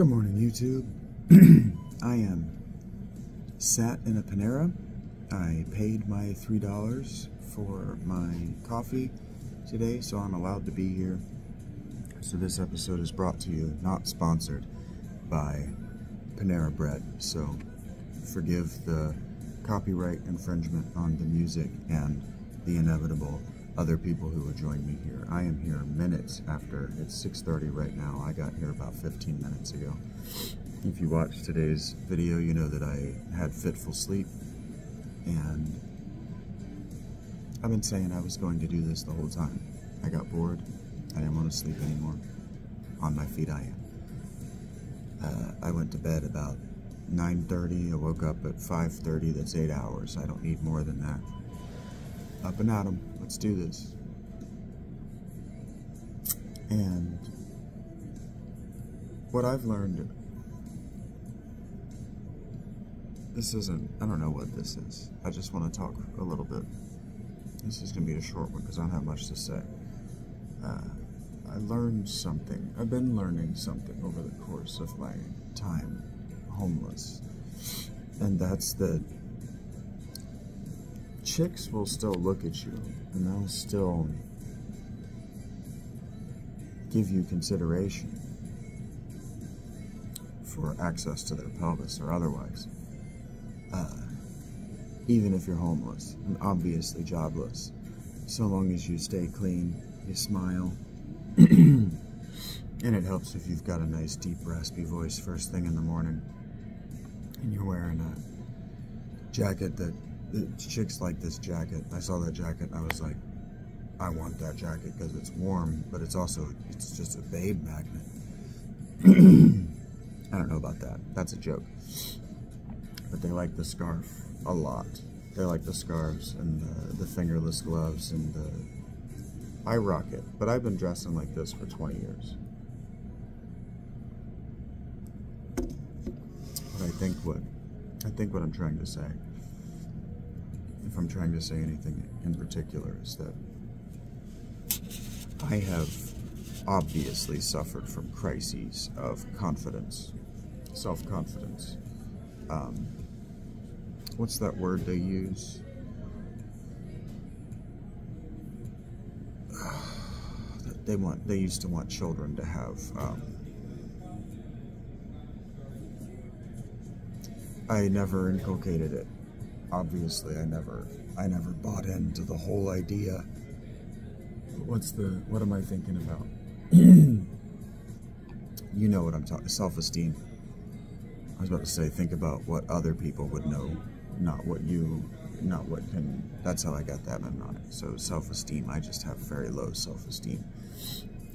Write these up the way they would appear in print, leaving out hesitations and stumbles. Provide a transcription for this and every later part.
Good morning, YouTube. I am sat in a Panera. I paid my $3 for my coffee today, so I'm allowed to be here. So this episode is brought to you, not sponsored, by Panera Bread. So forgive the copyright infringement on the music and the inevitable other people who will join me here. I am here minutes after. It's 6:30 right now. I got here about 15 minutes ago. If you watched today's video, you know that I had fitful sleep, and I've been saying I was going to do this the whole time. I got bored. I didn't want to sleep anymore. On my feet I am. I went to bed about 9:30. I woke up at 5:30. That's 8 hours. I don't need more than that. Up and at 'em. Let's do this. And what I've learned, I don't know what this is. I just want to talk a little bit. This is going to be a short one because I don't have much to say. I learned something. I've been learning something over the course of my time homeless. And that's that chicks will still look at you and they'll still give you consideration for access to their pelvis or otherwise. Even if you're homeless and obviously jobless, so long as you stay clean, you smile, and it helps if you've got a nice deep raspy voice first thing in the morning and you're wearing a jacket that the chicks like. This jacket, I saw that jacket and I was like, I want that jacket because it's warm, but it's just a babe magnet. I don't know about that. That's a joke. But they like the scarf a lot. They like the scarves and the fingerless gloves, and I rock it. But I've been dressing like this for 20 years. But I think what I'm trying to say, if I'm trying to say anything in particular, is that I have obviously suffered from crises of confidence, self-confidence. What's that word they use? They used to want children to have. I never inculcated it. Obviously, I never bought into the whole idea. What am I thinking about? You know what I'm talking. Self-esteem. I was about to say, think about what other people would know, not what can. That's how I got that mnemonic. So self-esteem. I just have very low self-esteem,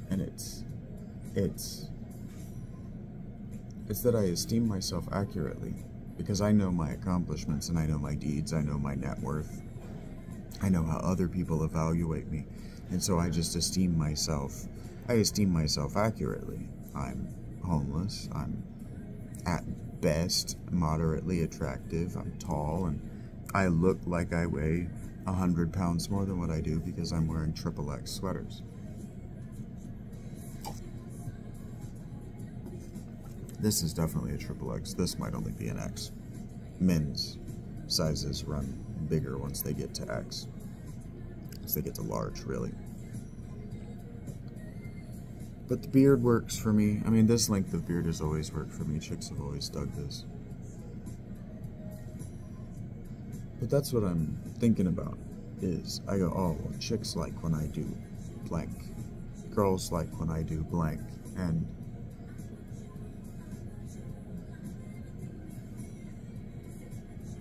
and it's that I esteem myself accurately. Because I know my accomplishments and I know my deeds, I know my net worth, I know how other people evaluate me, and so I just esteem myself. I esteem myself accurately. I'm homeless, I'm at best moderately attractive, I'm tall, and I look like I weigh 100 pounds more than what I do because I'm wearing XXX sweaters. This is definitely a XXX. This might only be an X. Men's sizes run bigger once they get to X. Once they get to large, really. But the beard works for me. I mean, this length of beard has always worked for me. Chicks have always dug this. But that's what I'm thinking about, is I go, oh, well, chicks like when I do blank. Girls like when I do blank. And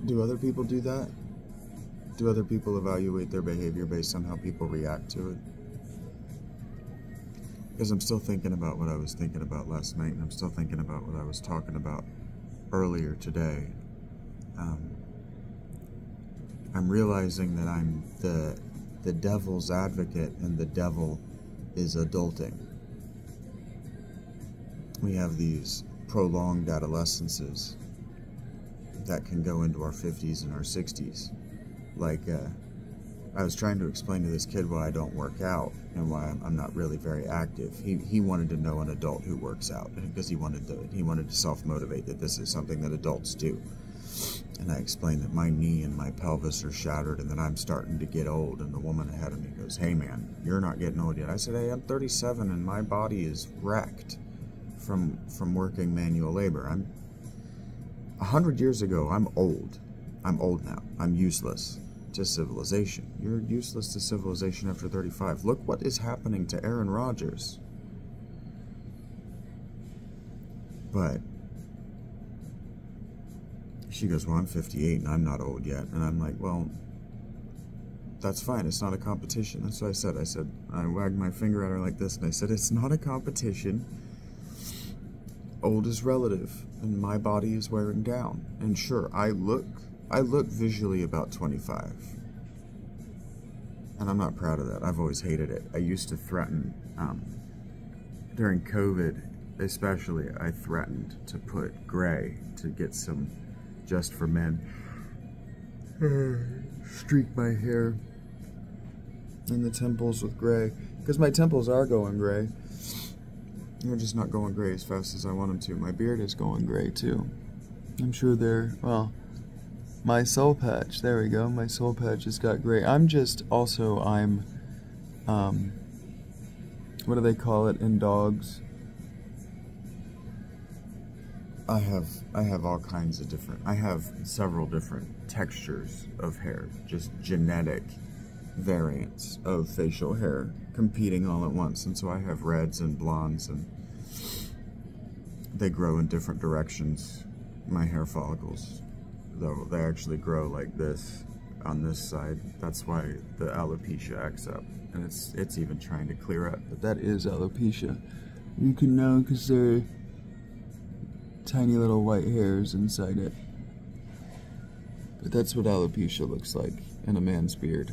do other people do that? Do other people evaluate their behavior based on how people react to it? Because I'm still thinking about what I was thinking about last night, and I'm still thinking about what I was talking about earlier today. I'm realizing that I'm the devil's advocate, and the devil is adulting. We have these prolonged adolescences that can go into our 50s and our 60s. Like I was trying to explain to this kid why I don't work out and why I'm not really very active. He wanted to know an adult who works out because he wanted to self-motivate that this is something that adults do. And I explained that my knee and my pelvis are shattered and that I'm starting to get old. And the woman ahead of me goes, "Hey man, you're not getting old yet." I said, "Hey, I'm 37 and my body is wrecked from working manual labor. 100 years ago, I'm old. I'm old now. I'm useless to civilization. You're useless to civilization after 35. Look what is happening to Aaron Rodgers." But she goes, "Well, I'm 58 and I'm not old yet." And I'm like, "Well, that's fine. It's not a competition." That's what I said. I wagged my finger at her like this and I said, "It's not a competition. Old is relative and my body is wearing down. And sure, I look visually about 25. And I'm not proud of that. I've always hated it. I used to threaten, during COVID especially, I threatened to put gray to get some Just for Men. Streak my hair in the temples with gray. Because my temples are going gray. They're just not going gray as fast as I want them to. My beard is going gray too. I'm sure well, my soul patch, there we go. My soul patch has got gray. I'm what do they call it in dogs? I have all kinds of I have several different textures of hair, just genetic variants of facial hair competing all at once. And so I have reds and blondes and they grow in different directions. My hair follicles, though, they actually grow like this on this side. That's why the alopecia acts up. And it's even trying to clear up, but that is alopecia. You can know because they're tiny little white hairs inside it. But that's what alopecia looks like in a man's beard.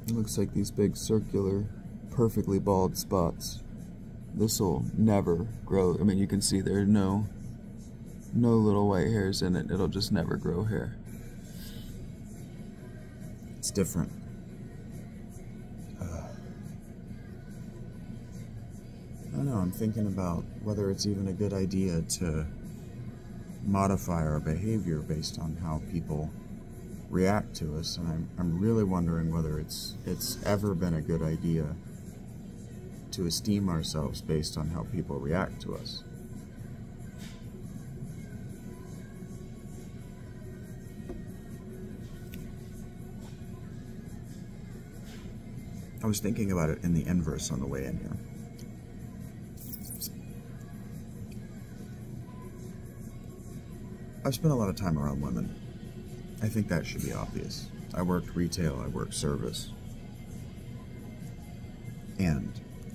It looks like these big circular, perfectly bald spots. This'll never grow. I mean, you can see there are no little white hairs in it. It'll just never grow hair. It's different. I don't know, I'm thinking about whether it's even a good idea to modify our behavior based on how people react to us, and I'm really wondering whether it's ever been a good idea to esteem ourselves based on how people react to us. I was thinking about it in the inverse on the way in here. I've spent a lot of time around women. I think that should be obvious. I worked retail, I worked service. And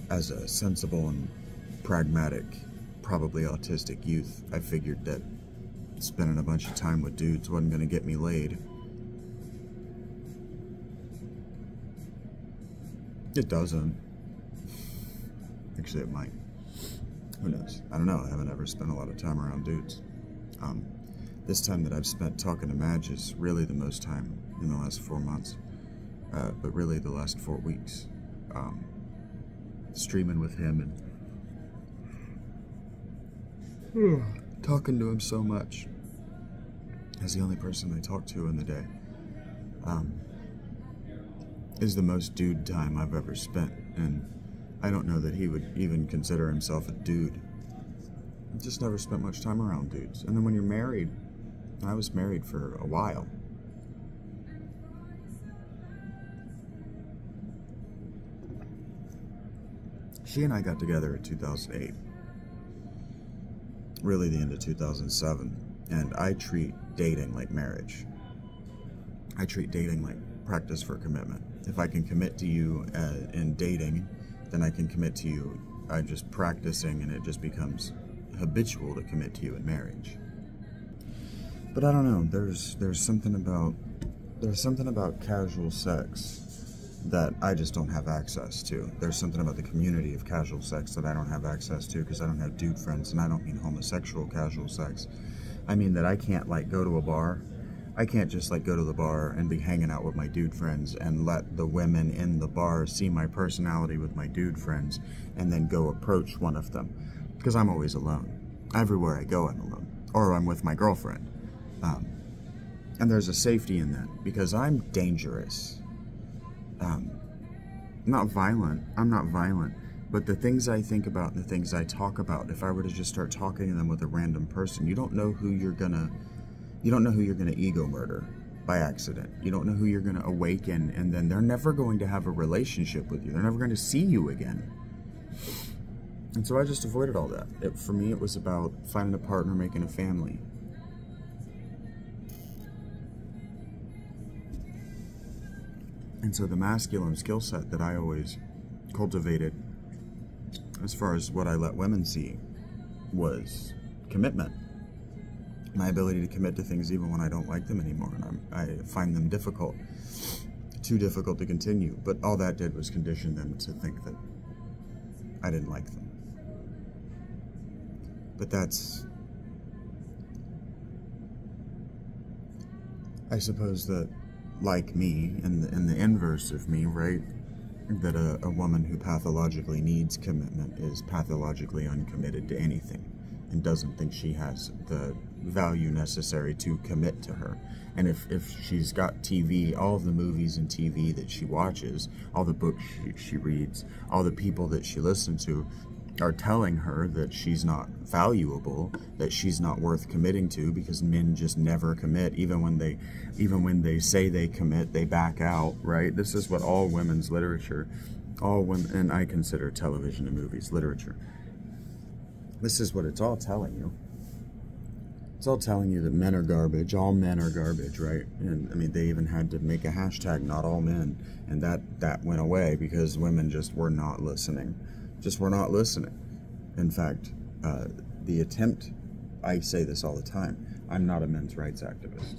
as a sensible and pragmatic, probably autistic youth, I figured that spending a bunch of time with dudes wasn't going to get me laid. It doesn't. Actually, it might. Who knows? I don't know. I haven't ever spent a lot of time around dudes. This time that I've spent talking to Madge is really the most time in the last 4 months, but really the last 4 weeks. Streaming with him and talking to him so much. As the only person I talk to in the day. Is the most dude time I've ever spent, and I don't know that he would even consider himself a dude. I just never spent much time around dudes. And then when you're married, I was married for a while. She and I got together in 2008. Really the end of 2007. And I treat dating like marriage. I treat dating like practice for commitment. If I can commit to you in dating, then I can commit to you. I'm just practicing, and it just becomes habitual to commit to you in marriage. But I don't know. There's something about casual sex that I just don't have access to. There's something about the community of casual sex that I don't have access to because I don't have dude friends, and I don't mean homosexual casual sex. I mean that I can't, like, go to a bar. I can't just like go to the bar and be hanging out with my dude friends and let the women in the bar see my personality with my dude friends and then go approach one of them, because I'm always alone. Everywhere I go, I'm alone, or I'm with my girlfriend. And there's a safety in that, because I'm dangerous. Not violent. I'm not violent. But the things I think about and the things I talk about, if I were to just start talking to them with a random person, you don't know who you're gonna ego murder by accident. You don't know who you're gonna awaken, and then they're never going to have a relationship with you. They're never going to see you again. And so I just avoided all that. For me, it was about finding a partner, making a family. And so the masculine skill set that I always cultivated, as far as what I let women see, was commitment. My ability to commit to things even when I don't like them anymore, and I find them difficult, too difficult to continue. But all that did was condition them to think that I didn't like them. But that's, I suppose that, like me, and the inverse of me, right? That a woman who pathologically needs commitment is pathologically uncommitted to anything and doesn't think she has the value necessary to commit to her. And if she's got TV, all of the movies and TV that she watches, all the books she reads, all the people that she listens to are telling her that she's not valuable, that she's not worth committing to, because men just never commit. Even when they say they commit, they back out, right? This is what all women's literature, all women, and I consider television and movies literature. This is what it's all telling you. It's all telling you that men are garbage. All men are garbage, right? And I mean, they even had to make a hashtag, not all men, and that went away because women just were not listening. Just were not listening. In fact, the attempt, I say this all the time, I'm not a men's rights activist.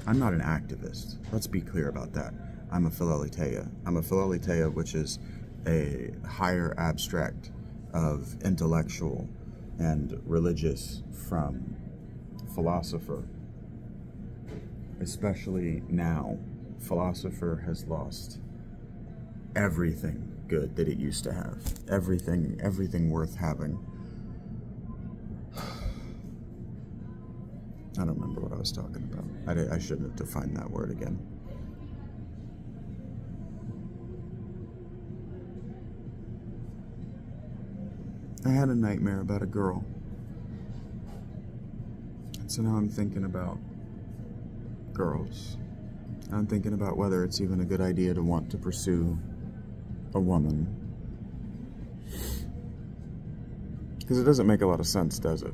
I'm not an activist. Let's be clear about that. I'm a philaletheia. I'm a philaletheia, which is a higher abstract of intellectual and religious from philosopher. Especially now, philosopher has lost everything good that it used to have. Everything worth having. I don't remember what I was talking about. I shouldn't have defined that word again. I had a nightmare about a girl. And so now I'm thinking about girls. I'm thinking about whether it's even a good idea to want to pursue a woman. Because it doesn't make a lot of sense, does it?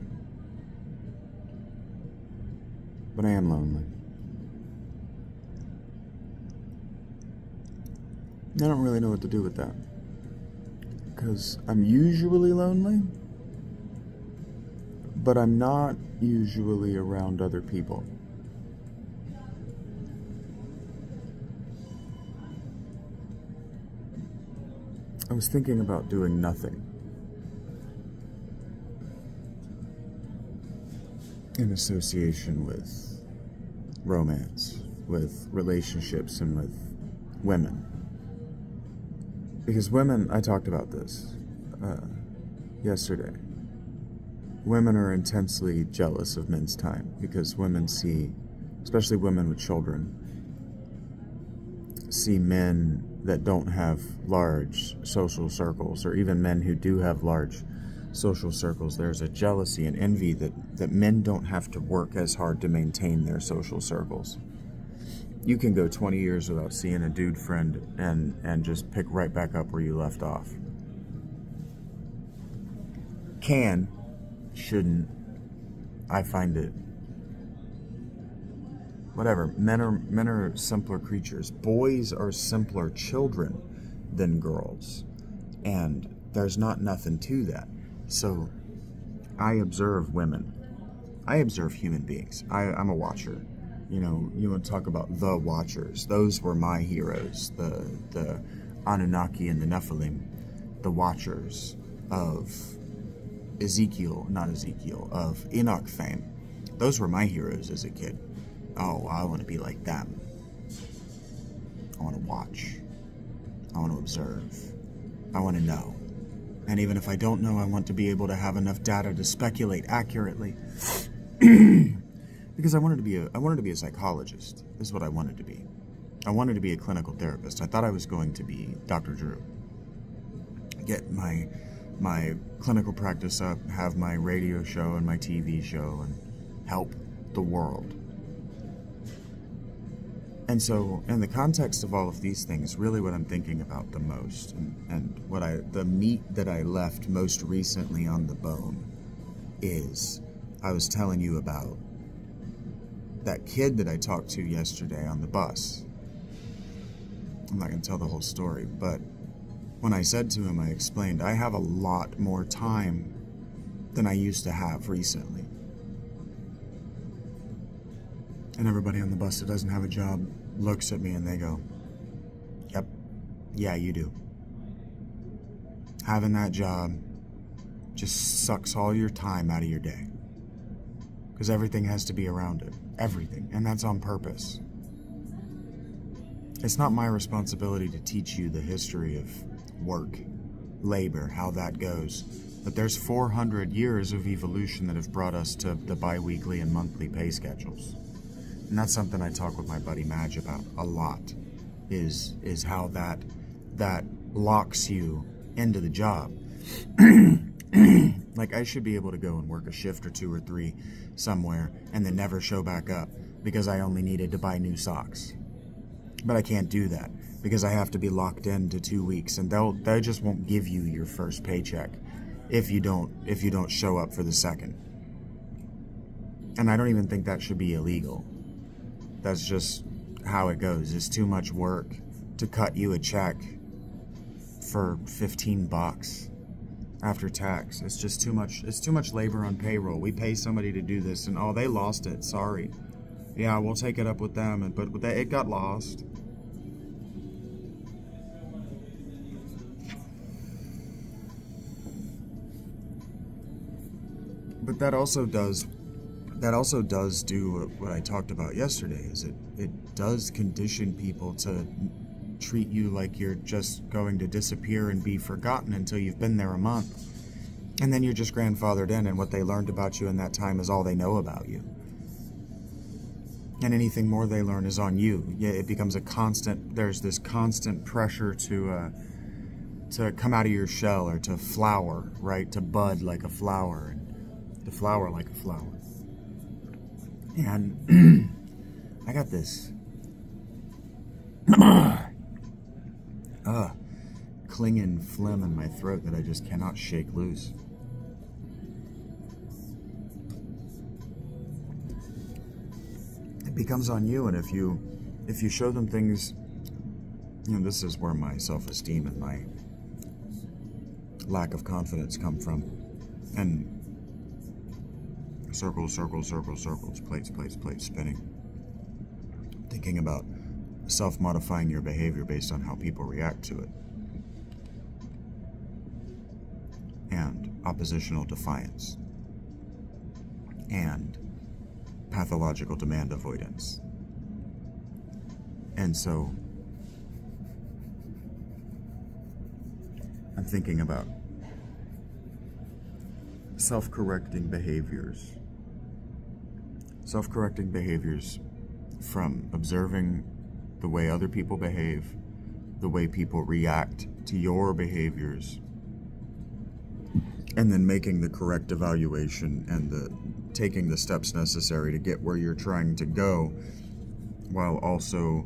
But I am lonely. I don't really know what to do with that. Because I'm usually lonely, but I'm not usually around other people. I was thinking about doing nothing in association with romance, with relationships, and with women. Because women, I talked about this yesterday, women are intensely jealous of men's time because women see, especially women with children, see men that don't have large social circles, or even men who do have large social circles. There's a jealousy and envy that men don't have to work as hard to maintain their social circles. You can go 20 years without seeing a dude friend and just pick right back up where you left off. Can, shouldn't, I find it, whatever. Men are simpler creatures. Boys are simpler children than girls. And there's not nothing to that. So I observe women. I observe human beings. I'm a watcher. You know, you want to talk about the Watchers. Those were my heroes. The Anunnaki and the Nephilim. The Watchers of of Enoch fame. Those were my heroes as a kid. oh, I want to be like them. I want to watch. I want to observe. I want to know. And even if I don't know, I want to be able to have enough data to speculate accurately. Because I wanted to be a psychologist, is what I wanted to be. I wanted to be a clinical therapist. I thought I was going to be Dr. Drew. Get my clinical practice up, have my radio show and my TV show, and help the world. And so, in the context of all of these things, really what I'm thinking about the most, and the meat that I left most recently on the bone, is I was telling you about that kid that I talked to yesterday on the bus. I'm not going to tell the whole story, but when I said to him, I explained, I have a lot more time than I used to have recently. And everybody on the bus that doesn't have a job looks at me and they go, yep, yeah, you do. Having that job just sucks all your time out of your day. Because everything has to be around it. Everything. And that's on purpose. It's not my responsibility to teach you the history of work, labor, how that goes. But there's 400 years of evolution that have brought us to the bi-weekly and monthly pay schedules. And that's something I talk with my buddy Madge about a lot, is how that locks you into the job. Like, I should be able to go and work a shift or 2 or 3 somewhere and then never show back up because I only needed to buy new socks. But I can't do that because I have to be locked into 2 weeks, and they just won't give you your first paycheck if you don't show up for the second. And I don't even think that should be illegal. That's just how it goes. It's too much work to cut you a check for $15 after tax. It's just too much. It's too much labor on payroll. We pay somebody to do this, and oh, they lost it. Sorry. Yeah, we'll take it up with them, but it got lost. But that also does do what I talked about yesterday, is it does condition people to treat you like you're just going to disappear and be forgotten until you've been there a month. And then you're just grandfathered in, and what they learned about you in that time is all they know about you. And anything more they learn is on you. Yeah, it becomes there's this constant pressure to come out of your shell, or to flower, right? To bud like a flower, and to flower like a flower. And I got this clinging phlegm in my throat that I just cannot shake loose. It becomes on you, and if you show them things, this is where my self-esteem and my lack of confidence come from. And circles, circles, circles, circles, plates, plates, plates, spinning. Thinking about self-modifying your behavior based on how people react to it. And oppositional defiance. And pathological demand avoidance. And so I'm thinking about self-correcting behaviors. Self-correcting behaviors from observing the way other people behave, the way people react to your behaviors, and then making the correct evaluation and taking the steps necessary to get where you're trying to go, while also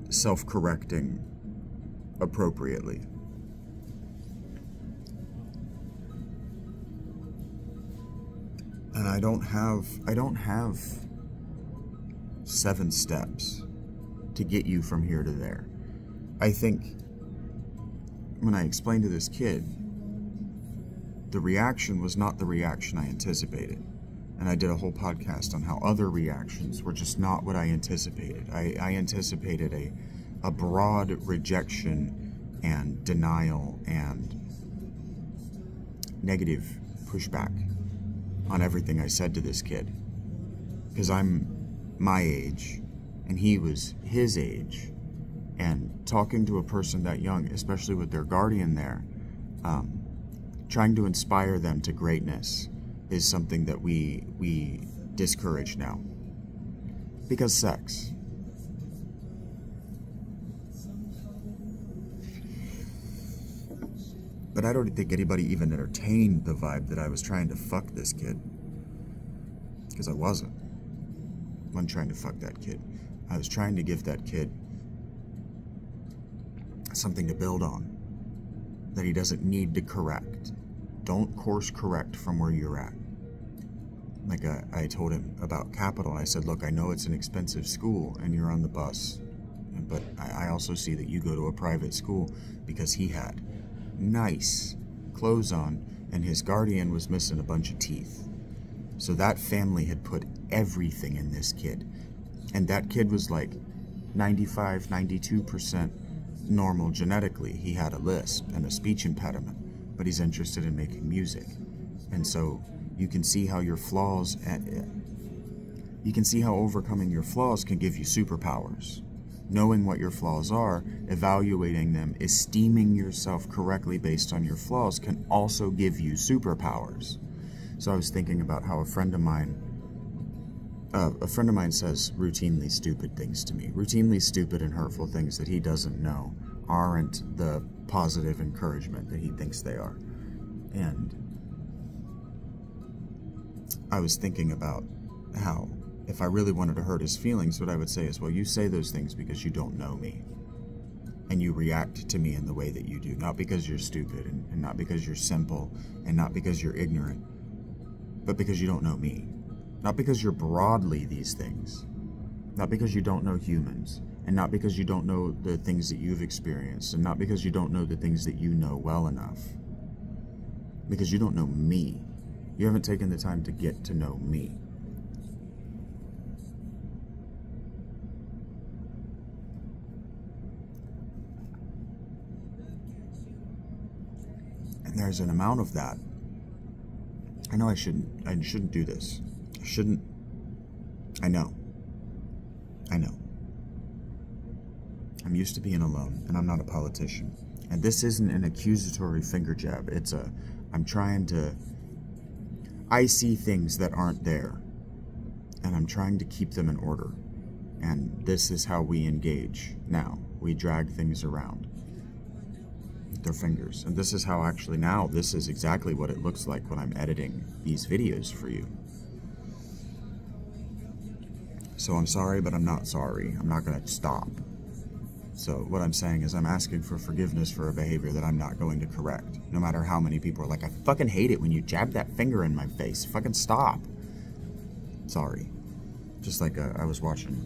self-correcting appropriately. And I don't have 7 steps to get you from here to there. I think when I explained to this kid, the reaction was not the reaction I anticipated. And I did a whole podcast on how other reactions were just not what I anticipated. I anticipated a broad rejection and denial and negative pushback on everything I said to this kid. Because I'm my age, and he was his age. And talking to a person that young, especially with their guardian there, trying to inspire them to greatness is something that we discourage now. Because sex. But I don't think anybody even entertained the vibe that I was trying to fuck this kid. Because I wasn't. I wasn't trying to fuck that kid. I was trying to give that kid something to build on that he doesn't need to correct. Don't course correct from where you're at. Like I told him about Capital. I said, look, I know it's an expensive school and you're on the bus, but I also see that you go to a private school, because he had nice clothes on and his guardian was missing a bunch of teeth. So that family had put everything in this kid. And that kid was like 95, 92% normal genetically. He had a lisp and a speech impediment, but he's interested in making music. And so you can see how your flaws, you can see how overcoming your flaws can give you superpowers. Knowing what your flaws are, evaluating them, esteeming yourself correctly based on your flaws can also give you superpowers. So I was thinking about how a friend of mine says routinely stupid things to me. Routinely stupid and hurtful things that he doesn't know aren't the positive encouragement that he thinks they are. And I was thinking about how if I really wanted to hurt his feelings, what I would say is, well, you say those things because you don't know me. And you react to me in the way that you do. Not because you're stupid, and not because you're simple, and not because you're ignorant, but because you don't know me. Not because you're broadly these things. Not because you don't know humans. And not because you don't know the things that you've experienced. And not because you don't know the things that you know well enough. Because you don't know me. You haven't taken the time to get to know me. And there's an amount of that. I know I shouldn't do this. I know. I'm used to being alone, and I'm not a politician. And this isn't an accusatory finger jab. I see things that aren't there, and I'm trying to keep them in order. And this is how we engage now. We drag things around with their fingers. And this is how actually now, this is exactly what it looks like when I'm editing these videos for you. So I'm sorry, but I'm not sorry. I'm not going to stop. So what I'm saying is I'm asking for forgiveness for a behavior that I'm not going to correct. No matter how many people are like, I fucking hate it when you jab that finger in my face. Fucking stop. Sorry. Just like I was watching.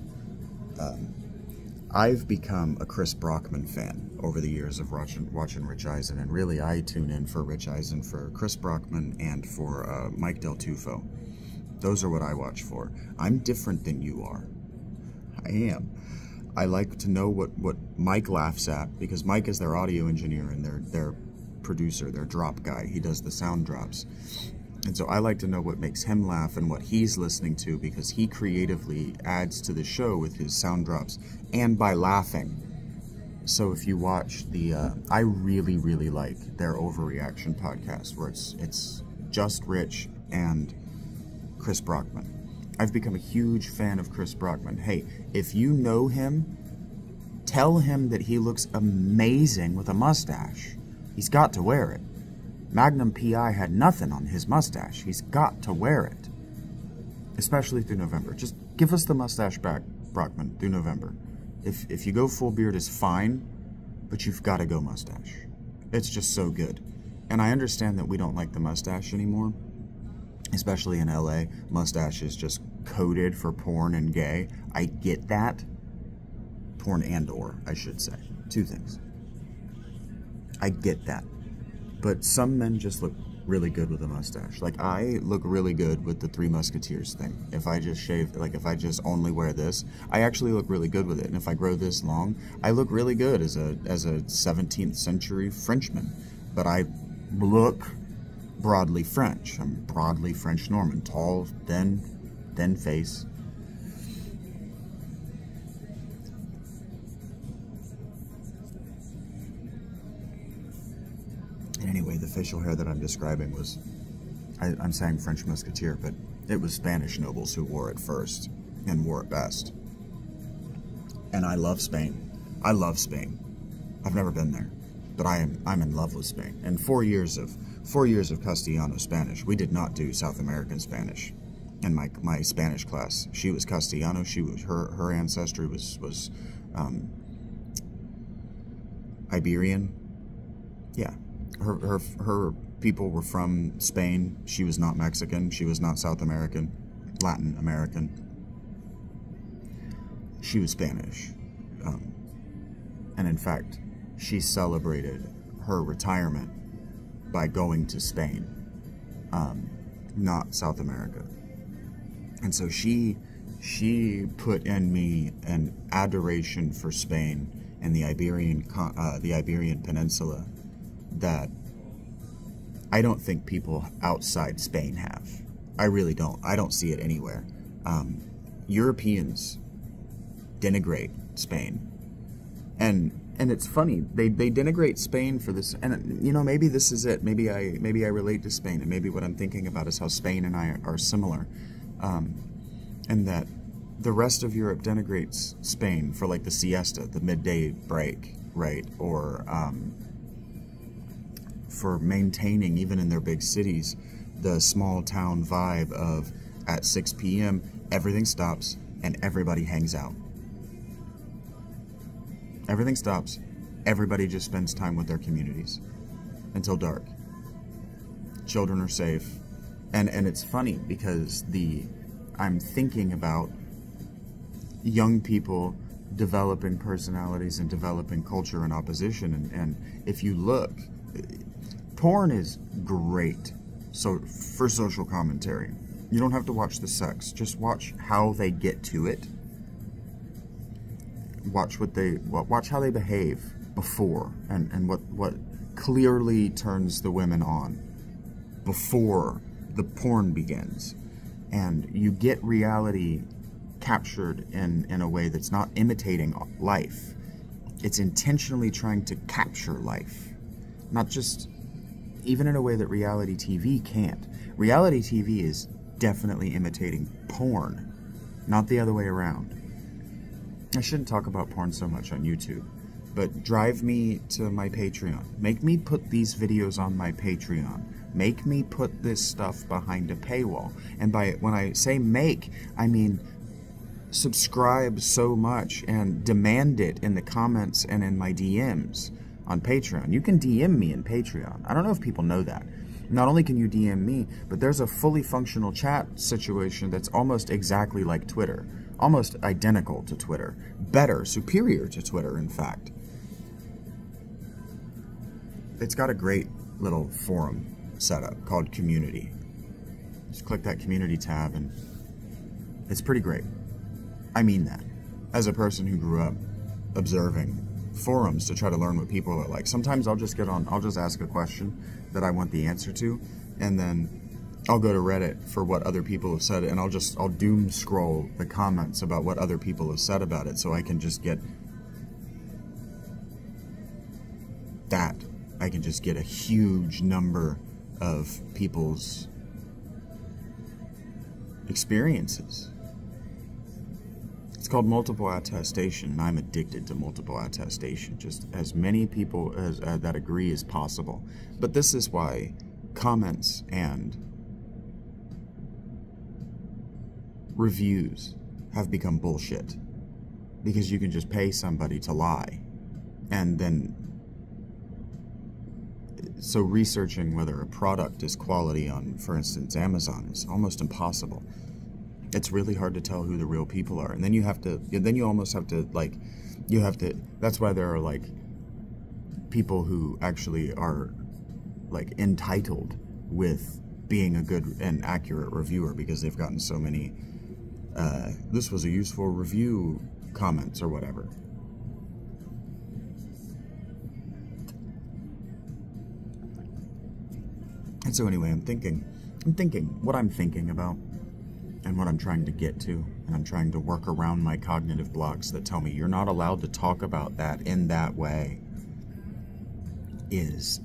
I've become a Chris Brockman fan over the years of watching Rich Eisen. And really, I tune in for Rich Eisen, for Chris Brockman, and for Mike Del Tufo. Those are what I watch for. I'm different than you are. I am. I like to know what Mike laughs at, because Mike is their audio engineer and their producer, their drop guy. He does the sound drops. And so I like to know what makes him laugh and what he's listening to, because he creatively adds to the show with his sound drops and by laughing. So if you watch I really, really like their Overreaction podcast, where it's just Rich and Chris Brockman. I've become a huge fan of Chris Brockman. Hey, if you know him, tell him that he looks amazing with a mustache. He's got to wear it. Magnum P.I. had nothing on his mustache. He's got to wear it. Especially through November. Just give us the mustache back, Brockman, through November. If you go full beard is fine, but you've got to go mustache. It's just so good. And I understand that we don't like the mustache anymore. Especially in LA, mustache is just coded for porn and gay. I get that. Porn and or, I should say. Two things. I get that. But some men just look really good with a mustache. Like, I look really good with the Three Musketeers thing. If I just shave, like if I just only wear this, I actually look really good with it. And if I grow this long, I look really good as a 17th century Frenchman. But I look broadly French. I'm broadly French Norman. Tall, thin face. facial hair that I'm describing was, I'm saying French Musketeer, but it was Spanish nobles who wore it first and wore it best. And I love Spain. I love Spain. I've never been there, but I'm in love with Spain. And 4 years of Castellano Spanish. We did not do South American Spanish in my Spanish class. She was Castellano. She was her ancestry was Iberian. Yeah, her people were from Spain. She was not Mexican. She was not South American, Latin American. She was Spanish. And in fact, she celebrated her retirement by going to Spain, not South America. And so she put in me an adoration for Spain and the Iberian Peninsula that I don't think people outside Spain have. I really don't. I don't see it anywhere. Europeans denigrate Spain, and it's funny, they denigrate Spain for this, and you know, maybe this is it. Maybe I relate to Spain, and maybe what I'm thinking about is how Spain and I are similar, and that the rest of Europe denigrates Spain for like the siesta, the midday break, right? Or for maintaining, even in their big cities, the small town vibe of at 6 p.m. everything stops and everybody hangs out. Everything stops. Everybody just spends time with their communities until dark. Children are safe. And it's funny because I'm thinking about young people developing personalities and developing culture in opposition. And if you look, porn is great for social commentary. You don't have to watch the sex. Just watch how they get to it. Watch how they behave before, and what clearly turns the women on before the porn begins. And you get reality captured in a way that's not imitating life. It's intentionally trying to capture life, not just even in a way that reality TV can't. Reality TV is definitely imitating porn, not the other way around. I shouldn't talk about porn so much on YouTube, but drive me to my Patreon. Make me put these videos on my Patreon. Make me put this stuff behind a paywall. And when I say make, I mean subscribe so much and demand it in the comments and in my DMs on Patreon. You can DM me in Patreon. I don't know if people know that. Not only can you DM me, but there's a fully functional chat situation that's almost exactly like Twitter. Almost identical to Twitter. Better, superior to Twitter, in fact. It's got a great little forum setup called Community. Just click that Community tab and it's pretty great. I mean that. As a person who grew up observing forums to try to learn what people are like. Sometimes I'll just ask a question that I want the answer to, and then I'll go to Reddit for what other people have said, and I'll doom scroll the comments about what other people have said about it, so I can just get that. I can just get a huge number of people's experiences. It's called multiple attestation, and I'm addicted to multiple attestation. Just as many people as that agree as possible. But this is why comments and reviews have become bullshit, because you can just pay somebody to lie, and then so researching whether a product is quality on, for instance, Amazon is almost impossible. It's really hard to tell who the real people are, and then you almost have to that's why there are like people who actually are like entitled with being a good and accurate reviewer, because they've gotten so many this was a useful review comments or whatever. And so anyway, I'm thinking what I'm thinking about and what I'm trying to get to, and I'm trying to work around my cognitive blocks that tell me you're not allowed to talk about that in that way, is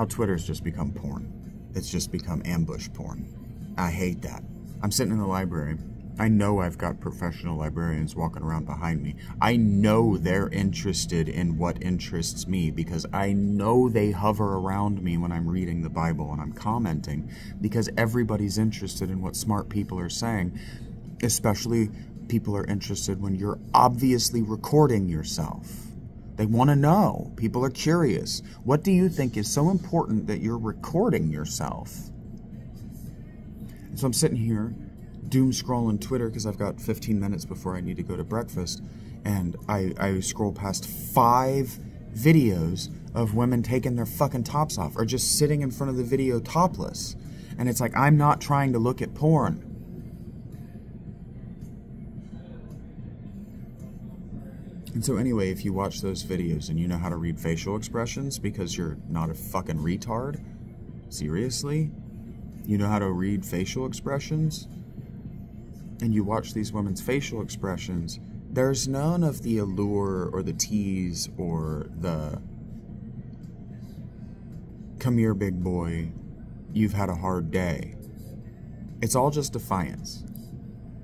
how Twitter's just become porn. It's just become ambush porn. I hate that. I'm sitting in the library. I know I've got professional librarians walking around behind me. I know they're interested in what interests me because I know they hover around me when I'm reading the Bible and I'm commenting because everybody's interested in what smart people are saying, especially people are interested when you're obviously recording yourself. They want to know. People are curious. What do you think is so important that you're recording yourself? And so I'm sitting here doom scrolling Twitter because I've got 15 minutes before I need to go to breakfast, and I scroll past 5 videos of women taking their fucking tops off or just sitting in front of the video topless. And it's like, I'm not trying to look at porn. And so anyway, if you watch those videos and you know how to read facial expressions because you're not a fucking retard, seriously? You know how to read facial expressions? And you watch these women's facial expressions, there's none of the allure or the tease or the come here, big boy, you've had a hard day. It's all just defiance.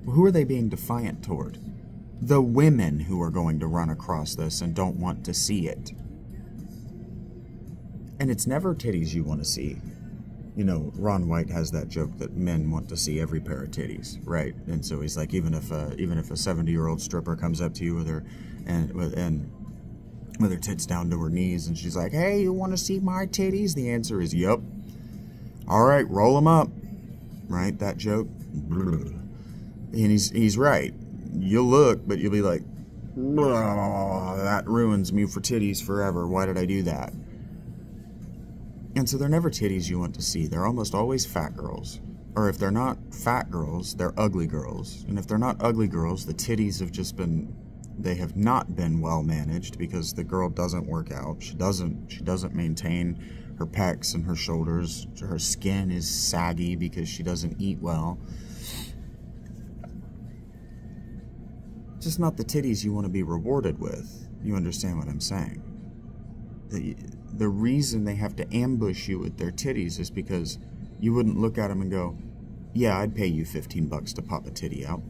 Who are they being defiant toward? The women who are going to run across this and don't want to see it. And it's never titties you want to see. You know, Ron White has that joke that men want to see every pair of titties, right? And so he's like, even if a 70-year-old stripper comes up to you with her tits down to her knees, and she's like, "Hey, you want to see my titties?" The answer is, "Yup." All right, roll them up, right? That joke, and he's right. You'll look, but you'll be like, that ruins me for titties forever. Why did I do that? And so they're never titties you want to see. They're almost always fat girls. Or if they're not fat girls, they're ugly girls. And if they're not ugly girls, the titties have just been, they have not been well managed because the girl doesn't work out. She doesn't maintain her pecs and her shoulders. Her skin is saggy because she doesn't eat well. Just not the titties you want to be rewarded with. You understand what I'm saying? The reason they have to ambush you with their titties is because you wouldn't look at them and go, "Yeah, I'd pay you $15 to pop a titty out."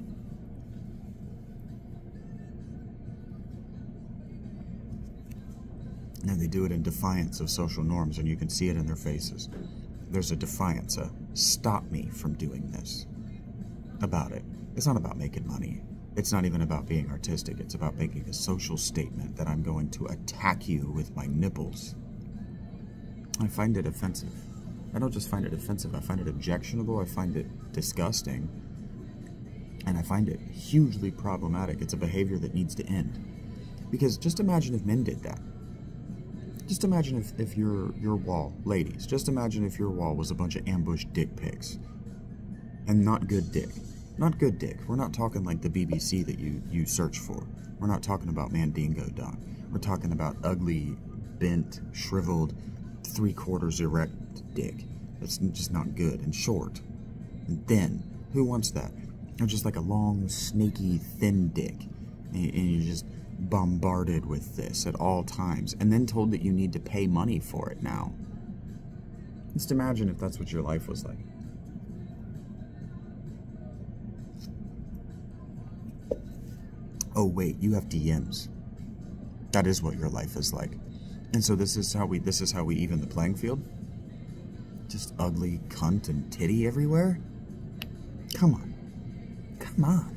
And they do it in defiance of social norms, and you can see it in their faces. There's a defiance, a stop me from doing this about it. It's not about making money. It's not even about being artistic. It's about making a social statement that I'm going to attack you with my nipples. I find it offensive. I don't just find it offensive. I find it objectionable. I find it disgusting. And I find it hugely problematic. It's a behavior that needs to end. Because just imagine if men did that. Just imagine if your wall, ladies, just imagine if your wall was a bunch of ambushed dick pics. And not good dick. Not good dick. We're not talking like the BBC that you search for. We're not talking about Mandingo Dog. We're talking about ugly, bent, shriveled, 3/4 erect dick. That's just not good and short and thin. Who wants that? Or just like a long, snaky, thin dick. And you're just bombarded with this at all times. And then told that you need to pay money for it now. Just imagine if that's what your life was like. Oh wait, you have DMs. That is what your life is like. And so this is how we even the playing field? Just ugly cunt and titty everywhere? Come on. Come on.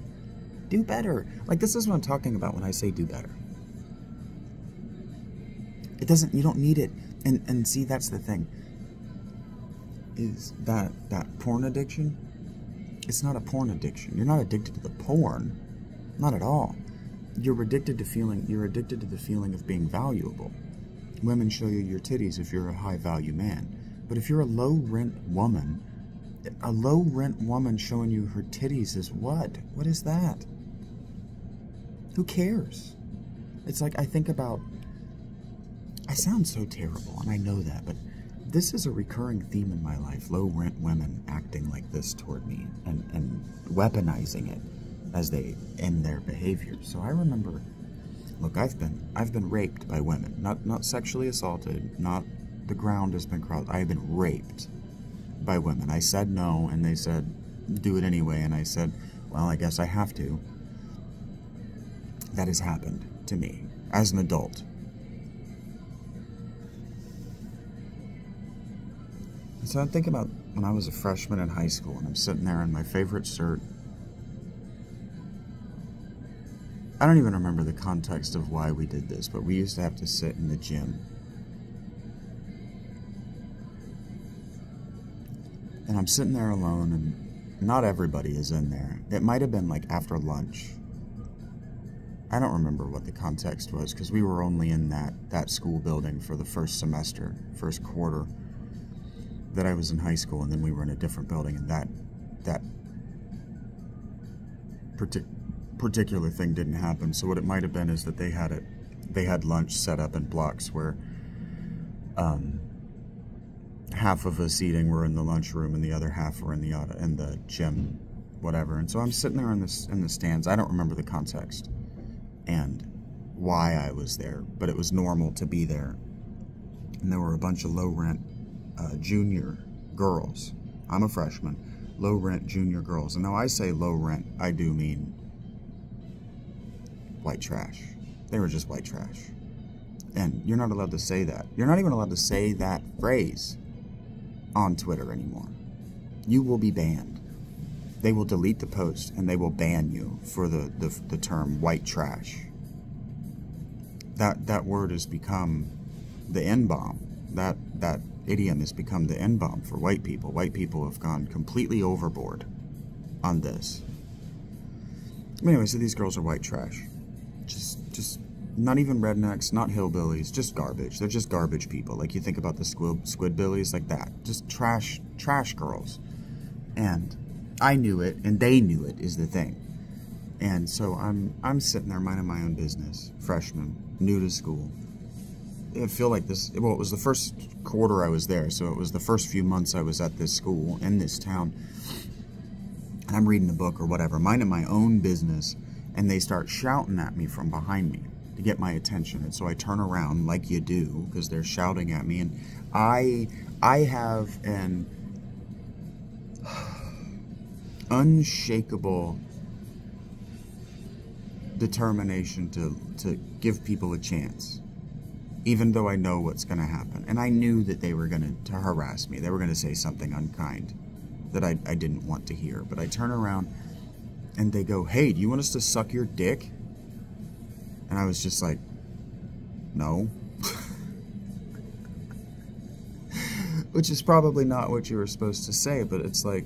Do better. Like, this is what I'm talking about when I say do better. You don't need it. And see, that's the thing. Is that porn addiction? It's not a porn addiction. You're not addicted to the porn. Not at all. You're addicted to the feeling of being valuable. Women show you your titties if you're a high-value man. But if you're a low-rent woman showing you her titties is what? What is that? Who cares? It's like, I sound so terrible, and I know that, but this is a recurring theme in my life. Low-rent women acting like this toward me and weaponizing it as they end their behavior. So I remember, look, I've been raped by women, not sexually assaulted, not the ground has been crawled. I have been raped by women. I said no, and they said, do it anyway, and I said, well, I guess I have to. That has happened to me as an adult. So I think about when I was a freshman in high school, and I'm sitting there in my favorite shirt. I don't even remember the context of why we did this, but we used to have to sit in the gym. And I'm sitting there alone, and not everybody is in there. It might have been like after lunch. I don't remember what the context was, because we were only in that school building for the first semester, first quarter that I was in high school, and then we were in a different building, and that particular thing didn't happen. So what it might have been is that they had lunch set up in blocks where half of us eating were in the lunchroom and the other half were in the gym, whatever. And so I'm sitting there in the stands. I don't remember the context and why I was there, but it was normal to be there. And there were a bunch of low-rent junior girls. I'm a freshman. Low-rent junior girls. And now I say low-rent, I do mean white trash. They were just white trash. And you're not allowed to say that. You're not even allowed to say that phrase on Twitter anymore. You will be banned. They will delete the post and they will ban you for the term white trash. That word has become the N-bomb. That idiom has become the N-bomb for white people. White people have gone completely overboard on this. Anyway, so these girls are white trash. Just not even rednecks, not hillbillies, just garbage. They're just garbage people. Like you think about the squidbillies, like that. Just trash girls. And I knew it, and they knew it, is the thing. And so I'm sitting there minding my own business, freshman, new to school. I feel like this, well, it was the first quarter I was there, so it was the first few months I was at this school, in this town. And I'm reading a book or whatever, minding my own business, and they start shouting at me from behind me to get my attention. And so I turn around like you do, because they're shouting at me, and I have an unshakable determination to give people a chance, even though I know what's going to happen. And I knew that they were going to harass me. They were going to say something unkind that I didn't want to hear. But I turn around and they go, hey, do you want us to suck your dick? And I was just like, no. Which is probably not what you were supposed to say, but it's like,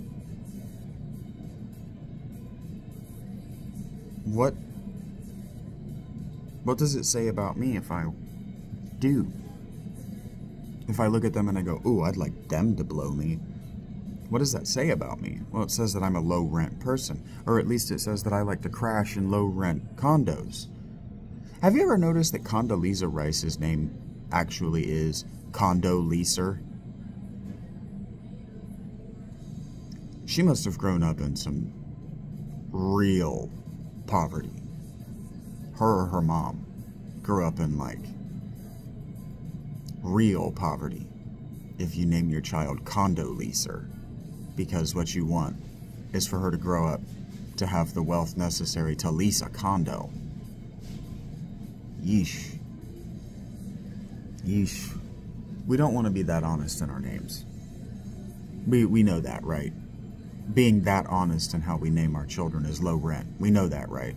what does it say about me if I do? If I look at them and I go, ooh, I'd like them to blow me, what does that say about me? Well, it says that I'm a low-rent person, or at least it says that I like to crash in low-rent condos. Have you ever noticed that Condoleezza Rice's name actually is Condoleezza? She must have grown up in some real poverty. Her or her mom grew up in, like, real poverty, if you name your child Condoleezza, because what you want is for her to grow up to have the wealth necessary to lease a condo. Yeesh. Yeesh. We don't want to be that honest in our names. We know that, right? Being that honest in how we name our children is low rent. We know that, right?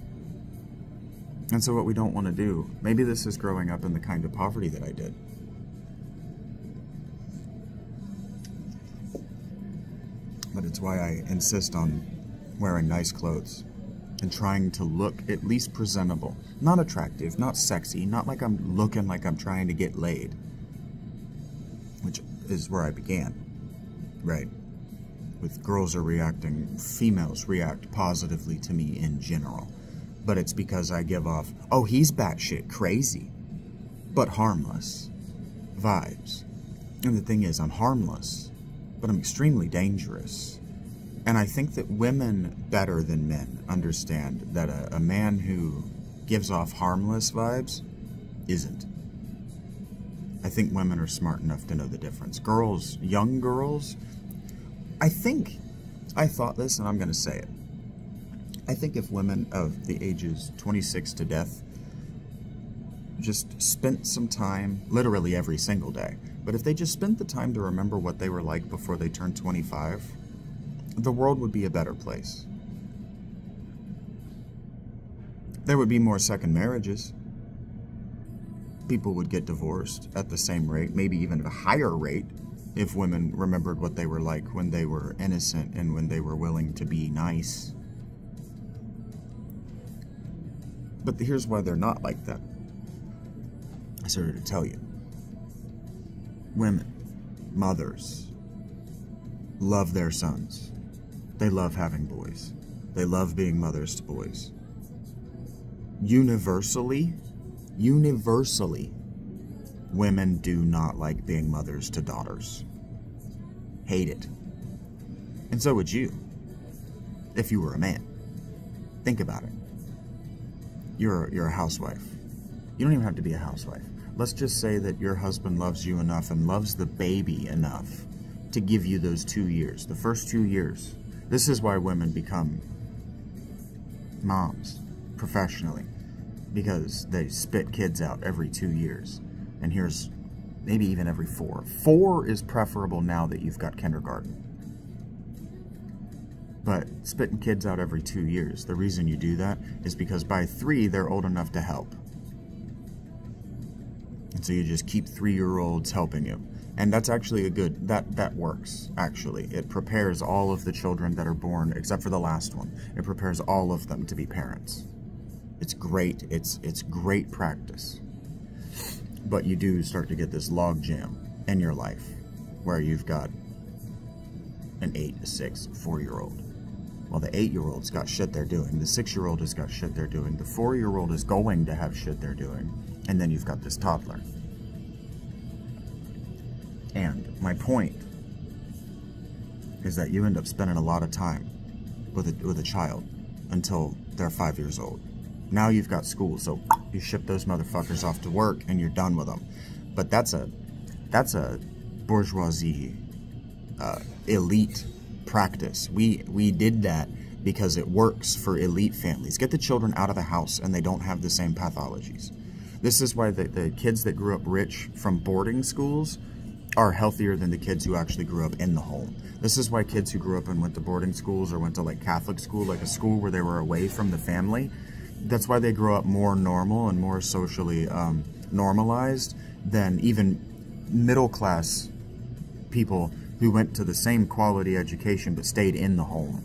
And so what we don't want to do, maybe this is growing up in the kind of poverty that I did. But it's why I insist on wearing nice clothes and trying to look at least presentable. Not attractive, not sexy, not like I'm looking like I'm trying to get laid. Which is where I began, right? With girls are reacting, females react positively to me in general. But it's because I give off, oh, he's batshit crazy, but harmless vibes. And the thing is, I'm harmless, but I'm extremely dangerous. And I think that women better than men understand that a man who gives off harmless vibes isn't. I think women are smart enough to know the difference. Girls, young girls, I thought this, and I'm going to say it. I think if women of the ages 26 to death just spent some time, literally every single day, but if they just spent the time to remember what they were like before they turned 25, the world would be a better place. There would be more second marriages. People would get divorced at the same rate, maybe even at a higher rate, if women remembered what they were like when they were innocent and when they were willing to be nice. But here's why they're not like that. I started to tell you. Women, mothers, love their sons. They love having boys. They love being mothers to boys. Universally, women do not like being mothers to daughters. Hate it. And so would you, if you were a man. Think about it. You're a housewife. You don't even have to be a housewife. Let's just say that your husband loves you enough and loves the baby enough to give you those 2 years, the first 2 years. This is why women become moms professionally, because they spit kids out every 2 years. And here's maybe even every 4. 4 is preferable now that you've got kindergarten. But spitting kids out every 2 years, the reason you do that is because by 3, they're old enough to help. And so you just keep 3-year-olds helping you. And that's actually a good, that works, actually. It prepares all of the children that are born, except for the last one. It prepares all of them to be parents. It's great. It's great practice. But you do start to get this log jam in your life where you've got an 8, a 6, 4-year-old. Well, the 8-year-old's got shit they're doing. The 6-year-old has got shit they're doing. The 4-year-old is going to have shit they're doing. And then you've got this toddler. And my point is that you end up spending a lot of time with a child until they're 5 years old. Now you've got school, so you ship those motherfuckers off to work and you're done with them. But that's a bourgeoisie elite practice. We did that because it works for elite families. Get the children out of the house and they don't have the same pathologies. This is why the kids that grew up rich from boarding schools are healthier than the kids who actually grew up in the home. This is why kids who grew up and went to boarding schools or went to like Catholic school, like a school where they were away from the family, that's why they grow up more normal and more socially normalized than even middle-class people who went to the same quality education but stayed in the home.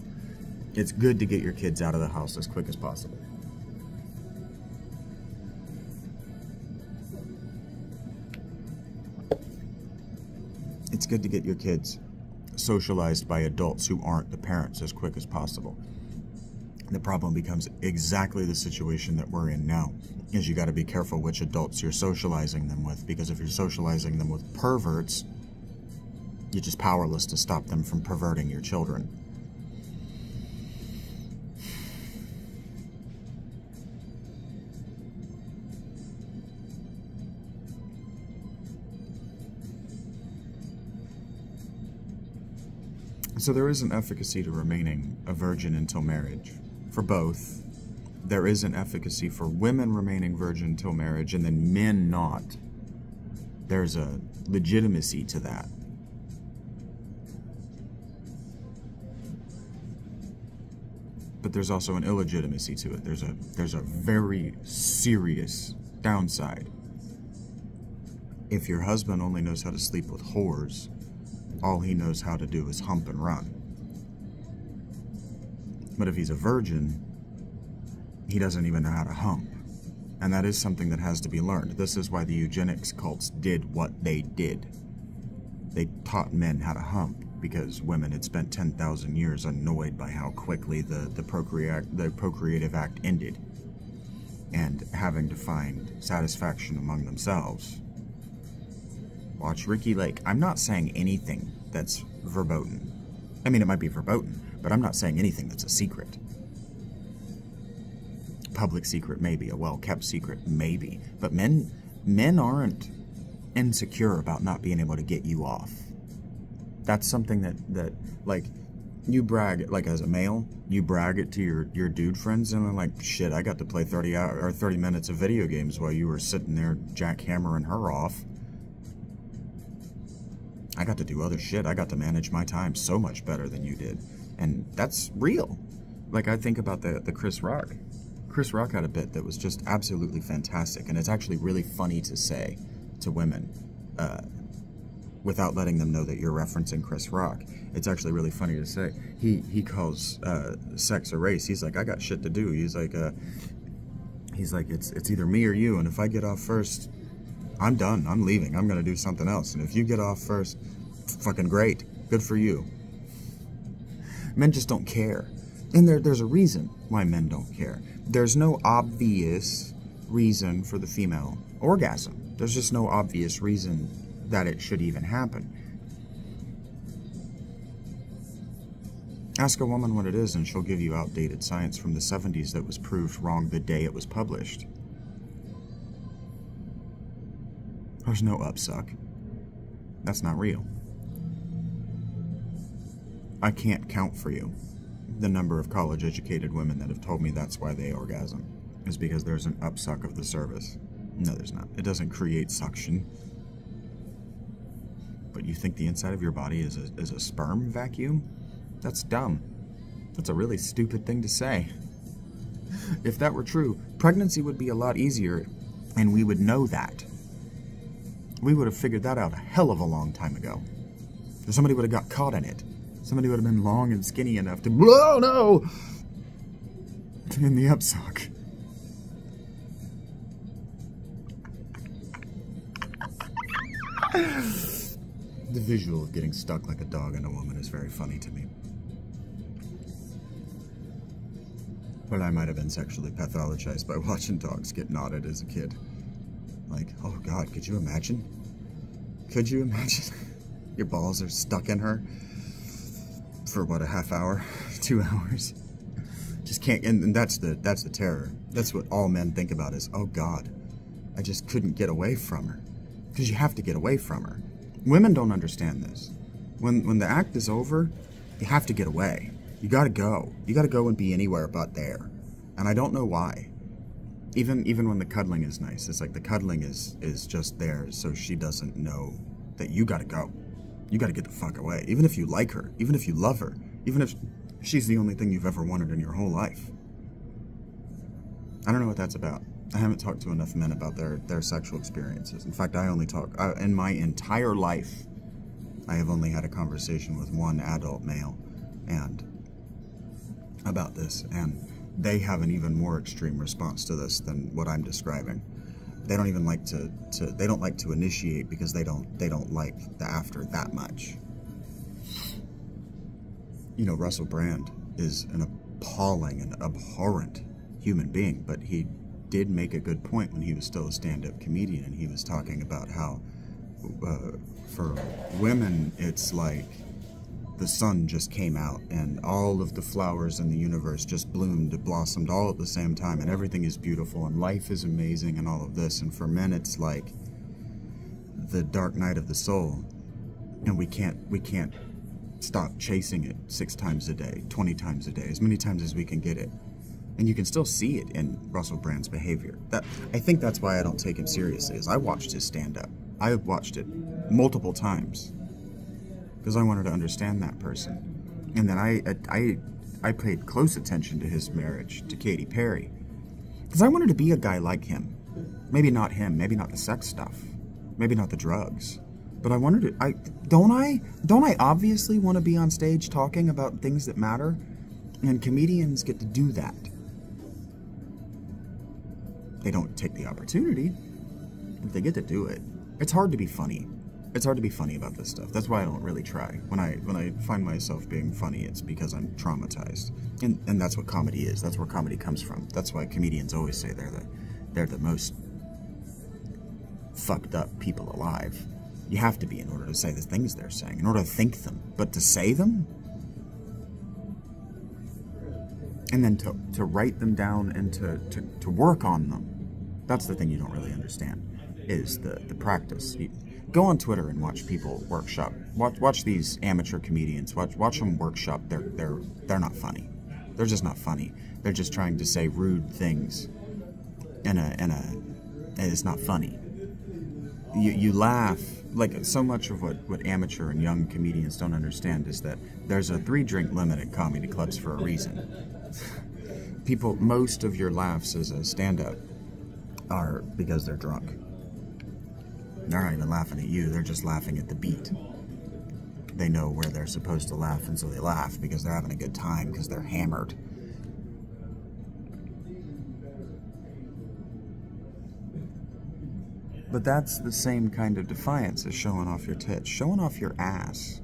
It's good to get your kids out of the house as quick as possible. It's good to get your kids socialized by adults who aren't the parents as quick as possible. The problem becomes exactly the situation that we're in now, is you got to be careful which adults you're socializing them with, because if you're socializing them with perverts, you're just powerless to stop them from perverting your children. So there is an efficacy to remaining a virgin until marriage. For both, there is an efficacy for women remaining virgin until marriage and then men not. There's a legitimacy to that. But there's also an illegitimacy to it. There's a very serious downside. If your husband only knows how to sleep with whores, all he knows how to do is hump and run. But if he's a virgin, he doesn't even know how to hump. And that is something that has to be learned. This is why the eugenics cults did what they did. They taught men how to hump, because women had spent 10,000 years annoyed by how quickly the procreative act ended, and having to find satisfaction among themselves. Watch Ricky Lake. I'm not saying anything that's verboten. I mean, it might be verboten, but I'm not saying anything that's a secret. Public secret, maybe. A well-kept secret, maybe. But men aren't insecure about not being able to get you off. That's something that like, you brag, like as a male, you brag it to your dude friends, and they're like, shit, I got to play 30 minutes of video games while you were sitting there jackhammering her off. I got to do other shit. I got to manage my time so much better than you did. And that's real. Like, I think about the Chris Rock. Chris Rock had a bit that was just absolutely fantastic, and it's actually really funny to say to women, without letting them know that you're referencing Chris Rock. It's actually really funny to say. He calls sex a race. He's like, I got shit to do. He's like, it's either me or you, and if I get off first, I'm done. I'm leaving. I'm gonna do something else. And if you get off first, fucking great. Good for you. Men just don't care. And there's a reason why men don't care. There's no obvious reason for the female orgasm. There's just no obvious reason that it should even happen. Ask a woman what it is and she'll give you outdated science from the 70s that was proved wrong the day it was published. There's no upsuck. That's not real. I can't count for you the number of college-educated women that have told me that's why they orgasm, is because there's an upsuck of the service. No, there's not. It doesn't create suction. But you think the inside of your body is a sperm vacuum? That's dumb. That's a really stupid thing to say. If that were true, pregnancy would be a lot easier, and we would know that. We would have figured that out a hell of a long time ago. If somebody would have got caught in it. Somebody would have been long and skinny enough to, oh no! In the upsuck. The visual of getting stuck like a dog in a woman is very funny to me. But I might have been sexually pathologized by watching dogs get knotted as a kid. Like, oh God, could you imagine? Could you imagine? Your balls are stuck in her for what, a half hour? 2 hours? Just can't, and that's the terror. That's what all men think about is, oh God, I just couldn't get away from her. Because you have to get away from her. Women don't understand this. When the act is over, you have to get away. You gotta go. You gotta go and be anywhere but there. And I don't know why. Even when the cuddling is nice, it's like the cuddling is just there so she doesn't know that you gotta go. You gotta get the fuck away. Even if you like her, even if you love her, even if she's the only thing you've ever wanted in your whole life. I don't know what that's about. I haven't talked to enough men about their sexual experiences. In fact, I only talk, in my entire life, I have only had a conversation with one adult male and about this, and they have an even more extreme response to this than what I'm describing. They don't even like they don't like to initiate because they don't like the after that much. You know, Russell Brand is an appalling and abhorrent human being, but he did make a good point when he was still a stand-up comedian, and he was talking about how for women it's like the sun just came out and all of the flowers in the universe just bloomed, blossomed all at the same time, and everything is beautiful and life is amazing and all of this. And for men it's like the dark night of the soul, and we can't stop chasing it 6 times a day, 20 times a day, as many times as we can get it. And you can still see it in Russell Brand's behavior. I think that's why I don't take him seriously, is I watched his stand-up. I watched it multiple times because I wanted to understand that person. And then I paid close attention to his marriage to Katy Perry because I wanted to be a guy like him. Maybe not him, maybe not the sex stuff, maybe not the drugs, but I wanted to. Don't I obviously want to be on stage talking about things that matter? And comedians get to do that. They don't take the opportunity, but they get to do it. It's hard to be funny. It's hard to be funny about this stuff. That's why I don't really try. When I find myself being funny, it's because I'm traumatized. And that's what comedy is. That's where comedy comes from. That's why comedians always say they're the most fucked up people alive. You have to be in order to say the things they're saying, in order to think them. But to say them? And then to write them down and to work on them. That's the thing you don't really understand, is the practice. Go on Twitter and watch people workshop. Watch these amateur comedians. Watch them workshop. They're not funny. They're just not funny. They're just trying to say rude things. And it's not funny. You laugh. Like, so much of what amateur and young comedians don't understand is that there's a 3-drink limit at comedy clubs for a reason. Most of your laughs as a stand-up are because they're drunk. They're not even laughing at you, they're just laughing at the beat. They know where they're supposed to laugh, and so they laugh because they're having a good time, because they're hammered. But that's the same kind of defiance as showing off your tits. Showing off your ass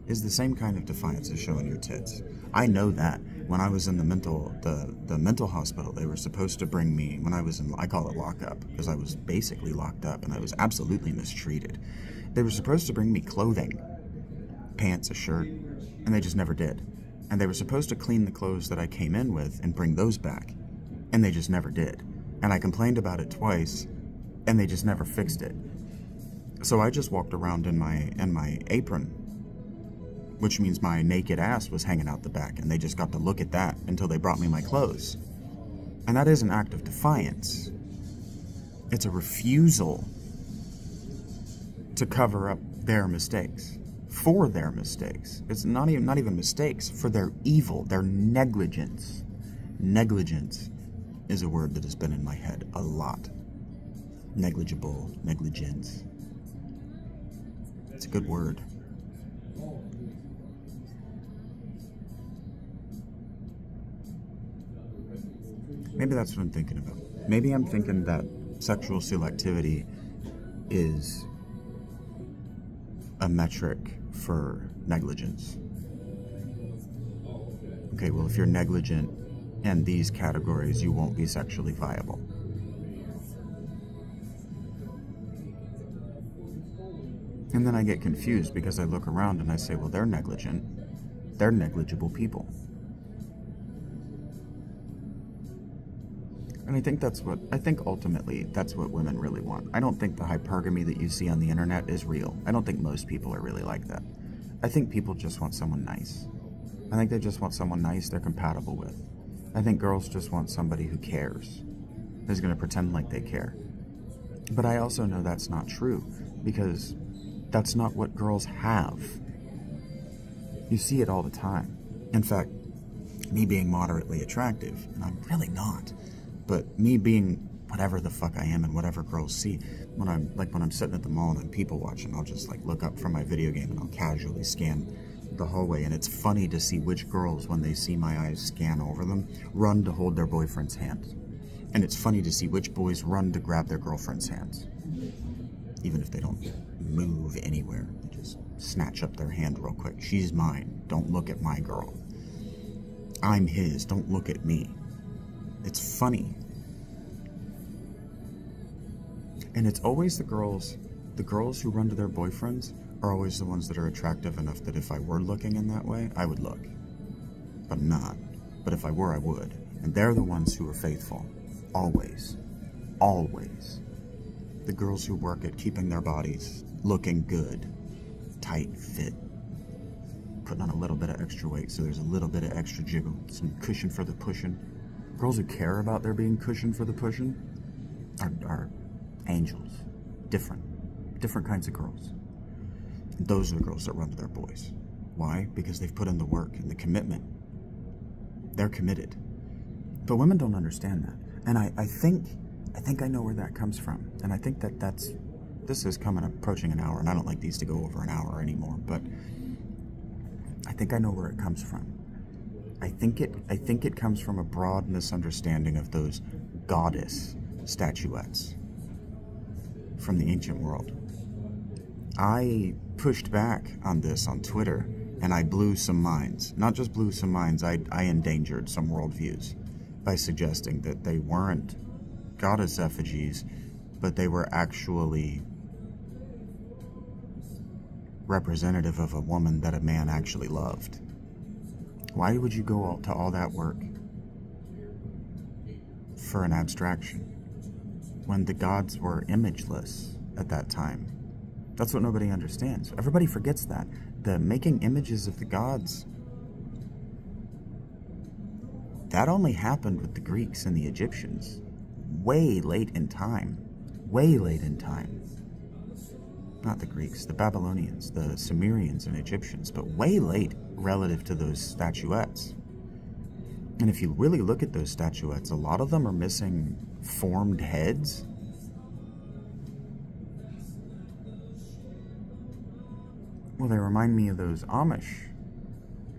is the same kind of defiance as showing your tits. I know that. When I was in the mental hospital, they were supposed to bring me, when I was in, I call it lockup, because I was basically locked up and I was absolutely mistreated. They were supposed to bring me clothing, pants, a shirt, and they just never did. And they were supposed to clean the clothes that I came in with and bring those back, and they just never did. And I complained about it twice, and they just never fixed it. So I just walked around in my apron, which means my naked ass was hanging out the back, and they just got to look at that until they brought me my clothes. And that is an act of defiance. It's a refusal to cover up their mistakes, for their mistakes. It's not even mistakes, for their evil, their negligence. Negligence is a word that has been in my head a lot. Negligible, negligence. It's a good word. Maybe that's what I'm thinking about. Maybe I'm thinking that sexual selectivity is a metric for negligence. Okay, well, if you're negligent in these categories, you won't be sexually viable. And then I get confused because I look around and I say, well, they're negligent. They're negligible people. And I think ultimately that's what women really want. I don't think the hypergamy that you see on the internet is real. I don't think most people are really like that. I think people just want someone nice. I think they just want someone nice they're compatible with. I think girls just want somebody who cares, who's going to pretend like they care. But I also know that's not true, because that's not what girls have. You see it all the time. In fact, me being moderately attractive, and I'm really not, but me being whatever the fuck I am and whatever girls see, when I'm sitting at the mall and I'm people watching, I'll just look up from my video game and I'll casually scan the hallway, and it's funny to see which girls, when they see my eyes scan over them, run to hold their boyfriend's hand. And it's funny to see which boys run to grab their girlfriend's hands. Even if they don't move anywhere, they just snatch up their hand real quick. She's mine. Don't look at my girl. I'm his. Don't look at me. It's funny. And it's always the girls who run to their boyfriends are always the ones that are attractive enough that if I were looking in that way, I would look. But I'm not. But if I were, I would. And they're the ones who are faithful. Always. Always. The girls who work at keeping their bodies looking good, tight fit, putting on a little bit of extra weight so there's a little bit of extra jiggle, some cushion for the pushing. Girls who care about there being cushion for the pushing are angels. Different kinds of girls. And those are the girls that run to their boys. Why? Because they've put in the work and the commitment. They're committed. But women don't understand that. And I think I know where that comes from. And I think this is approaching an hour, and I don't like these to go over an hour anymore, but I think I know where it comes from. I think it comes from a broad misunderstanding of those goddess statuettes from the ancient world. I pushed back on this on Twitter, and I blew some minds. Not just blew some minds, I endangered some worldviews by suggesting that they weren't goddess effigies, but they were actually representative of a woman that a man actually loved. Why would you go to all that work for an abstraction when the gods were imageless at that time? That's what nobody understands. Everybody forgets that. The making images of the gods, that only happened with the Greeks and the Egyptians. Way late in time. Way late in time. Not the Greeks, the Babylonians, the Sumerians and Egyptians, but way late relative to those statuettes. And if you really look at those statuettes, a lot of them are missing formed heads. Well, they remind me of those Amish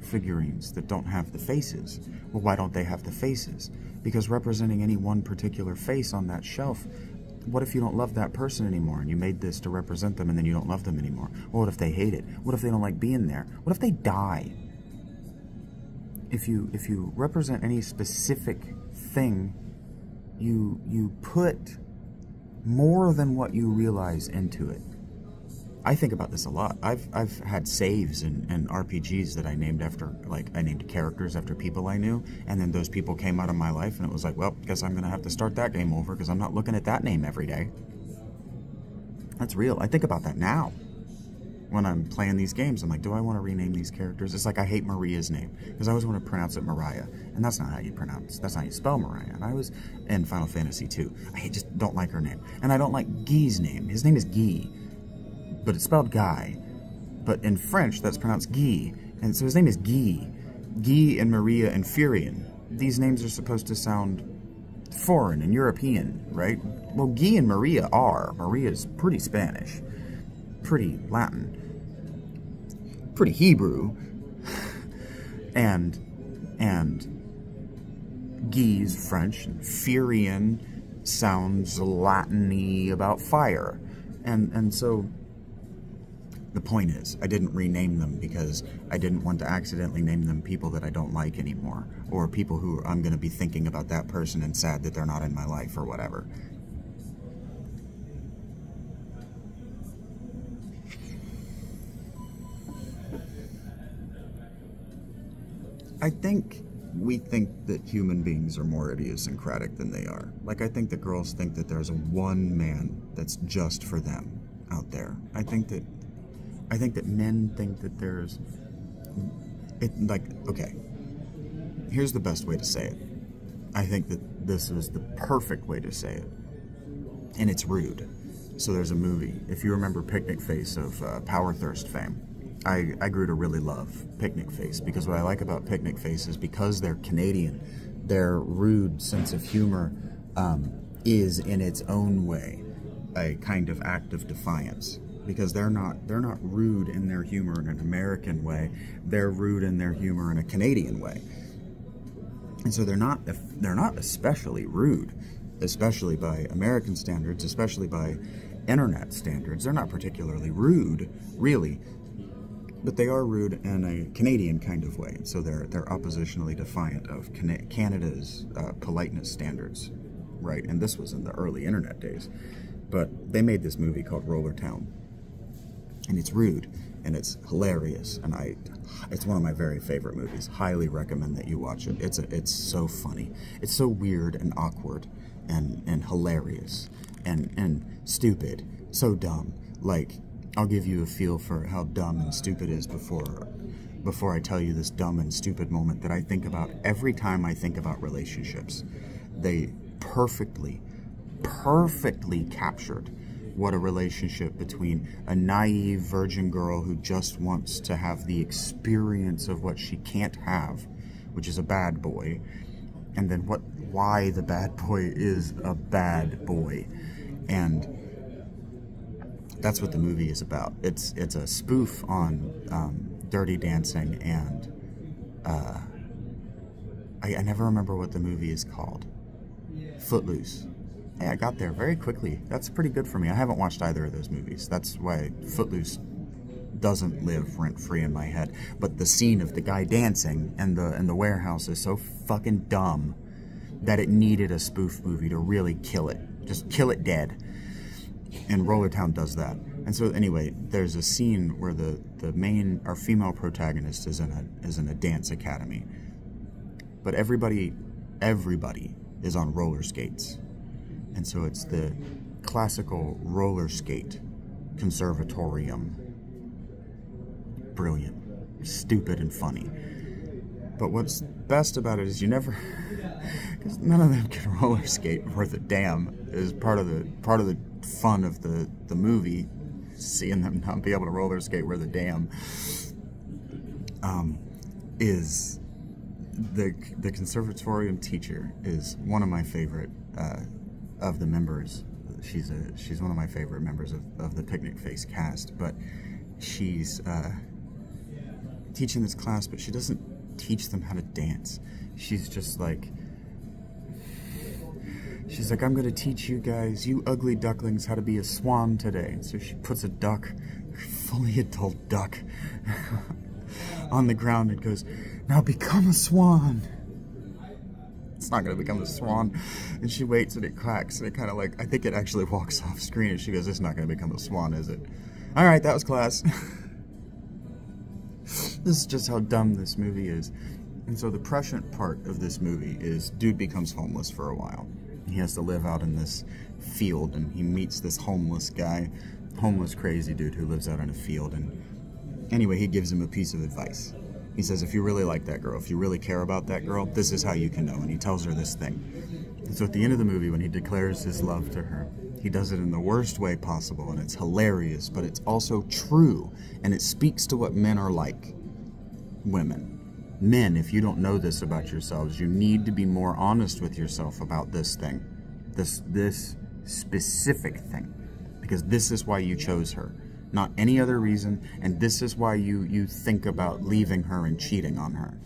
figurines that don't have the faces. Well, why don't they have the faces? Because representing any one particular face on that shelf, what if you don't love that person anymore and you made this to represent them and then you don't love them anymore? Well, what if they hate it? What if they don't like being there? What if they die? If you represent any specific thing, you put more than what you realize into it. I think about this a lot. I've had saves and RPGs that I named after, like, I named characters after people I knew, and then those people came out of my life, and it was like, well, guess I'm going to have to start that game over because I'm not looking at that name every day. That's real. I think about that now. When I'm playing these games, I'm like, do I want to rename these characters? It's like I hate Maria's name because I always want to pronounce it Mariah, and that's not how you pronounce. That's not how you spell Mariah. And I was in Final Fantasy II. I just don't like her name, and I don't like Guy's name. His name is Guy, but it's spelled Guy. But in French, that's pronounced Guy, and so his name is Guy. Guy and Maria and Furion. These names are supposed to sound foreign and European, right? Well, Guy and Maria are. Maria's pretty Spanish, pretty Latin, pretty Hebrew, and Guy's French, and Furion sounds Latin-y about fire, and so the point is, I didn't rename them because I didn't want to accidentally name them people that I don't like anymore, or people who I'm going to be thinking about that person and sad that they're not in my life or whatever. I think we think that human beings are more idiosyncratic than they are. Like, I think that girls think that there's one man that's just for them out there. I think that men think that there's okay, here's the best way to say it. I think that this is the perfect way to say it, and it's rude. So there's a movie, if you remember Picnic Face of Power Thirst fame. I grew to really love Picnic Face because what I like about Picnic Face is because they're Canadian, their rude sense of humor is in its own way a kind of act of defiance, because they're not rude in their humor in an American way. They're rude in their humor in a Canadian way, and so they're not especially rude, especially by American standards, especially by internet standards. They're not particularly rude, really. But they are rude in a Canadian kind of way, so they're oppositionally defiant of Canada's politeness standards, right? And this was in the early internet days. But they made this movie called Roller Town, and it's rude, and it's hilarious, and it's one of my very favorite movies. Highly recommend that you watch it. It's so funny. It's so weird and awkward, and hilarious, and stupid, so dumb. Like, I'll give you a feel for how dumb and stupid it is before I tell you this dumb and stupid moment that I think about every time I think about relationships. They perfectly captured what a relationship between a naive virgin girl who just wants to have the experience of what she can't have, which is a bad boy, and then why the bad boy is a bad boy. And that's what the movie is about. It's a spoof on Dirty Dancing, and I never remember what the movie is called. Footloose. Hey, I got there very quickly. That's pretty good for me. I haven't watched either of those movies. That's why Footloose doesn't live rent-free in my head. But the scene of the guy dancing in the warehouse is so fucking dumb that it needed a spoof movie to really kill it. Just kill it dead. And Roller Town does that. And so anyway, there's a scene where our female protagonist is in a dance academy. But everybody is on roller skates. And so it's the classical roller skate conservatorium. Brilliant. Stupid and funny. But what's best about it is you never... because none of them can roller skate worth a damn. Is part of the fun of the movie, seeing them not be able to roller skate worth a damn. Is the conservatorium teacher is one of my favorite of the members. She's one of my favorite members of the Picnic Face cast, but she's teaching this class, but she doesn't teach them how to dance. She's just like, I'm going to teach you guys, you ugly ducklings, how to be a swan today. And so she puts a duck, a fully adult duck, on the ground and goes, now become a swan. It's not going to become a swan. And she waits and it cracks, and it kind of like, I think it actually walks off screen, and she goes, it's not going to become a swan, is it? All right, that was class. This is just how dumb this movie is. And so the prescient part of this movie is dude becomes homeless for a while. He has to live out in this field, and he meets this homeless guy, homeless crazy dude who lives out in a field. And anyway, he gives him a piece of advice. He says, if you really like that girl, if you really care about that girl, this is how you can know. And he tells her this thing. And so at the end of the movie, when he declares his love to her, he does it in the worst way possible, and it's hilarious, but it's also true, and it speaks to what men are like. Women. Men, if you don't know this about yourselves, you need to be more honest with yourself about this thing. This specific thing. Because this is why you chose her. Not any other reason, and this is why you think about leaving her and cheating on her.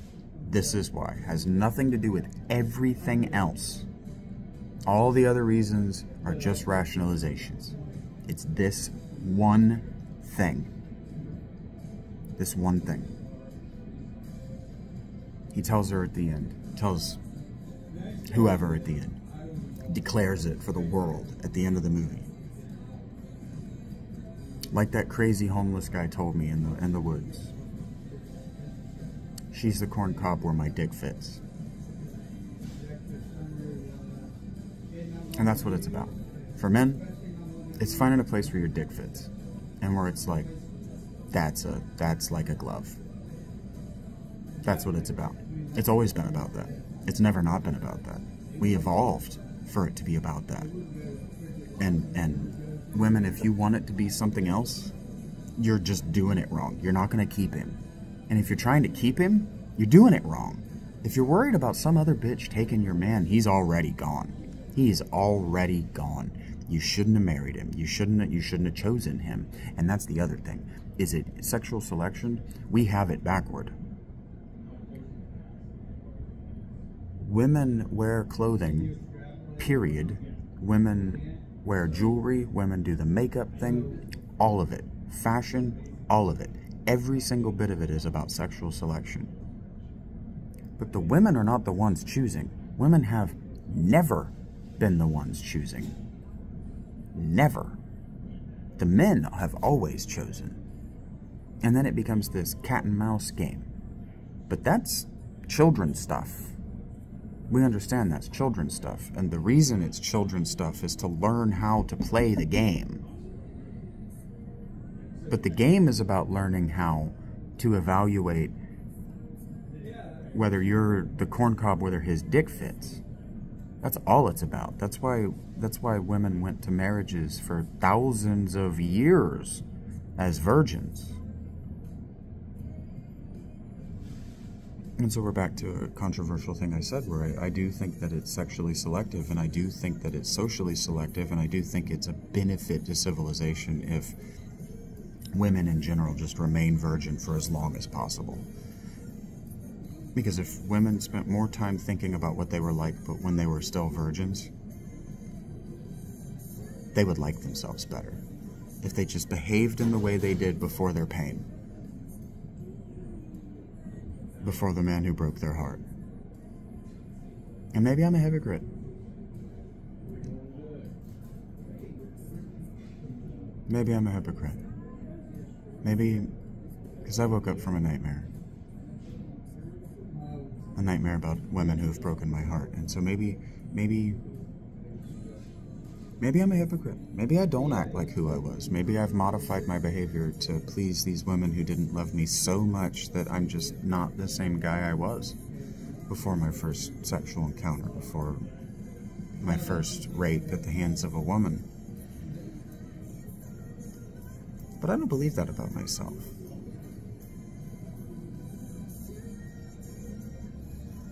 This is why. It has nothing to do with everything else. All the other reasons are just rationalizations. It's this one thing. This one thing. He tells her at the end, tells whoever at the end, declares it for the world at the end of the movie. Like that crazy homeless guy told me in the woods. She's the corn cob where my dick fits. And that's what it's about. For men, it's finding a place where your dick fits. And where it's like, that's like a glove. That's what it's about. It's always been about that. It's never not been about that. We evolved for it to be about that. And women, if you want it to be something else, you're just doing it wrong. You're not going to keep him. And if you're trying to keep him, you're doing it wrong. If you're worried about some other bitch taking your man, he's already gone. He's already gone. You shouldn't have married him. You shouldn't have chosen him. And that's the other thing. Is it sexual selection? We have it backward. Women wear clothing, period. Women wear jewelry. Women do the makeup thing. All of it. Fashion, all of it. Every single bit of it is about sexual selection. But the women are not the ones choosing. Women have never been the ones choosing. Never. The men have always chosen. And then it becomes this cat and mouse game. But that's children's stuff. We understand that's children's stuff. And the reason it's children's stuff is to learn how to play the game. But the game is about learning how to evaluate whether you're the corncob, whether his dick fits. That's all it's about. That's why women went to marriages for thousands of years as virgins. And so we're back to a controversial thing I said, where I do think that it's sexually selective, and I do think that it's socially selective, and I do think it's a benefit to civilization if women in general just remain virgin for as long as possible. Because if women spent more time thinking about what they were like but when they were still virgins, they would like themselves better. If they just behaved in the way they did before their pain. Before the man who broke their heart. And maybe I'm a hypocrite. Maybe I'm a hypocrite. Maybe because I woke up from a nightmare. A nightmare about women who have broken my heart. And so maybe Maybe I'm a hypocrite. Maybe I don't act like who I was. Maybe I've modified my behavior to please these women who didn't love me so much that I'm just not the same guy I was before my first sexual encounter, before my first rape at the hands of a woman. But I don't believe that about myself.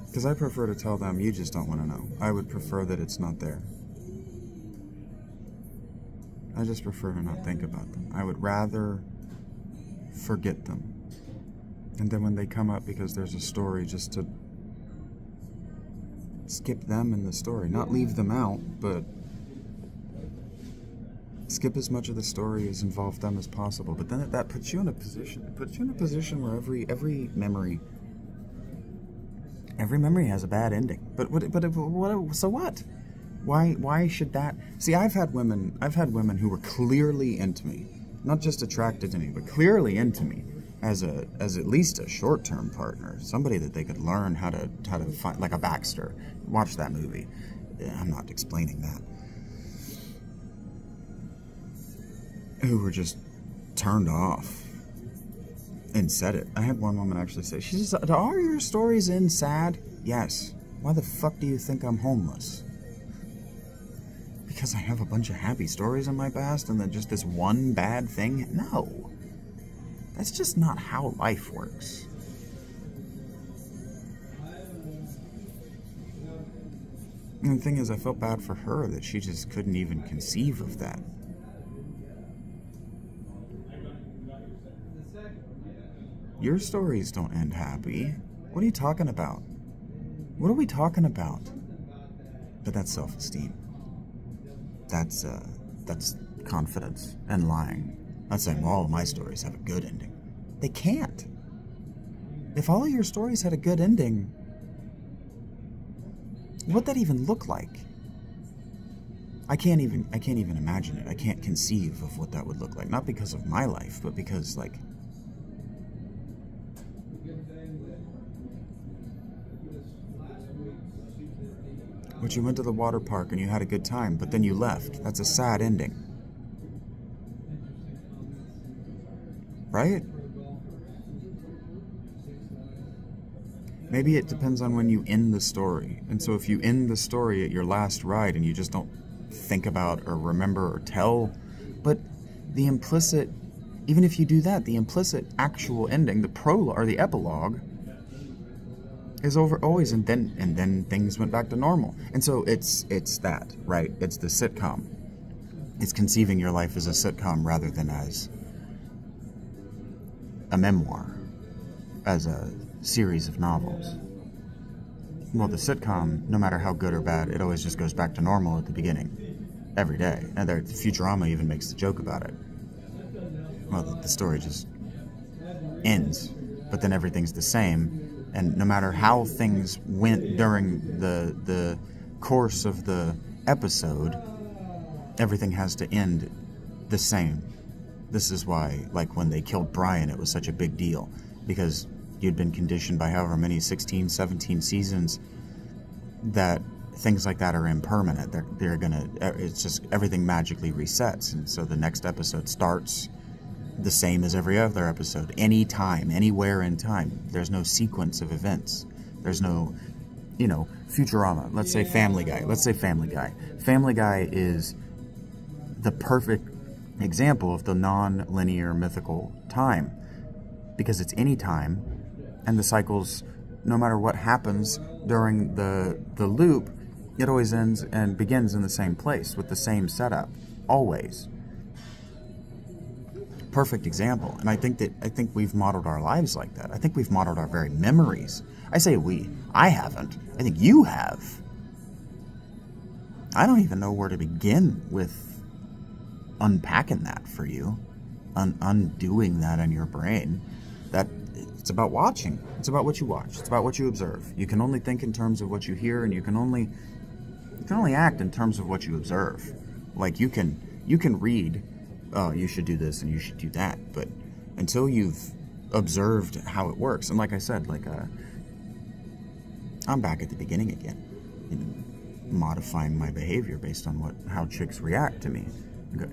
Because I prefer to tell them, you just don't want to know. I would prefer that it's not there. I just prefer to not think about them. I would rather forget them. And then when they come up because there's a story, just to skip them in the story. Not leave them out, but skip as much of the story as involve them as possible. But then that puts you in a position. It puts you in a position where every memory has a bad ending. But so what? Why should that? See, I've had women who were clearly into me, not just attracted to me, but clearly into me as at least a short-term partner, somebody that they could learn how to find, like a Baxter. Watch that movie. I'm not explaining that. Who were just turned off and said it. I had one woman actually say, she says, "Are your stories end sad?" Yes. Why the fuck do you think I'm homeless? Because I have a bunch of happy stories in my past and then just this one bad thing? No. That's just not how life works. And the thing is, I felt bad for her that she just couldn't even conceive of that. Your stories don't end happy. What are you talking about? What are we talking about? But that's self-esteem. That's confidence and lying. Not saying, well, all of my stories have a good ending. They can't. If all of your stories had a good ending, what'd that even look like? I can't even imagine it. I can't conceive of what that would look like. Not because of my life, but because, like, but you went to the water park and you had a good time, but then you left. That's a sad ending. Right? Maybe it depends on when you end the story. And so if you end the story at your last ride and you just don't think about or remember or tell, but the implicit, even if you do that, the implicit actual ending, the prologue or the epilogue, is over always, and then things went back to normal. And so it's that, right? It's the sitcom. It's conceiving your life as a sitcom rather than as a memoir, as a series of novels. Well, the sitcom, no matter how good or bad, it always just goes back to normal at the beginning, every day. And Futurama even makes the joke about it. Well, the story just ends, but then everything's the same. And no matter how things went during the course of the episode, everything has to end the same. This is why, like, when they killed Brian, it was such a big deal. Because you'd been conditioned by however many, 16, 17 seasons, that things like that are impermanent. They're gonna, it's just, everything magically resets. And so the next episode starts the same as every other episode, anytime, anywhere in time. There's no sequence of events. There's no, Futurama. Let's say Family Guy. Family Guy is the perfect example of the non-linear mythical time, because it's any time, and the cycles, no matter what happens during the loop, it always ends and begins in the same place with the same setup, always. Perfect example. And I think we've modeled our lives like that. I think we've modeled our very memories. I say we. I haven't. I think you have. I don't even know where to begin with unpacking that for you, undoing that in your brain. That it's about watching. It's about what you watch. It's about what you observe. You can only think in terms of what you hear, and you can only act in terms of what you observe. Like you can read, oh, you should do this and you should do that, but until you've observed how it works, and like I said, I'm back at the beginning again. modifying my behavior based on how chicks react to me.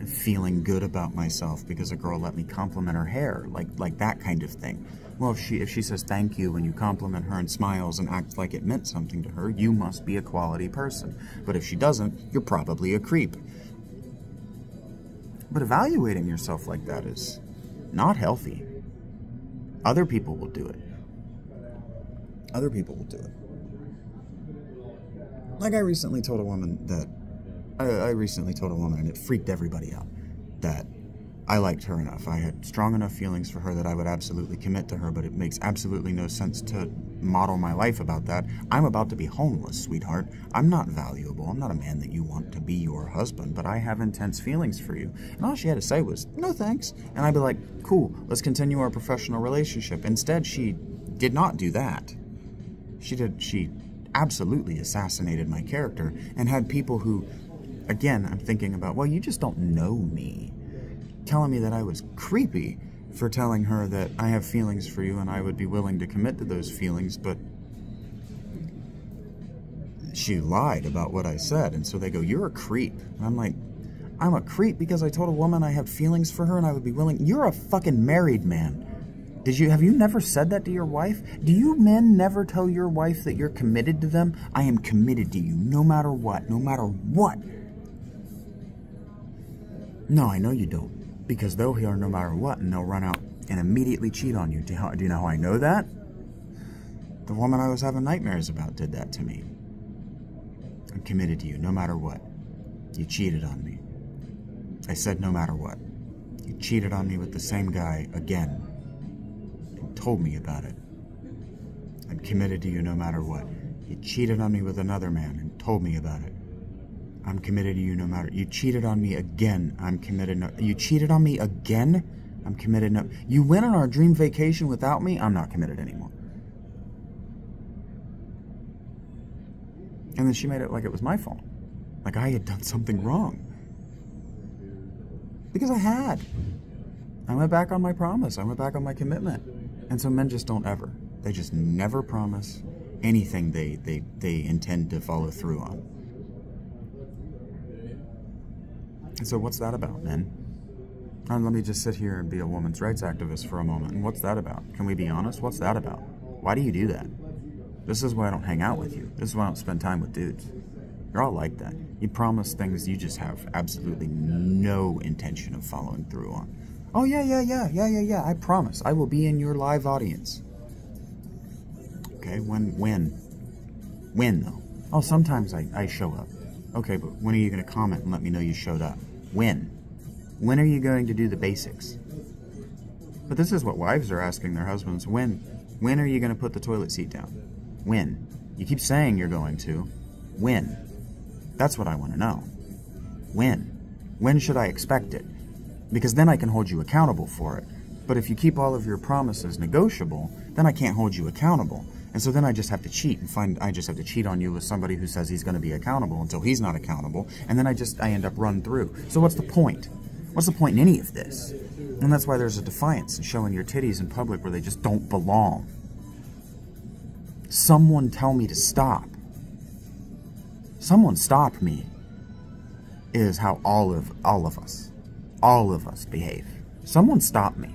Feeling good about myself because a girl let me compliment her hair, like that kind of thing. Well, if she says thank you when you compliment her and smiles and acts like it meant something to her, you must be a quality person. But if she doesn't, you're probably a creep. But evaluating yourself like that is not healthy. Other people will do it. Other people will do it. Like I recently told a woman, and it freaked everybody out, that I liked her enough. I had strong enough feelings for her that I would absolutely commit to her, but it makes absolutely no sense to model my life about that. I'm about to be homeless, sweetheart. I'm not valuable. I'm not a man that you want to be your husband, but I have intense feelings for you. And all she had to say was, no thanks. And I'd be like, cool, let's continue our professional relationship. Instead, she did not do that. She absolutely assassinated my character and had people who, again, I'm thinking about, well, you just don't know me, telling me that I was creepy for telling her that I have feelings for you and I would be willing to commit to those feelings, but she lied about what I said, and so they go, you're a creep. And I'm like, I'm a creep because I told a woman I have feelings for her and I would be willing. You're a fucking married man. Have you never said that to your wife? Do you men never tell your wife that you're committed to them? I am committed to you, no matter what, no matter what. No, I know you don't, because they'll hear no matter what, and they'll run out and immediately cheat on you. Do you know how I know that? The woman I was having nightmares about did that to me. I'm committed to you, no matter what. You cheated on me. I said no matter what. You cheated on me with the same guy again. And told me about it. I'm committed to you no matter what. You cheated on me with another man and told me about it. I'm committed to you no matter. You cheated on me again. I'm committed. No, you cheated on me again? I'm committed. No. You went on our dream vacation without me? I'm not committed anymore. And then she made it like it was my fault. Like I had done something wrong. Because I had. I went back on my promise. I went back on my commitment. And so men just don't ever. They just never promise anything they intend to follow through on. And so what's that about, men? And let me just sit here and be a women's rights activist for a moment. And what's that about? Can we be honest? What's that about? Why do you do that? This is why I don't hang out with you. This is why I don't spend time with dudes. You're all like that. You promise things you just have absolutely no intention of following through on. Oh, yeah, I promise. I will be in your live audience. Okay, when, though? Oh, sometimes I show up. Okay, but when are you going to comment and let me know you showed up? When? When are you going to do the basics? But this is what wives are asking their husbands. When are you going to put the toilet seat down? When? You keep saying you're going to. When? That's what I want to know. When? When should I expect it? Because then I can hold you accountable for it. But if you keep all of your promises negotiable, then I can't hold you accountable. And so then I just have to cheat and I just have to cheat on you with somebody who says he's going to be accountable until he's not accountable. And then I end up run through. So what's the point? What's the point in any of this? And that's why there's a defiance in showing your titties in public where they just don't belong. Someone tell me to stop. Someone stop me is how all of us behave. Someone stop me.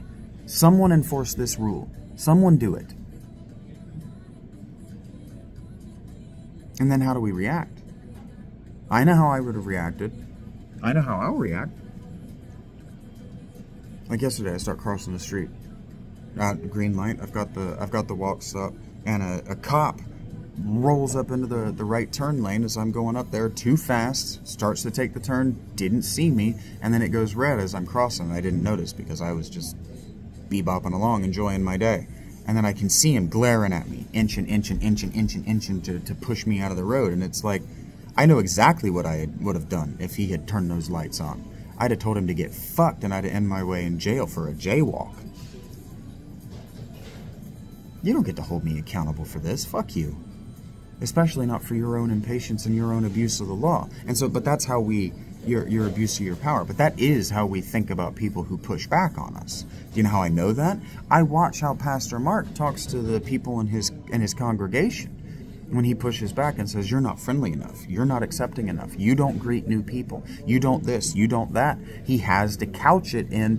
Someone enforce this rule. Someone do it. And then how do we react? I know how I would have reacted. I know how I'll react. Like yesterday, I start crossing the street. At green light, I've got the walk stop, and a cop rolls up into the right turn lane as I'm going up there too fast, starts to take the turn, didn't see me, and then it goes red as I'm crossing. I didn't notice because I was just bebopping along, enjoying my day. And then I can see him glaring at me, inching to push me out of the road. And it's like, I know exactly what I would have done if he had turned those lights on. I'd have told him to get fucked, and I'd end my way in jail for a jaywalk. You don't get to hold me accountable for this. Fuck you. Especially not for your own impatience and your own abuse of the law. And so, but that's how your abuse of your power. But that is how we think about people who push back on us. Do you know how I know that? I watch how Pastor Mark talks to the people in his congregation. when he pushes back and says, you're not friendly enough, you're not accepting enough, you don't greet new people, you don't this, you don't that, he has to couch it in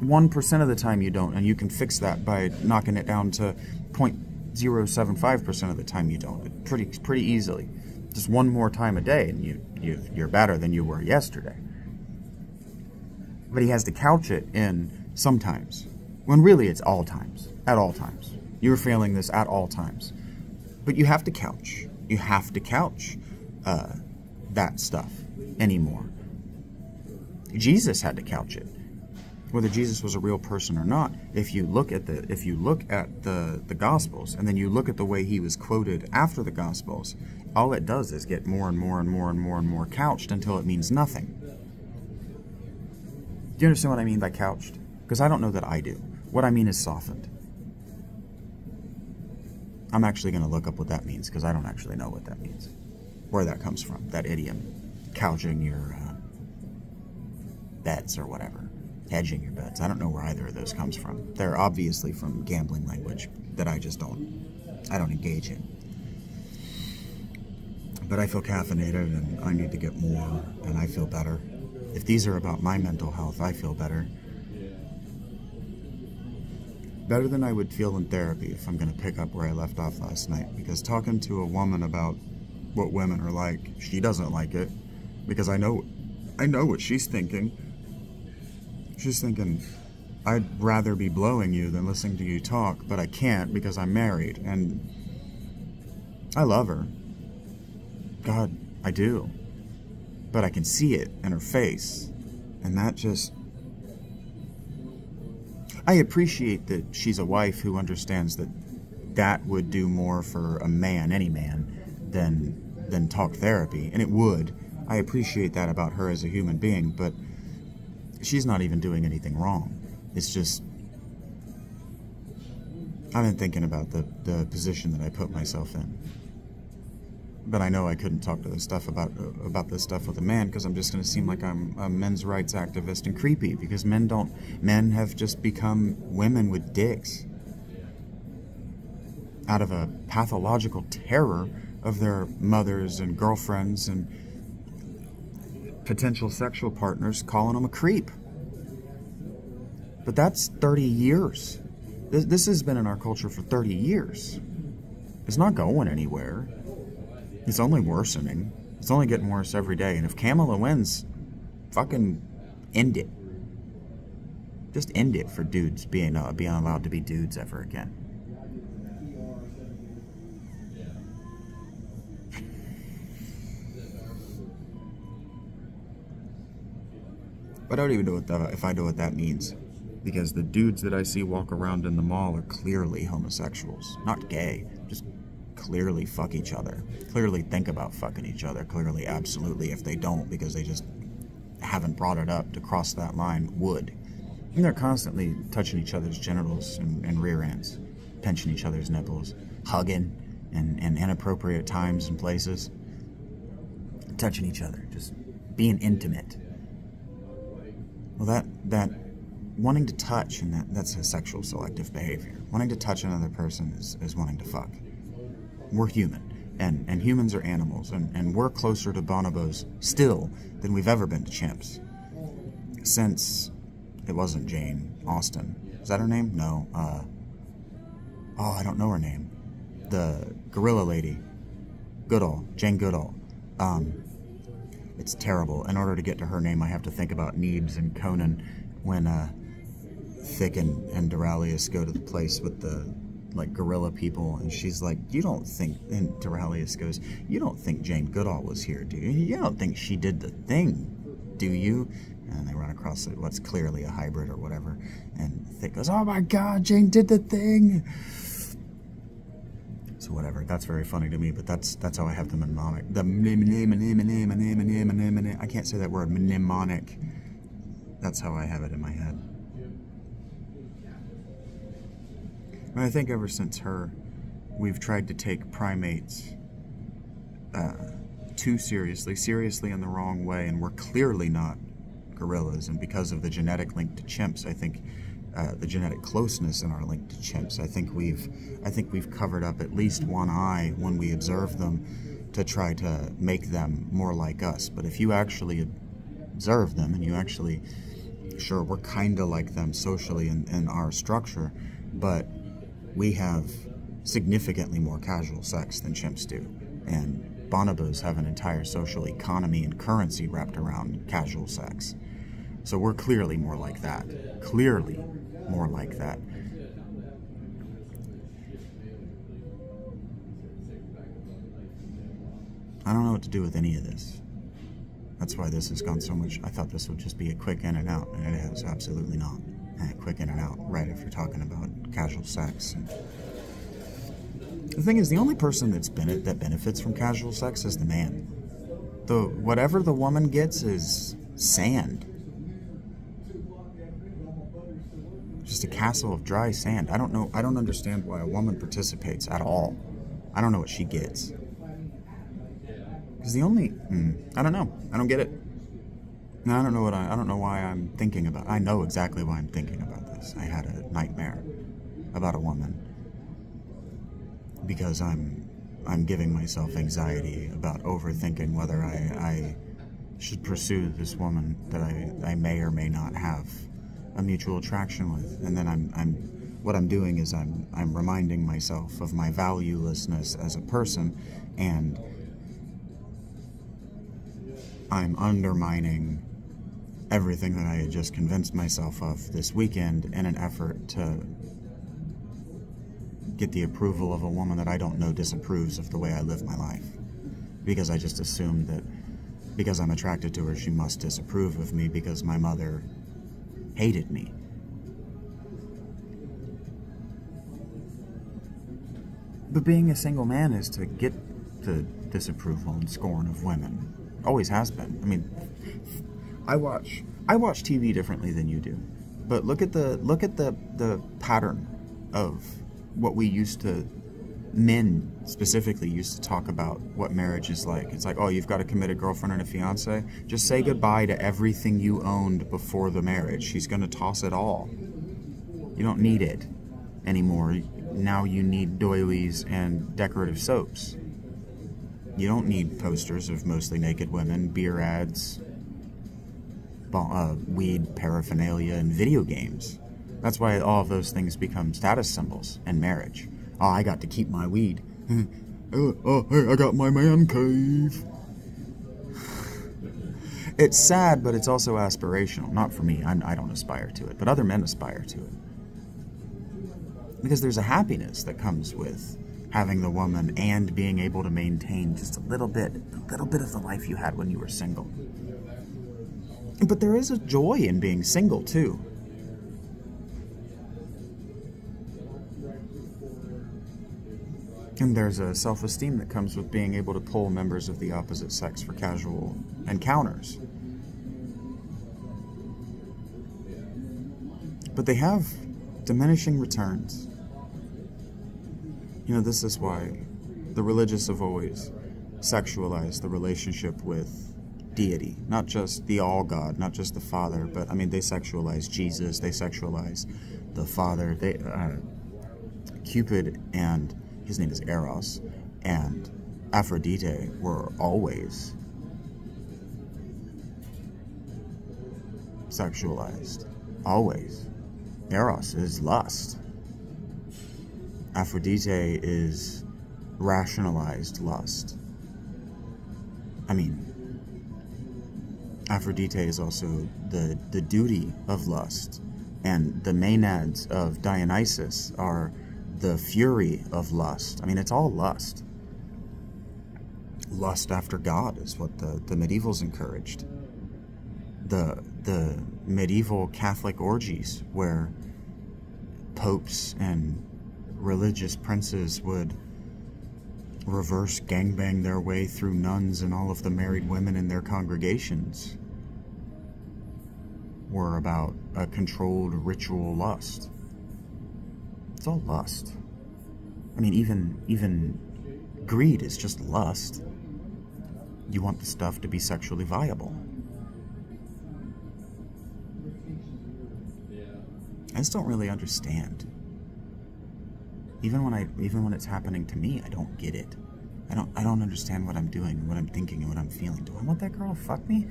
1% of the time you don't, and you can fix that by knocking it down to 0.075% of the time you don't, pretty easily. Just one more time a day, and you're better than you were yesterday. But he has to couch it in sometimes, when really it's all times, at all times. You're feeling this at all times. But you have to couch. You have to couch that stuff anymore. Jesus had to couch it. Whether Jesus was a real person or not, if you look at the Gospels, and then you look at the way he was quoted after the Gospels, all it does is get more and more and more and more and more couched until it means nothing. Do you understand what I mean by couched? Because I don't know that I do. What I mean is softened. I'm actually going to look up what that means, because I don't actually know what that means. Where that comes from, that idiom. Couching your bets or whatever. Hedging your bets. I don't know where either of those comes from. They're obviously from gambling language that I just don't engage in. But I feel caffeinated, and I need to get more, and I feel better. If these are about my mental health, I feel better. Better than I would feel in therapy, if I'm going to pick up where I left off last night. Because talking to a woman about what women are like, she doesn't like it. Because I know what she's thinking. She's thinking, I'd rather be blowing you than listening to you talk, but I can't because I'm married. And I love her. God, I do. But I can see it in her face. And that just... I appreciate that she's a wife who understands that would do more for a man, any man, than talk therapy. And it would. I appreciate that about her as a human being, but she's not even doing anything wrong. It's just... I've been thinking about the position that I put myself in. But I know I couldn't talk to this stuff about this stuff with a man, because I'm just going to seem like I'm a men's rights activist and creepy, because men have just become women with dicks out of a pathological terror of their mothers and girlfriends and potential sexual partners calling them a creep. But that's 30 years. This has been in our culture for 30 years. It's not going anywhere. It's only worsening. It's only getting worse every day. And if Kamala wins, fucking end it. Just end it for dudes being allowed to be dudes ever again. But I don't even know if I know what that means. Because the dudes that I see walk around in the mall are clearly homosexuals. Not gay, just clearly fuck each other, clearly think about fucking each other, clearly absolutely, if they don't because they just haven't brought it up to cross that line, would. And they're constantly touching each other's genitals and rear ends, pinching each other's nipples, hugging in inappropriate times and places, touching each other, just being intimate. Well, that wanting to touch, and that's a sexual selective behavior. Wanting to touch another person is wanting to fuck. We're human, and humans are animals, and we're closer to bonobos still than we've ever been to chimps. Since it wasn't Jane Austen. Is that her name? No. I don't know her name. The gorilla lady. Goodall. Jane Goodall. It's terrible. In order to get to her name, I have to think about Neebs and Conan when Thick and Duralius go to the place with the gorilla people, and she's like, you don't think, and Duralius goes, you don't think Jane Goodall was here, do you? You don't think she did the thing, do you? And they run across what's clearly a hybrid or whatever, and Thick goes, oh my god, Jane did the thing! So whatever, that's very funny to me, but that's how I have the mnemonic. I can't say that word, mnemonic. That's how I have it in my head. And I think ever since her, we've tried to take primates too seriously in the wrong way, and we're clearly not gorillas. And because of the genetic link to chimps, I think the genetic closeness in our link to chimps. I think we've covered up at least one eye when we observe them to try to make them more like us. But if you actually observe them and you actually, sure, we're kind of like them socially in our structure, but we have significantly more casual sex than chimps do. And bonobos have an entire social economy and currency wrapped around casual sex. So we're clearly more like that. Clearly more like that. I don't know what to do with any of this. That's why this has gone so much. I thought this would just be a quick in and out, and it is absolutely not. A quick in and out, right, if you're talking about casual sex. And the thing is, the only person that benefits from casual sex is the man. Whatever the woman gets is sand. Just a castle of dry sand. I don't understand why a woman participates at all. I don't know what she gets. Because I don't know. I don't get it. I don't know why I'm thinking about. I know exactly why I'm thinking about this. I had a nightmare about a woman because I'm giving myself anxiety about overthinking whether I should pursue this woman that I may or may not have a mutual attraction with. And then what I'm doing is I'm reminding myself of my valuelessness as a person, and I'm undermining everything that I had just convinced myself of this weekend in an effort to get the approval of a woman that I don't know disapproves of the way I live my life. Because I just assumed that because I'm attracted to her, she must disapprove of me because my mother hated me. But being a single man is to get the disapproval and scorn of women. Always has been. I mean, I watch TV differently than you do, but look at the pattern of what men specifically used to talk about what marriage is like. It's like, oh, you've got a committed girlfriend and a fiance. Just say goodbye to everything you owned before the marriage. She's going to toss it all. You don't need it anymore. Now you need doilies and decorative soaps. You don't need posters of mostly naked women, beer ads, weed paraphernalia, and video games. That's why all of those things become status symbols in marriage. Oh, I got to keep my weed. Oh, hey, I got my man cave. It's sad, but it's also aspirational. Not for me. I don't aspire to it, but other men aspire to it. Because there's a happiness that comes with having the woman and being able to maintain just a little bit of the life you had when you were single. But there is a joy in being single, too. And there's a self-esteem that comes with being able to pull members of the opposite sex for casual encounters. But they have diminishing returns. You know, this is why the religious have always sexualized the relationship with deity. Not just the all-God, not just the Father, but, I mean, they sexualize Jesus, they sexualize the Father. Cupid and his name is Eros, and Aphrodite were always sexualized. Always. Eros is lust. Aphrodite is rationalized lust. I mean, Aphrodite is also the duty of lust, and the Maenads of Dionysus are the fury of lust. I mean, it's all lust. Lust after God is what the medievals encouraged. The medieval Catholic orgies where popes and religious princes would reverse gangbang their way through nuns and all of the married women in their congregations were about a controlled ritual lust. It's all lust. I mean, even greed is just lust. You want the stuff to be sexually viable. I just don't really understand. Even when it's happening to me, I don't get it. I don't understand what I'm doing, what I'm thinking, and what I'm feeling. Do I want that girl to fuck me?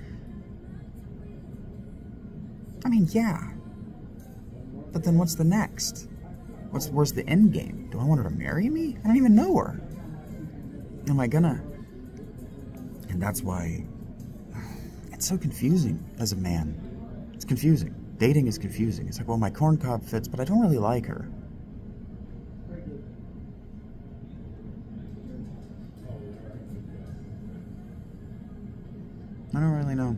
I mean, yeah. But then what's the next? Where's the end game? Do I want her to marry me? I don't even know her. Am I gonna? And that's why it's so confusing as a man. It's confusing. Dating is confusing. It's like, well, my corncob fits, but I don't really like her. I don't really know.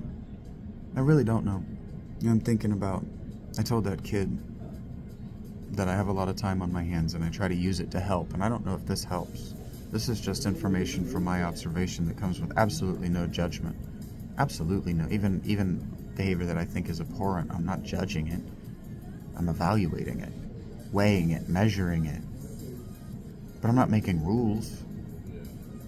I really don't know. I'm thinking about, I told that kid that I have a lot of time on my hands and I try to use it to help, and I don't know if this helps. This is just information from my observation that comes with absolutely no judgment. Absolutely no. Even behavior that I think is abhorrent, I'm not judging it. I'm evaluating it, weighing it, measuring it. But I'm not making rules.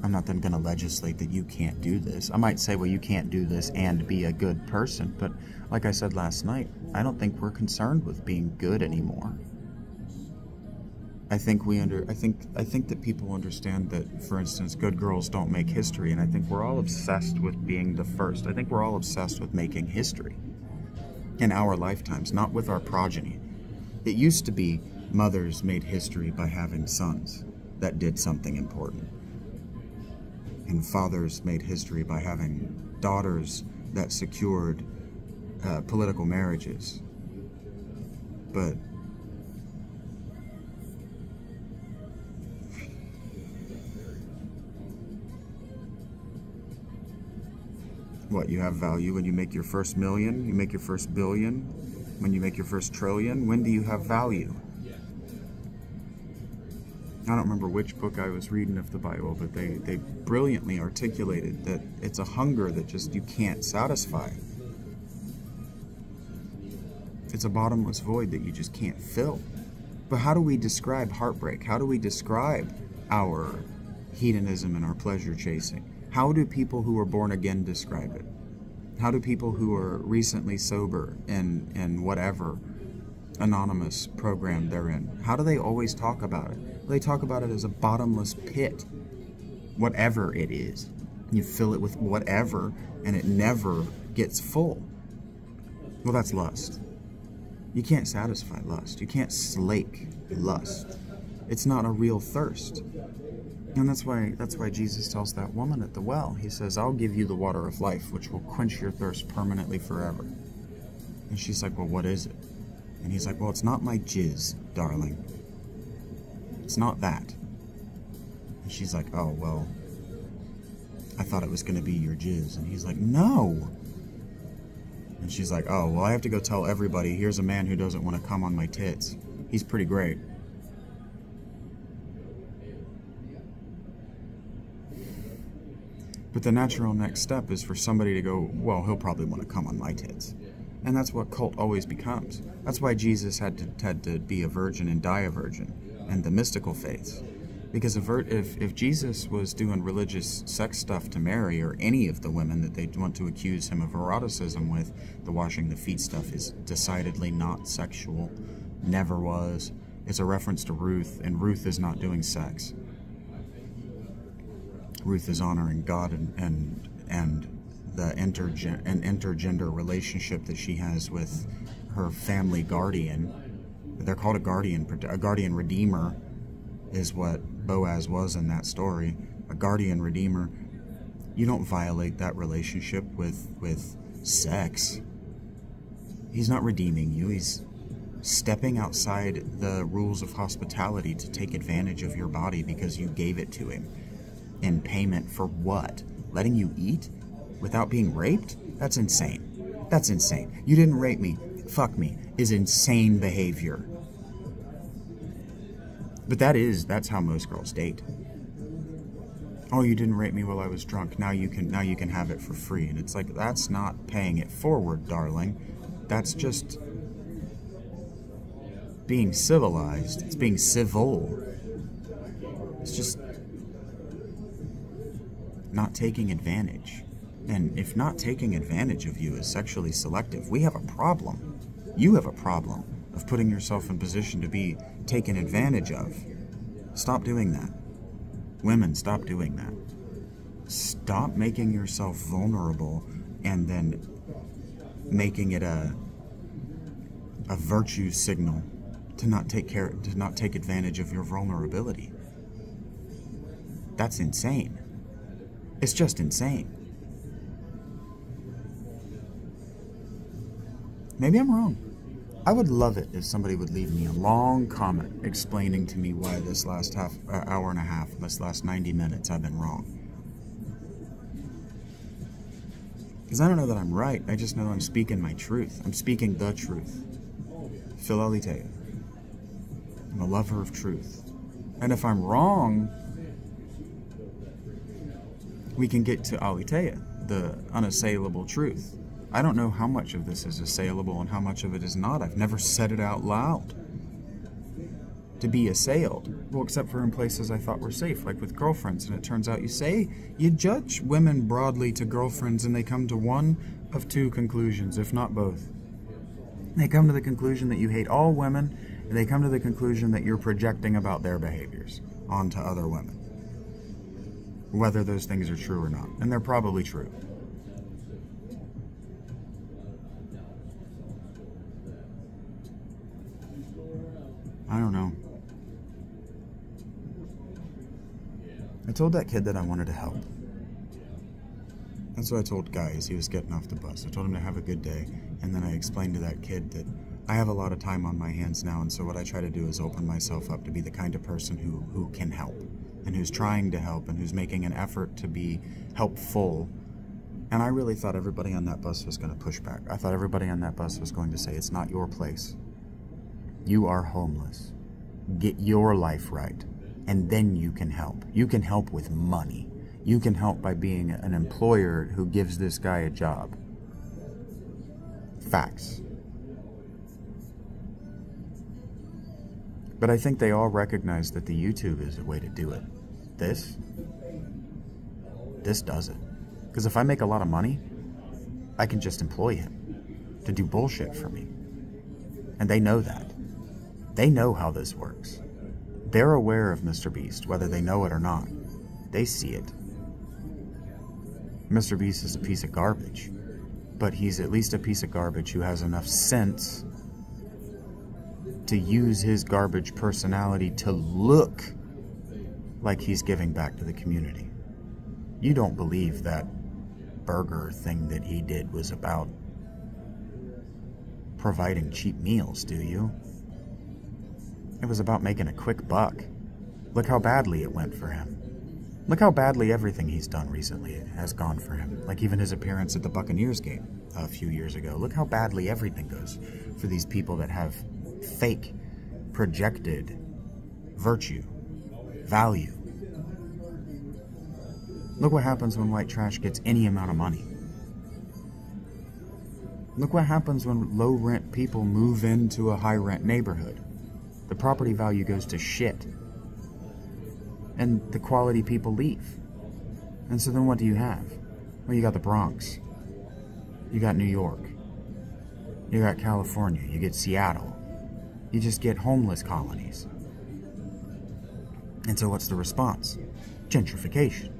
I'm not then going to legislate that you can't do this. I might say, well, you can't do this and be a good person. But like I said last night, I don't think we're concerned with being good anymore. I think that people understand that, for instance, good girls don't make history, and I think we're all obsessed with being the first. I think we're all obsessed with making history in our lifetimes, not with our progeny. It used to be mothers made history by having sons that did something important. And fathers made history by having daughters that secured political marriages. But what, you have value when you make your first million, you make your first billion, when you make your first trillion? When do you have value? I don't remember which book I was reading of the Bible, but they brilliantly articulated that it's a hunger that just you can't satisfy. It's a bottomless void that you just can't fill. But how do we describe heartbreak? How do we describe our hedonism and our pleasure chasing? How do people who are born again describe it? How do people who are recently sober in whatever anonymous program they're in, how do they always talk about it? They talk about it as a bottomless pit, whatever it is. You fill it with whatever, and it never gets full. Well, that's lust. You can't satisfy lust. You can't slake lust. It's not a real thirst. And that's why Jesus tells that woman at the well, he says, I'll give you the water of life, which will quench your thirst permanently forever. And she's like, well, what is it? And he's like, well, it's not my jizz, darling. It's not that. And she's like, oh, well, I thought it was going to be your jizz. And he's like, no. And she's like, oh, well, I have to go tell everybody, here's a man who doesn't want to come on my tits. He's pretty great. But the natural next step is for somebody to go, well, he'll probably want to come on my tits. And that's what cult always becomes. That's why Jesus had to be a virgin and die a virgin, and the mystical faiths. Because if Jesus was doing religious sex stuff to Mary or any of the women that they want to accuse him of eroticism with, the washing the feet stuff is decidedly not sexual, never was. It's a reference to Ruth, and Ruth is not doing sex. Ruth is honoring God and the intergender relationship that she has with her family guardian. They're called a guardian redeemer is what Boaz was in that story. A guardian redeemer. You don't violate that relationship with sex. He's not redeeming you. He's stepping outside the rules of hospitality to take advantage of your body because you gave it to him. In payment for what? Letting you eat? Without being raped? That's insane. That's insane. You didn't rape me. Fuck me. Is insane behavior. But that's how most girls date. Oh, you didn't rape me while I was drunk. Now you can have it for free. And it's like, that's not paying it forward, darling. That's just being civilized. It's being civil. It's just not taking advantage. And if not taking advantage of you is sexually selective, we have a problem. You have a problem. of putting yourself in position to be taken advantage of. Stop doing that. Women, stop doing that. Stop making yourself vulnerable and then making it a virtue signal to not take advantage of your vulnerability. That's insane. It's just insane. Maybe I'm wrong. I would love it if somebody would leave me a long comment explaining to me why this last hour and a half, this last 90 minutes, I've been wrong. Because I don't know that I'm right. I just know I'm speaking my truth. I'm speaking the truth. Phil Alitea. I'm a lover of truth. And if I'm wrong, we can get to Alitea, the unassailable truth. I don't know how much of this is assailable and how much of it is not. I've never said it out loud. To be assailed. Well, except for in places I thought were safe, like with girlfriends. And it turns out you judge women broadly to girlfriends and they come to one of two conclusions, if not both. They come to the conclusion that you hate all women, and they come to the conclusion that you're projecting about their behaviors onto other women. Whether those things are true or not. And they're probably true. I don't know. I told that kid that I wanted to help. That's what I told Guy as he was getting off the bus. I told him to have a good day, and then I explained to that kid that I have a lot of time on my hands now, and so what I try to do is open myself up to be the kind of person who can help, and who's trying to help, and who's making an effort to be helpful. And I really thought everybody on that bus was going to push back. I thought everybody on that bus was going to say, it's not your place. You are homeless. Get your life right, and then you can help. You can help with money. You can help by being an employer who gives this guy a job. Facts. But I think they all recognize that the YouTube is a way to do it. This does it. Because if I make a lot of money, I can just employ him to do bullshit for me. And they know that. They know how this works. They're aware of Mr. Beast, whether they know it or not. They see it. Mr. Beast is a piece of garbage, but he's at least a piece of garbage who has enough sense to use his garbage personality to look like he's giving back to the community. You don't believe that burger thing that he did was about providing cheap meals, do you? It was about making a quick buck. Look how badly it went for him. Look how badly everything he's done recently has gone for him. Like even his appearance at the Buccaneers game a few years ago. Look how badly everything goes for these people that have fake, projected virtue, value. Look what happens when white trash gets any amount of money. Look what happens when low-rent people move into a high-rent neighborhood. The property value goes to shit. And the quality people leave. And so then what do you have? Well, you got the Bronx. You got New York. You got California. You get Seattle. You just get homeless colonies. And so what's the response? Gentrification.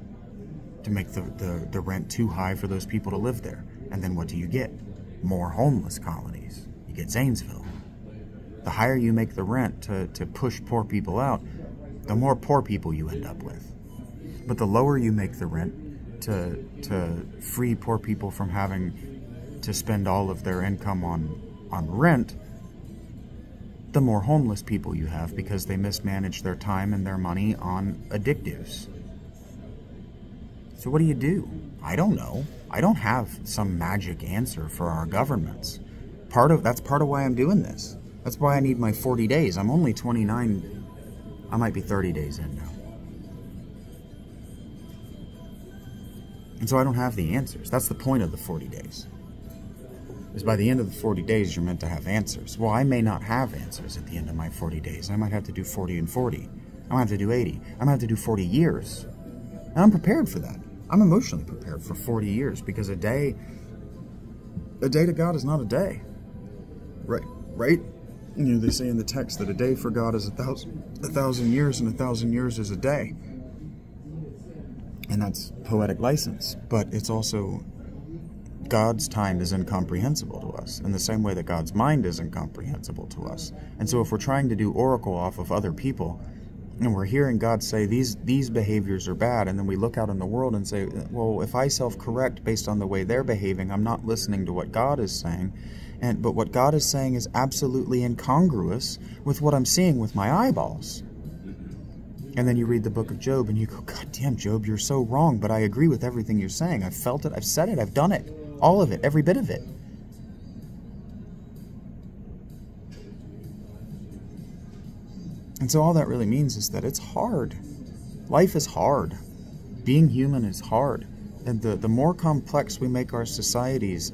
To make the rent too high for those people to live there. And then what do you get? More homeless colonies. You get Zanesville. The higher you make the rent to push poor people out, the more poor people you end up with. But the lower you make the rent to free poor people from having to spend all of their income on rent, the more homeless people you have because they mismanage their time and their money on addictives. So what do? I don't know. I don't have some magic answer for our governments. That's part of why I'm doing this. That's why I need my 40 days. I'm only 29. I might be 30 days in now. And so I don't have the answers. That's the point of the 40 days. Is by the end of the 40 days, you're meant to have answers. Well, I may not have answers at the end of my 40 days. I might have to do 40 and 40. I might have to do 80. I might have to do 40 years. And I'm prepared for that. I'm emotionally prepared for 40 years because a day to God is not a day. Right? They say in the text that a day for God is a thousand years, and 1,000 years is a day. And that's poetic license. But it's also, God's time is incomprehensible to us, in the same way that God's mind is incomprehensible to us. And so if we're trying to do oracle off of other people, and we're hearing God say these behaviors are bad, and then we look out in the world and say, well, if I self-correct based on the way they're behaving, I'm not listening to what God is saying. But what God is saying is absolutely incongruous with what I'm seeing with my eyeballs. And then you read the book of Job and you go, God damn, Job, you're so wrong, but I agree with everything you're saying. I've felt it, I've said it, I've done it. All of it, every bit of it. And so all that really means is that it's hard. Life is hard. Being human is hard. And the more complex we make our societies,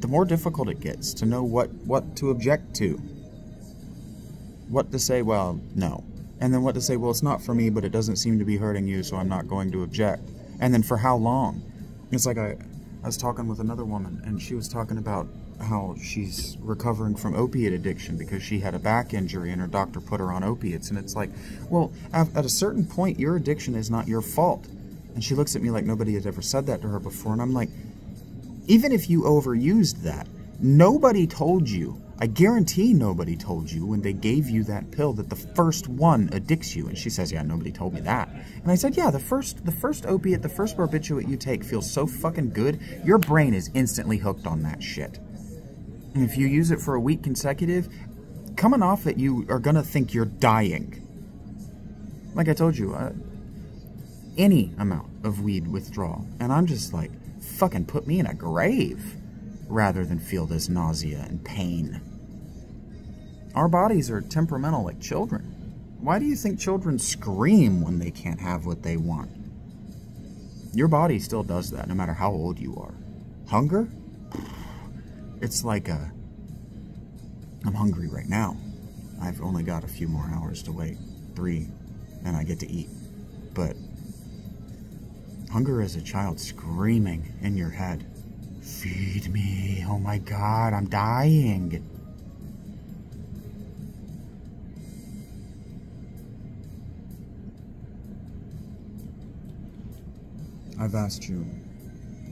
the more difficult it gets to know what to object to. What to say, well, no. And then what to say, well, it's not for me, but it doesn't seem to be hurting you, so I'm not going to object. And then for how long? It's like I was talking with another woman, and she was talking about how she's recovering from opiate addiction because she had a back injury and her doctor put her on opiates. And it's like, well, at a certain point, your addiction is not your fault. And she looks at me like nobody had ever said that to her before. And I'm like, even if you overused that, nobody told you, I guarantee nobody told you when they gave you that pill that the first one addicts you. And she says, yeah, nobody told me that. And I said, yeah, the first opiate, the first barbiturate you take feels so fucking good, your brain is instantly hooked on that shit. And if you use it for a week consecutive, coming off it, you are going to think you're dying. Like I told you, any amount of weed withdrawal. And I'm just like, fucking put me in a grave rather than feel this nausea and pain. Our bodies are temperamental like children. Why do you think children scream when they can't have what they want? Your body still does that no matter how old you are. Hunger? It's like I'm hungry right now. I've only got a few more hours to wait. 3, and I get to eat. But hunger is a child screaming in your head. Feed me. Oh my God, I'm dying. I've asked you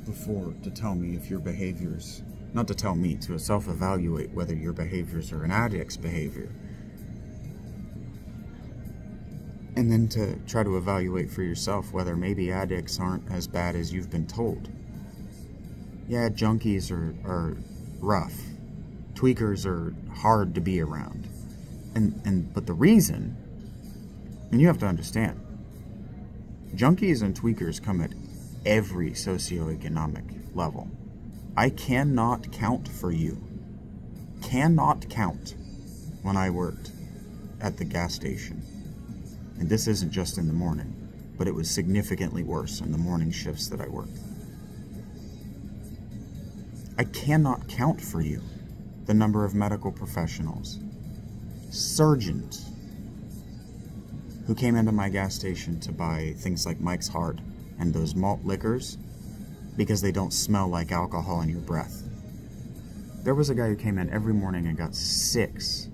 before to tell me if your behaviors, not to tell me, to self-evaluate whether your behaviors are an addict's behavior. And then to try to evaluate for yourself whether maybe addicts aren't as bad as you've been told. Yeah, junkies are rough. Tweakers are hard to be around. But the reason, and you have to understand, junkies and tweakers come at every socioeconomic level. I cannot count for you. Cannot count when I worked at the gas station. And this isn't just in the morning, but it was significantly worse in the morning shifts that I worked. I cannot count for you the number of medical professionals, surgeons, who came into my gas station to buy things like Mike's Hard and those malt liquors because they don't smell like alcohol in your breath. There was a guy who came in every morning and got six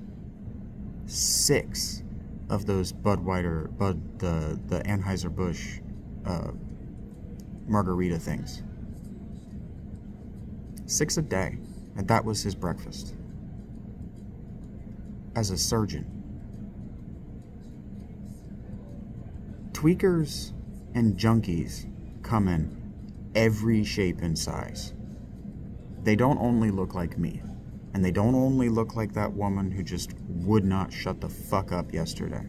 of those the Anheuser-Busch margarita things. 6 a day, and that was his breakfast. As a surgeon. Tweakers and junkies come in every shape and size. They don't only look like me, and they don't only look like that woman who just would not shut the fuck up yesterday.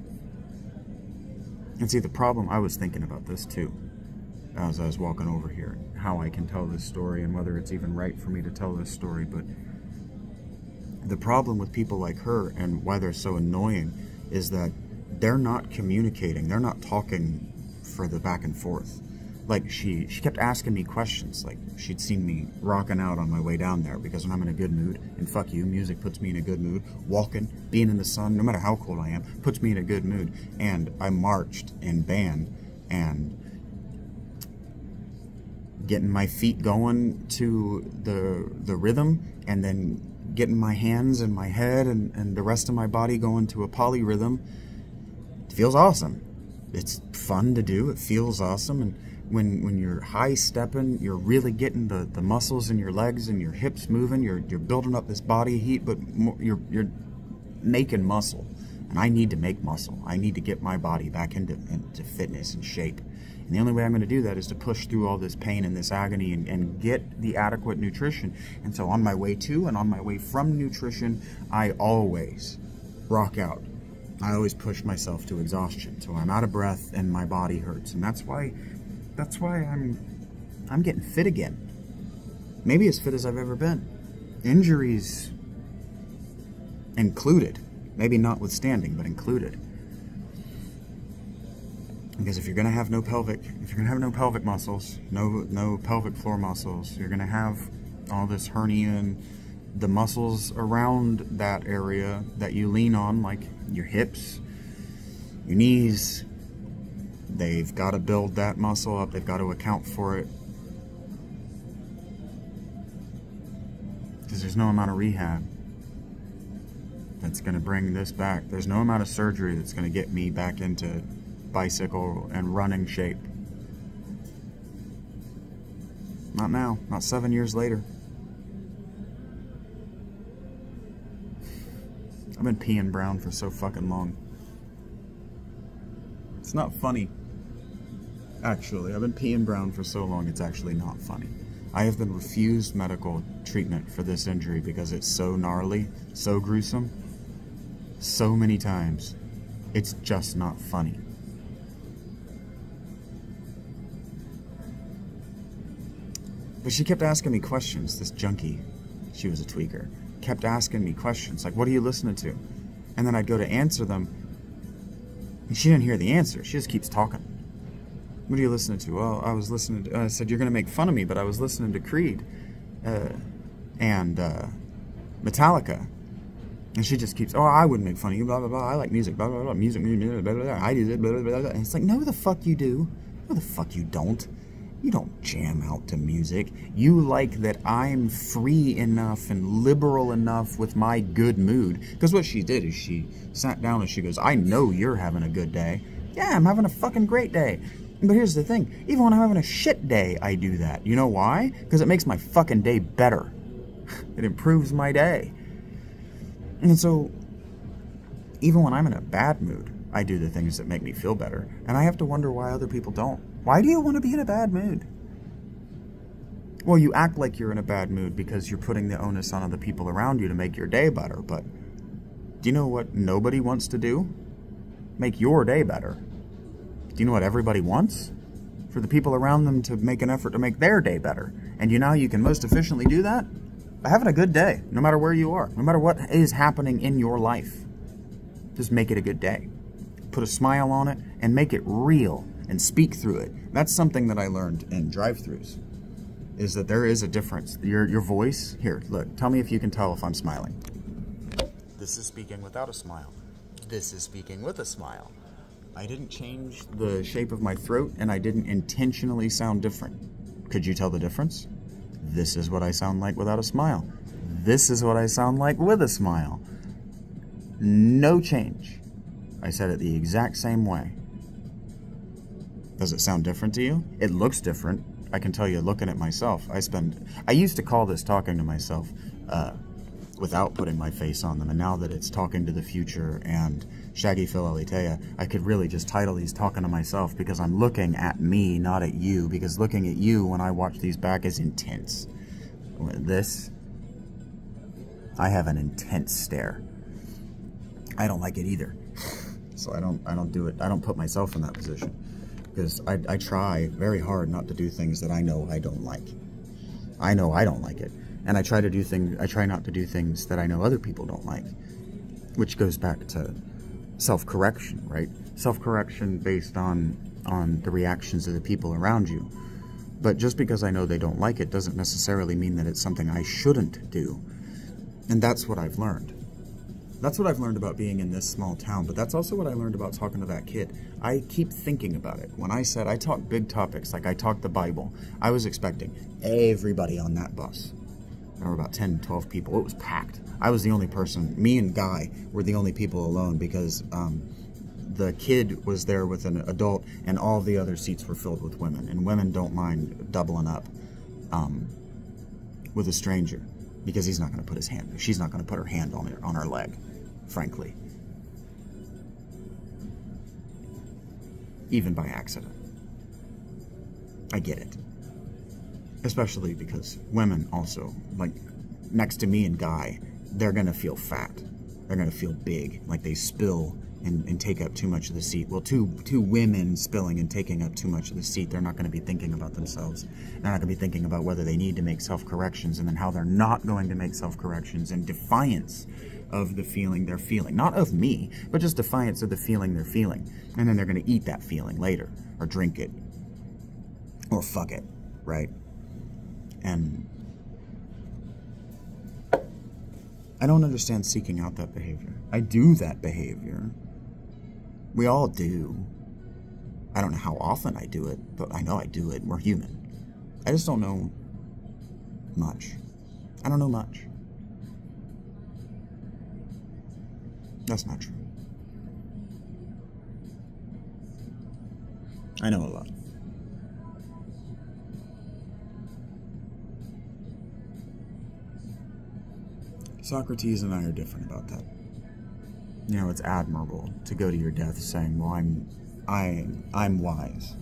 And see, the problem, I was thinking about this too, as I was walking over here, how I can tell this story and whether it's even right for me to tell this story. But the problem with people like her and why they're so annoying is that they're not communicating. They're not talking for the back and forth. Like, she kept asking me questions. Like, she'd seen me rocking out on my way down there because when I'm in a good mood, and fuck you, music puts me in a good mood. Walking, being in the sun, no matter how cold I am, puts me in a good mood. And I marched in band and getting my feet going to the rhythm and then getting my hands and my head and the rest of my body going to a polyrhythm, it feels awesome. It's fun to do. It feels awesome. And when you're high stepping, you're really getting the muscles in your legs and your hips moving. You're building up this body heat, but you're making muscle. And I need to make muscle. I need to get my body back into fitness and shape. And the only way I'm going to do that is to push through all this pain and this agony and get the adequate nutrition. And so on my way to and on my way from nutrition, I always rock out. I always push myself to exhaustion. So I'm out of breath and my body hurts. And that's why I'm getting fit again. Maybe as fit as I've ever been. Injuries included. Maybe notwithstanding, but included. Because if you're gonna have no pelvic muscles, no pelvic floor muscles, you're gonna have all this hernia and the muscles around that area that you lean on, like your hips, your knees. They've got to build that muscle up. They've got to account for it. Because there's no amount of rehab that's going to bring this back. There's no amount of surgery that's going to get me back into bicycle and running shape. Not now. Not 7 years later. I've been peeing brown for so fucking long. It's not funny. Actually, I've been peeing brown for so long, it's actually not funny. I have been refused medical treatment for this injury because it's so gnarly, so gruesome, so many times. It's just not funny. But she kept asking me questions, this junkie. She was a tweaker. Kept asking me questions, like, what are you listening to? And then I'd go to answer them, and she didn't hear the answer. She just keeps talking. What are you listening to? Well, I was listening to, I said, you're going to make fun of me, but I was listening to Creed and Metallica. And she just keeps, oh, I wouldn't make fun of you, blah, blah, blah. I like music, blah, blah, blah. Music, blah, blah, blah. I do it, blah, blah, blah, blah. And it's like, no, the fuck you do. No, the fuck you don't. You don't jam out to music. You like that I'm free enough and liberal enough with my good mood. Because what she did is she sat down and she goes, I know you're having a good day. Yeah, I'm having a fucking great day. But here's the thing. Even when I'm having a shit day, I do that. You know why? Because it makes my fucking day better. It improves my day. And so, even when I'm in a bad mood, I do the things that make me feel better. And I have to wonder why other people don't. Why do you want to be in a bad mood? Well, you act like you're in a bad mood because you're putting the onus on other people around you to make your day better. But do you know what nobody wants to do? Make your day better. Do you know what everybody wants? For the people around them to make an effort to make their day better. And you know how you can most efficiently do that? By having a good day, no matter where you are. No matter what is happening in your life. Just make it a good day. Put a smile on it and make it real. And speak through it. That's something that I learned in drive-thrus, is that there is a difference. Your voice, here, look, tell me if you can tell if I'm smiling. This is speaking without a smile. This is speaking with a smile. I didn't change the shape of my throat, and I didn't intentionally sound different. Could you tell the difference? This is what I sound like without a smile. This is what I sound like with a smile. No change. I said it the exact same way. Does it sound different to you? It looks different. I can tell you looking at myself. I used to call this talking to myself without putting my face on them. And now that it's talking to the future and Shaggy Phil Alitea, I could really just title these talking to myself because I'm looking at me, not at you. Because looking at you when I watch these back is intense. This, I have an intense stare. I don't like it either. So I don't do it. I don't put myself in that position. Because I try very hard not to do things that I know I don't like. I know I don't like it. And I try not to do things that I know other people don't like. Which goes back to self-correction, right? Self-correction based on the reactions of the people around you. But just because I know they don't like it doesn't necessarily mean that it's something I shouldn't do. And that's what I've learned. That's what I've learned about being in this small town, but that's also what I learned about talking to that kid. I keep thinking about it. When I said I talk big topics, like I talk the Bible, I was expecting everybody on that bus There were about 10, 12 people. It was packed. I was the only person. Me and Guy were the only people alone because the kid was there with an adult, and all the other seats were filled with women. And women don't mind doubling up with a stranger because he's not going to put his hand. She's not going to put her hand on her leg, frankly, even by accident. I get it. Especially because women also, like, next to me and Guy, they're going to feel fat. They're going to feel big, like they spill and take up too much of the seat. Well, two women spilling and taking up too much of the seat, they're not going to be thinking about themselves. They're not going to be thinking about whether they need to make self-corrections, and then how they're not going to make self-corrections in defiance of the feeling they're feeling. Not of me, but just defiance of the feeling they're feeling. And then they're going to eat that feeling later, or drink it, or fuck it, right? And I don't understand seeking out that behavior. I do that behavior. We all do. I don't know how often I do it, but I know I do it. We're human. I just don't know much. I don't know much. That's not true. I know a lot. Socrates and I are different about that. You know, it's admirable to go to your death saying, well, I'm wise.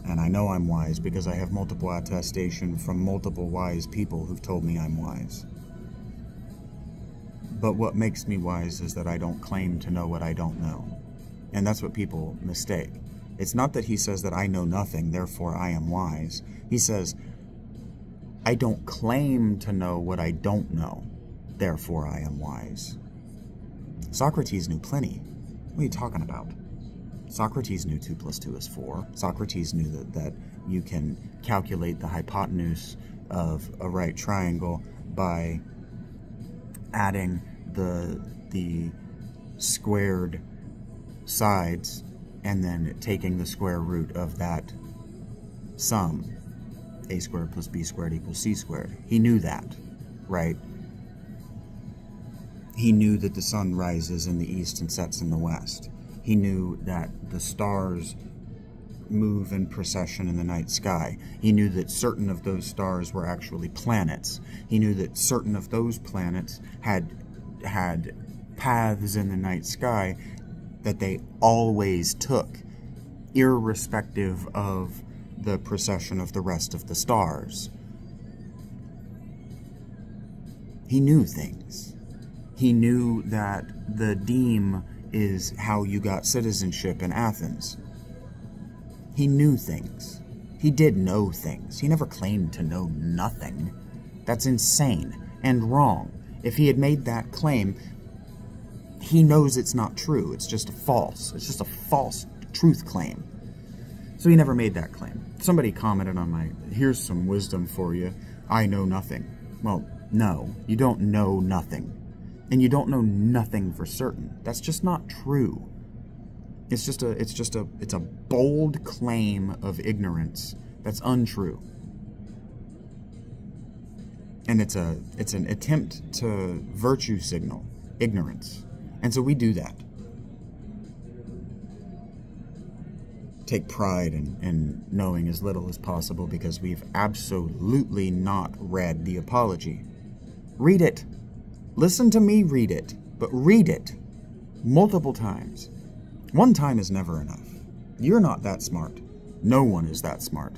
And I know I'm wise because I have multiple attestation from multiple wise people who've told me I'm wise. But what makes me wise is that I don't claim to know what I don't know. And that's what people mistake. It's not that he says that I know nothing, therefore I am wise. He says, I don't claim to know what I don't know, therefore I am wise. Socrates knew plenty. What are you talking about? Socrates knew 2 + 2 is 4. Socrates knew that you can calculate the hypotenuse of a right triangle by adding the squared sides and then taking the square root of that sum. A squared plus b squared equals c squared. He knew that, right? He knew that the sun rises in the east and sets in the west. He knew that the stars move in procession in the night sky. He knew that certain of those stars were actually planets. He knew that certain of those planets had paths in the night sky that they always took, irrespective of the procession of the rest of the stars. He knew things. He knew that the deme is how you got citizenship in Athens. He knew things. He did know things. He never claimed to know nothing. That's insane and wrong. If he had made that claim, he knows it's not true. It's just a false truth claim. So he never made that claim. Somebody commented on my, here's some wisdom for you, I know nothing. Well, no, you don't know nothing. And you don't know nothing for certain. That's just not true. It's a bold claim of ignorance that's untrue. And it's an attempt to virtue signal ignorance. And so we do that. Take pride in knowing as little as possible because we've absolutely not read the Apology. Read it. Listen to me read it, but read it multiple times. One time is never enough. You're not that smart. No one is that smart.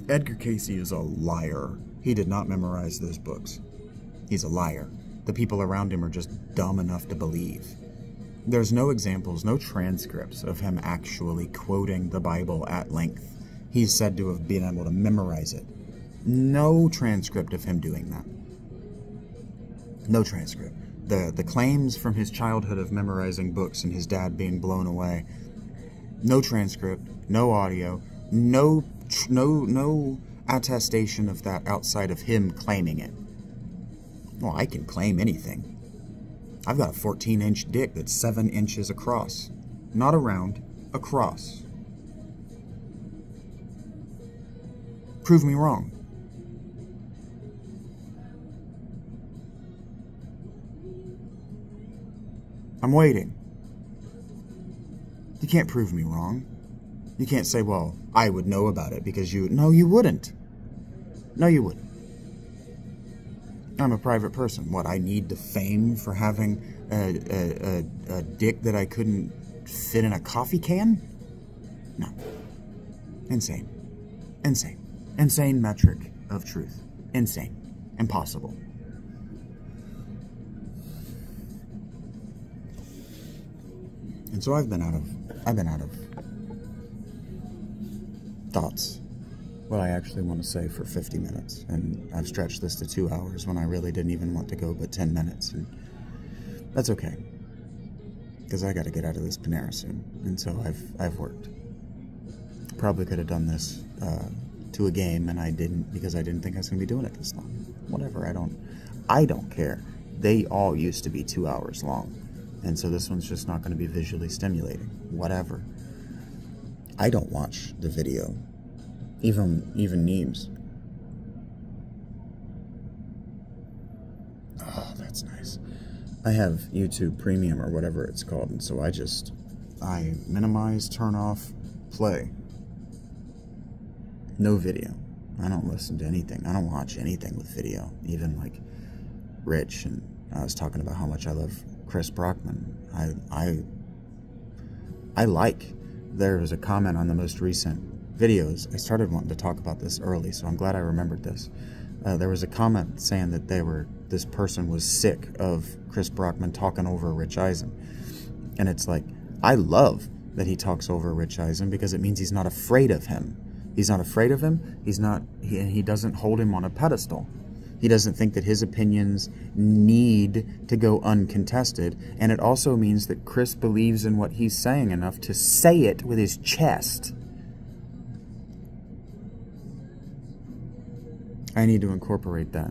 Edgar Cayce is a liar. He did not memorize those books. He's a liar. The people around him are just dumb enough to believe. There's no examples, no transcripts of him actually quoting the Bible at length. He's said to have been able to memorize it. No transcript of him doing that. No transcript. The claims from his childhood of memorizing books and his dad being blown away. No transcript, no audio, no attestation of that outside of him claiming it. Well, I can claim anything. I've got a 14-inch dick that's 7 inches across. Not around, across. Prove me wrong. I'm waiting. You can't prove me wrong. You can't say, well, I would know about it because you... No, you wouldn't. No, you wouldn't. I'm a private person. What, I need the fame for having a dick that I couldn't fit in a coffee can? No. Insane. Insane. Insane metric of truth. Insane. Impossible. And so I've been out of thoughts, what I actually want to say, for 50 minutes. And I've stretched this to 2 hours when I really didn't even want to go but 10 minutes. And that's okay, because I got to get out of this Panera soon. And so I've worked. Probably could have done this to a game, and I didn't, because I didn't think I was going to be doing it this long. Whatever, I don't care. They all used to be 2 hours long. And so this one's just not going to be visually stimulating. Whatever. I don't watch the video. Even memes. Oh, that's nice. I have YouTube Premium or whatever it's called, and so I minimize, turn off, play. No video. I don't listen to anything. I don't watch anything with video. Even like Rich, and I was talking about how much I love Chris Brockman. I like. There was a comment on the most recent videos. I started wanting to talk about this early, so I'm glad I remembered this. There was a comment saying that this person was sick of Chris Brockman talking over Rich Eisen. And it's like, I love that he talks over Rich Eisen because it means he's not afraid of him. He's not afraid of him. He doesn't hold him on a pedestal. He doesn't think that his opinions need to go uncontested. And it also means that Chris believes in what he's saying enough to say it with his chest. I need to incorporate that.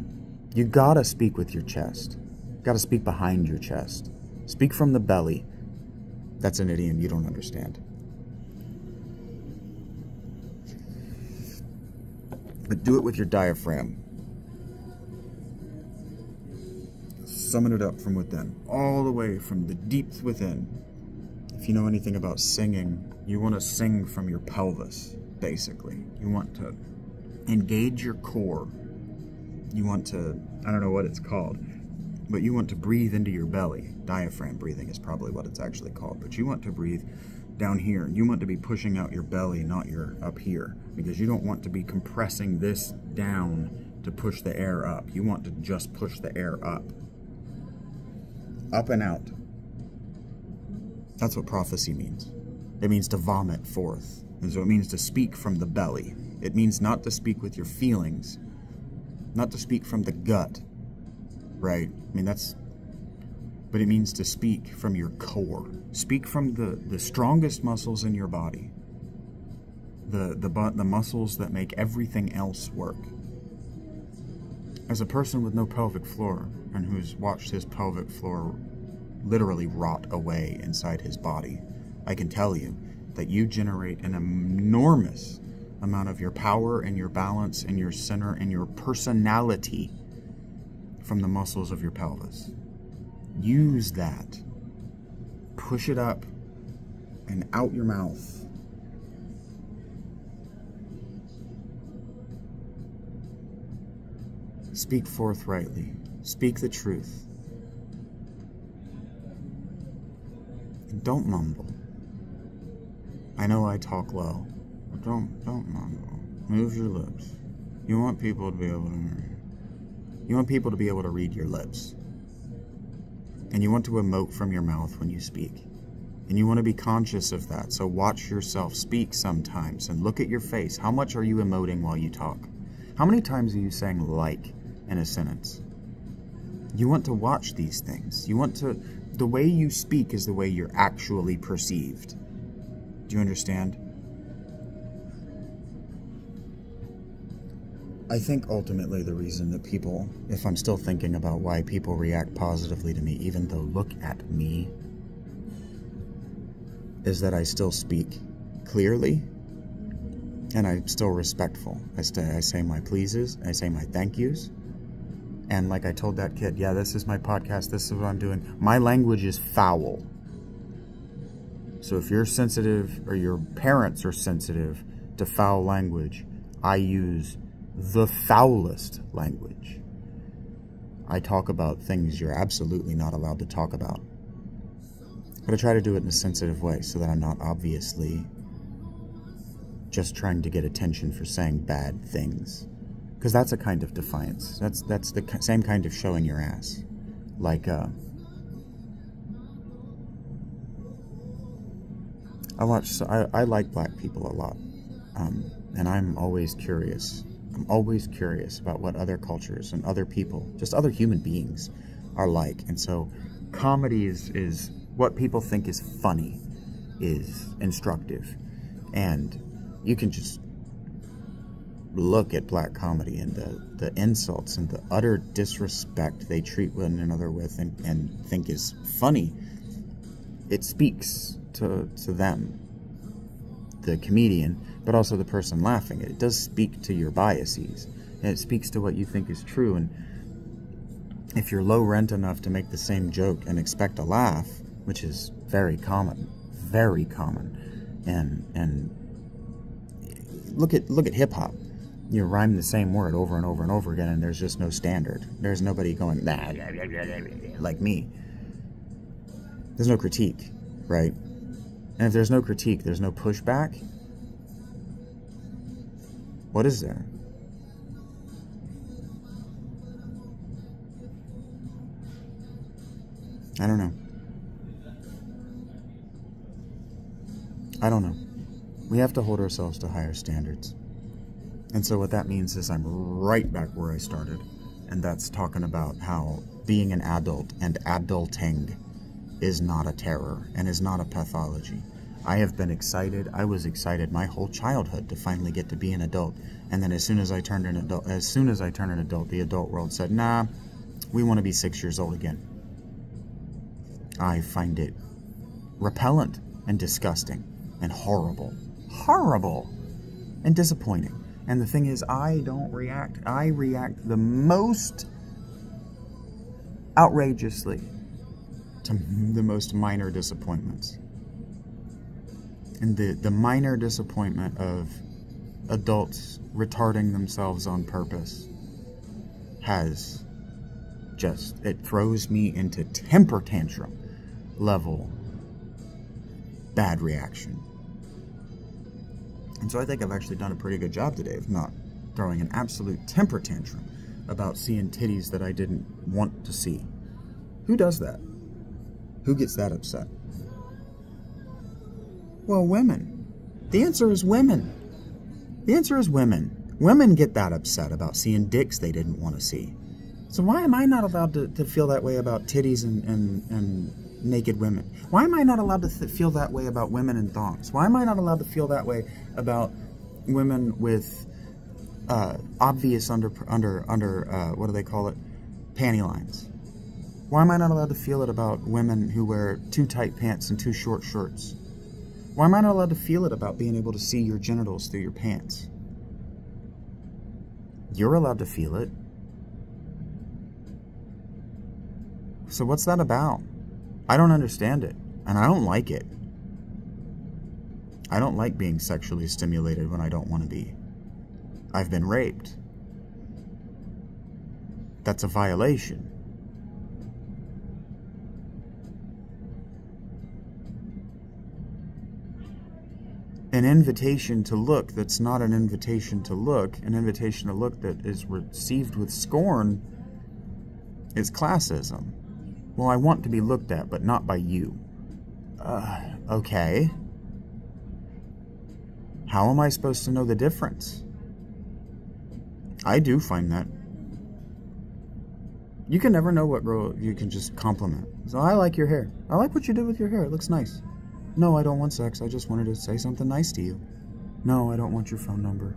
You gotta speak with your chest. You gotta speak behind your chest. Speak from the belly. That's an idiom you don't understand. But do it with your diaphragm. Summon it up from within, all the way from the deep within. If you know anything about singing, you want to sing from your pelvis, basically. You want to engage your core. You want to, I don't know what it's called, but you want to breathe into your belly. Diaphragm breathing is probably what it's actually called, but you want to breathe down here. You want to be pushing out your belly, not your up here, because you don't want to be compressing this down to push the air up. You want to just push the air up. Up and out. That's what prophecy means. It means to vomit forth. And so it means to speak from the belly. It means not to speak with your feelings. Not to speak from the gut. Right? I mean, but it means to speak from your core. Speak from the strongest muscles in your body. The muscles that make everything else work. As a person with no pelvic floor, and who's watched his pelvic floor literally rot away inside his body, I can tell you that you generate an enormous amount of your power and your balance and your center and your personality from the muscles of your pelvis. Use that. Push it up and out your mouth. Speak forthrightly. Speak the truth. And don't mumble. I know I talk low, but don't mumble. Move your lips. You want people to be able to hear you. You want people to be able to read your lips. And you want to emote from your mouth when you speak. And you want to be conscious of that. So watch yourself speak sometimes and look at your face. How much are you emoting while you talk? How many times are you saying like in a sentence? You want to watch these things. You want to... The way you speak is the way you're actually perceived. Do you understand? I think ultimately the reason that people, if I'm still thinking about why people react positively to me, even though look at me, is that I still speak clearly and I'm still respectful. I say my pleases, I say my thank yous, And like I told that kid, yeah, this is my podcast, this is what I'm doing. My language is foul. So if you're sensitive, or your parents are sensitive to foul language, I use the foulest language. I talk about things you're absolutely not allowed to talk about. But I try to do it in a sensitive way so that I'm not obviously just trying to get attention for saying bad things. Because that's a kind of defiance. That's the same kind of showing your ass. Like, I like black people a lot. And I'm always curious. I'm always curious about what other cultures and other people, just other human beings, are like. And so comedy is what people think is funny, is instructive. And you can just look at black comedy and the insults and the utter disrespect they treat one another with and think is funny. It speaks to them, the comedian, but also the person laughing. It does speak to your biases, and it speaks to what you think is true. And if you're low rent enough to make the same joke and expect a laugh, which is very common, and look at hip hop. You rhyme the same word over and over and over again, and there's just no standard. There's nobody going like me. There's no critique, right? And if there's no critique, there's no pushback. What is there? I don't know. We have to hold ourselves to higher standards. And so what that means is I'm right back where I started. And that's talking about how being an adult and adulting is not a terror and is not a pathology. I have been excited. I was excited my whole childhood to finally get to be an adult. And then as soon as I turned an adult, the adult world said, nah, we want to be 6 years old again. I find it repellent and disgusting and horrible and disappointing. And the thing is, I don't react. I react the most outrageously to the most minor disappointments. And the minor disappointment of adults retarding themselves on purpose has just, it throws me into temper tantrum level bad reaction. And so I think I've actually done a pretty good job today of not throwing an absolute temper tantrum about seeing titties that I didn't want to see. Who does that? Who gets that upset? Well, women. The answer is women. The answer is women. Women get that upset about seeing dicks they didn't want to see. So why am I not allowed to feel that way about titties and naked women? Why am I not allowed to feel that way about women in thongs? Why am I not allowed to feel that way about women with obvious under what do they call it? Panty lines. Why am I not allowed to feel it about women who wear too tight pants and too short shirts? Why am I not allowed to feel it about being able to see your genitals through your pants? You're allowed to feel it. So what's that about? I don't understand it, and I don't like it. I don't like being sexually stimulated when I don't want to be. I've been raped. That's a violation. An invitation to look that's not an invitation to look, an invitation to look that is received with scorn, is classism. Well, I want to be looked at, but not by you. Okay. How am I supposed to know the difference? I do find that. You can never know what girl you can just compliment. So, I like your hair. I like what you did with your hair. It looks nice. No, I don't want sex. I just wanted to say something nice to you. No, I don't want your phone number.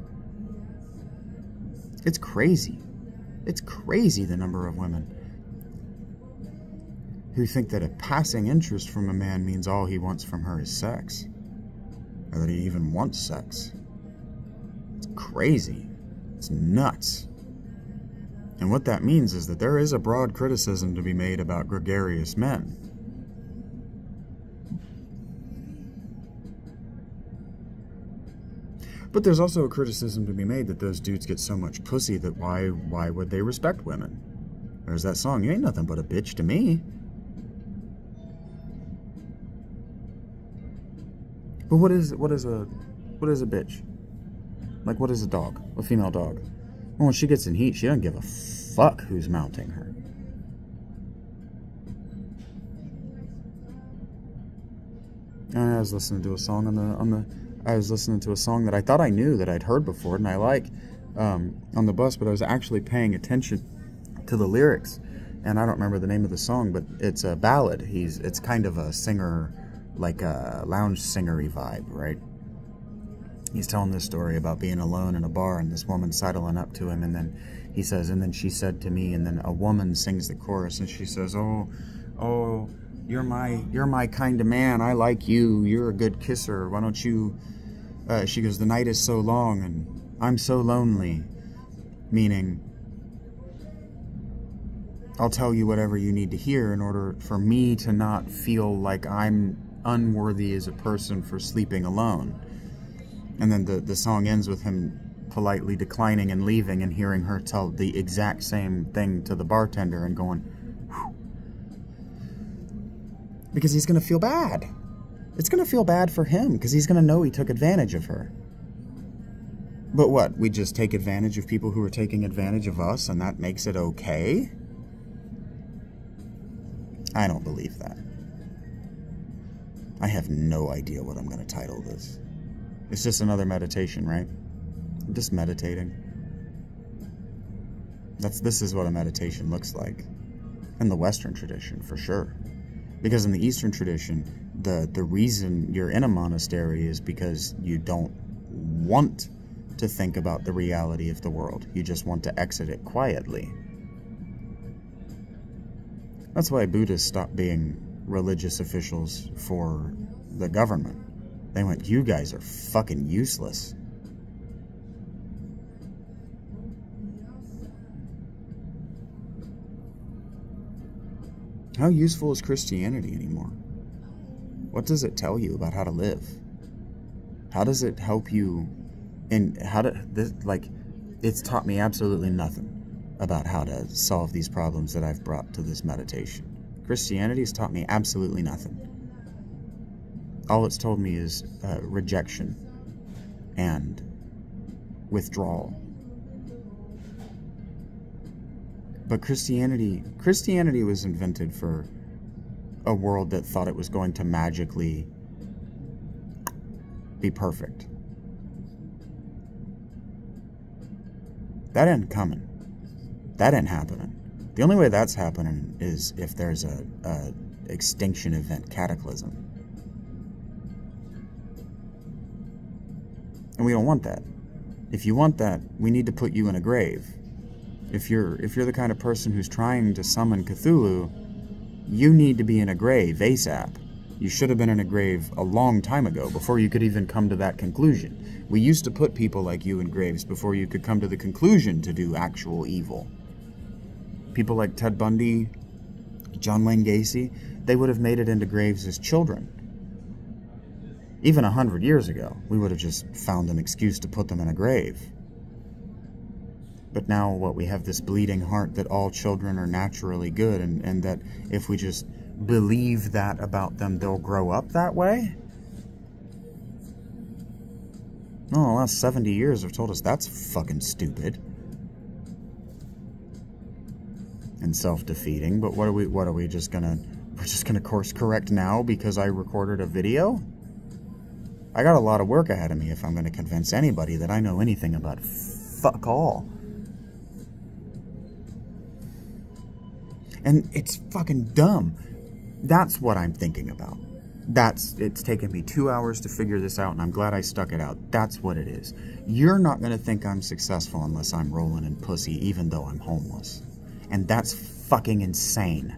It's crazy. It's crazy the number of women who think that a passing interest from a man means all he wants from her is sex. Or that he even wants sex. It's crazy. It's nuts. And what that means is that there is a broad criticism to be made about gregarious men. But there's also a criticism to be made that those dudes get so much pussy that why would they respect women? There's that song, "You ain't nothing but a bitch to me." But what is a bitch? Like, what is a dog? A female dog? Well, when she gets in heat, she doesn't give a fuck who's mounting her. I was listening to a song I was listening to a song that I thought I knew, that I'd heard before, and I like, on the bus, but I was actually paying attention to the lyrics, and I don't remember the name of the song, but it's a ballad. It's kind of a singer, like a lounge singery vibe, right? He's telling this story about being alone in a bar and this woman sidling up to him, and then he says, "And then she said to me," and then a woman sings the chorus, and she says, "Oh, you're my kind of man. I like you. You're a good kisser. Why don't you?" She goes, "The night is so long and I'm so lonely," meaning, I'll tell you whatever you need to hear in order for me to not feel like I'm unworthy as a person for sleeping alone. And then the song ends with him politely declining and leaving, and hearing her tell the exact same thing to the bartender and going, whew. Because he's going to feel bad. It's going to feel bad for him because he's going to know he took advantage of her. But what? We just take advantage of people who are taking advantage of us, and that makes it okay? I don't believe that. I have no idea what I'm going to title this. It's just another meditation, right? I'm just meditating. This is what a meditation looks like. In the Western tradition, for sure. Because in the Eastern tradition, the reason you're in a monastery is because you don't want to think about the reality of the world. You just want to exit it quietly. That's why Buddhists stopped being religious officials for the government. They went, "You guys are fucking useless." How useful is Christianity anymore? What does it tell you about how to live? How does it help you? And it's taught me absolutely nothing about how to solve these problems that I've brought to this meditation. Christianity has taught me absolutely nothing. All it's told me is rejection and withdrawal. But Christianity was invented for a world that thought it was going to magically be perfect. That ain't coming. That ain't happening. The only way that's happening is if there's a extinction event, cataclysm. And we don't want that. If you want that, we need to put you in a grave. If you're the kind of person who's trying to summon Cthulhu, you need to be in a grave ASAP. You should have been in a grave a long time ago, before you could even come to that conclusion. We used to put people like you in graves before you could come to the conclusion to do actual evil. People like Ted Bundy, John Wayne Gacy, they would have made it into graves as children. Even 100 years ago, we would have just found an excuse to put them in a grave. But now, we have this bleeding heart that all children are naturally good, and that if we just believe that about them, they'll grow up that way? No, the last 70 years have told us that's fucking stupid. And self-defeating, but we're just gonna course correct now because I recorded a video? I got a lot of work ahead of me if I'm gonna convince anybody that I know anything about fuck all. And it's fucking dumb. That's what I'm thinking about. It's taken me 2 hours to figure this out, and I'm glad I stuck it out. That's what it is. You're not going to think I'm successful unless I'm rolling in pussy, even though I'm homeless. And that's fucking insane.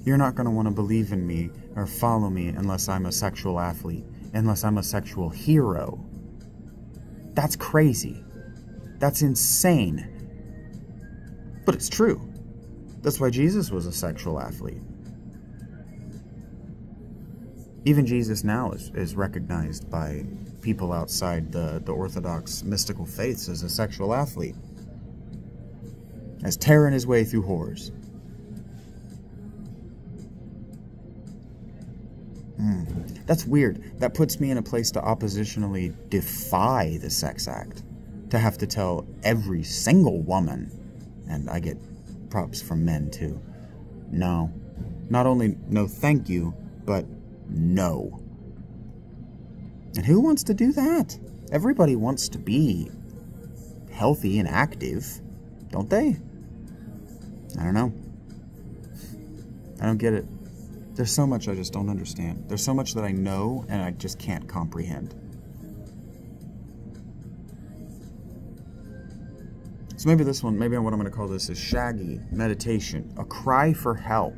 You're not going to want to believe in me or follow me unless I'm a sexual athlete, unless I'm a sexual hero. That's crazy. That's insane. But it's true. That's why Jesus was a sexual athlete. Even Jesus now is recognized by people outside the Orthodox mystical faiths as a sexual athlete. As tearing his way through whores. That's weird. That puts me in a place to oppositionally defy the sex act. To have to tell every single woman, and I get props from men too, no. Not only no thank you, but no. And who wants to do that? Everybody wants to be healthy and active, don't they? I don't know. I don't get it. There's so much I just don't understand. There's so much that I know and I just can't comprehend. So maybe this one, maybe what I'm going to call this is Shaggy Meditation, a cry for help.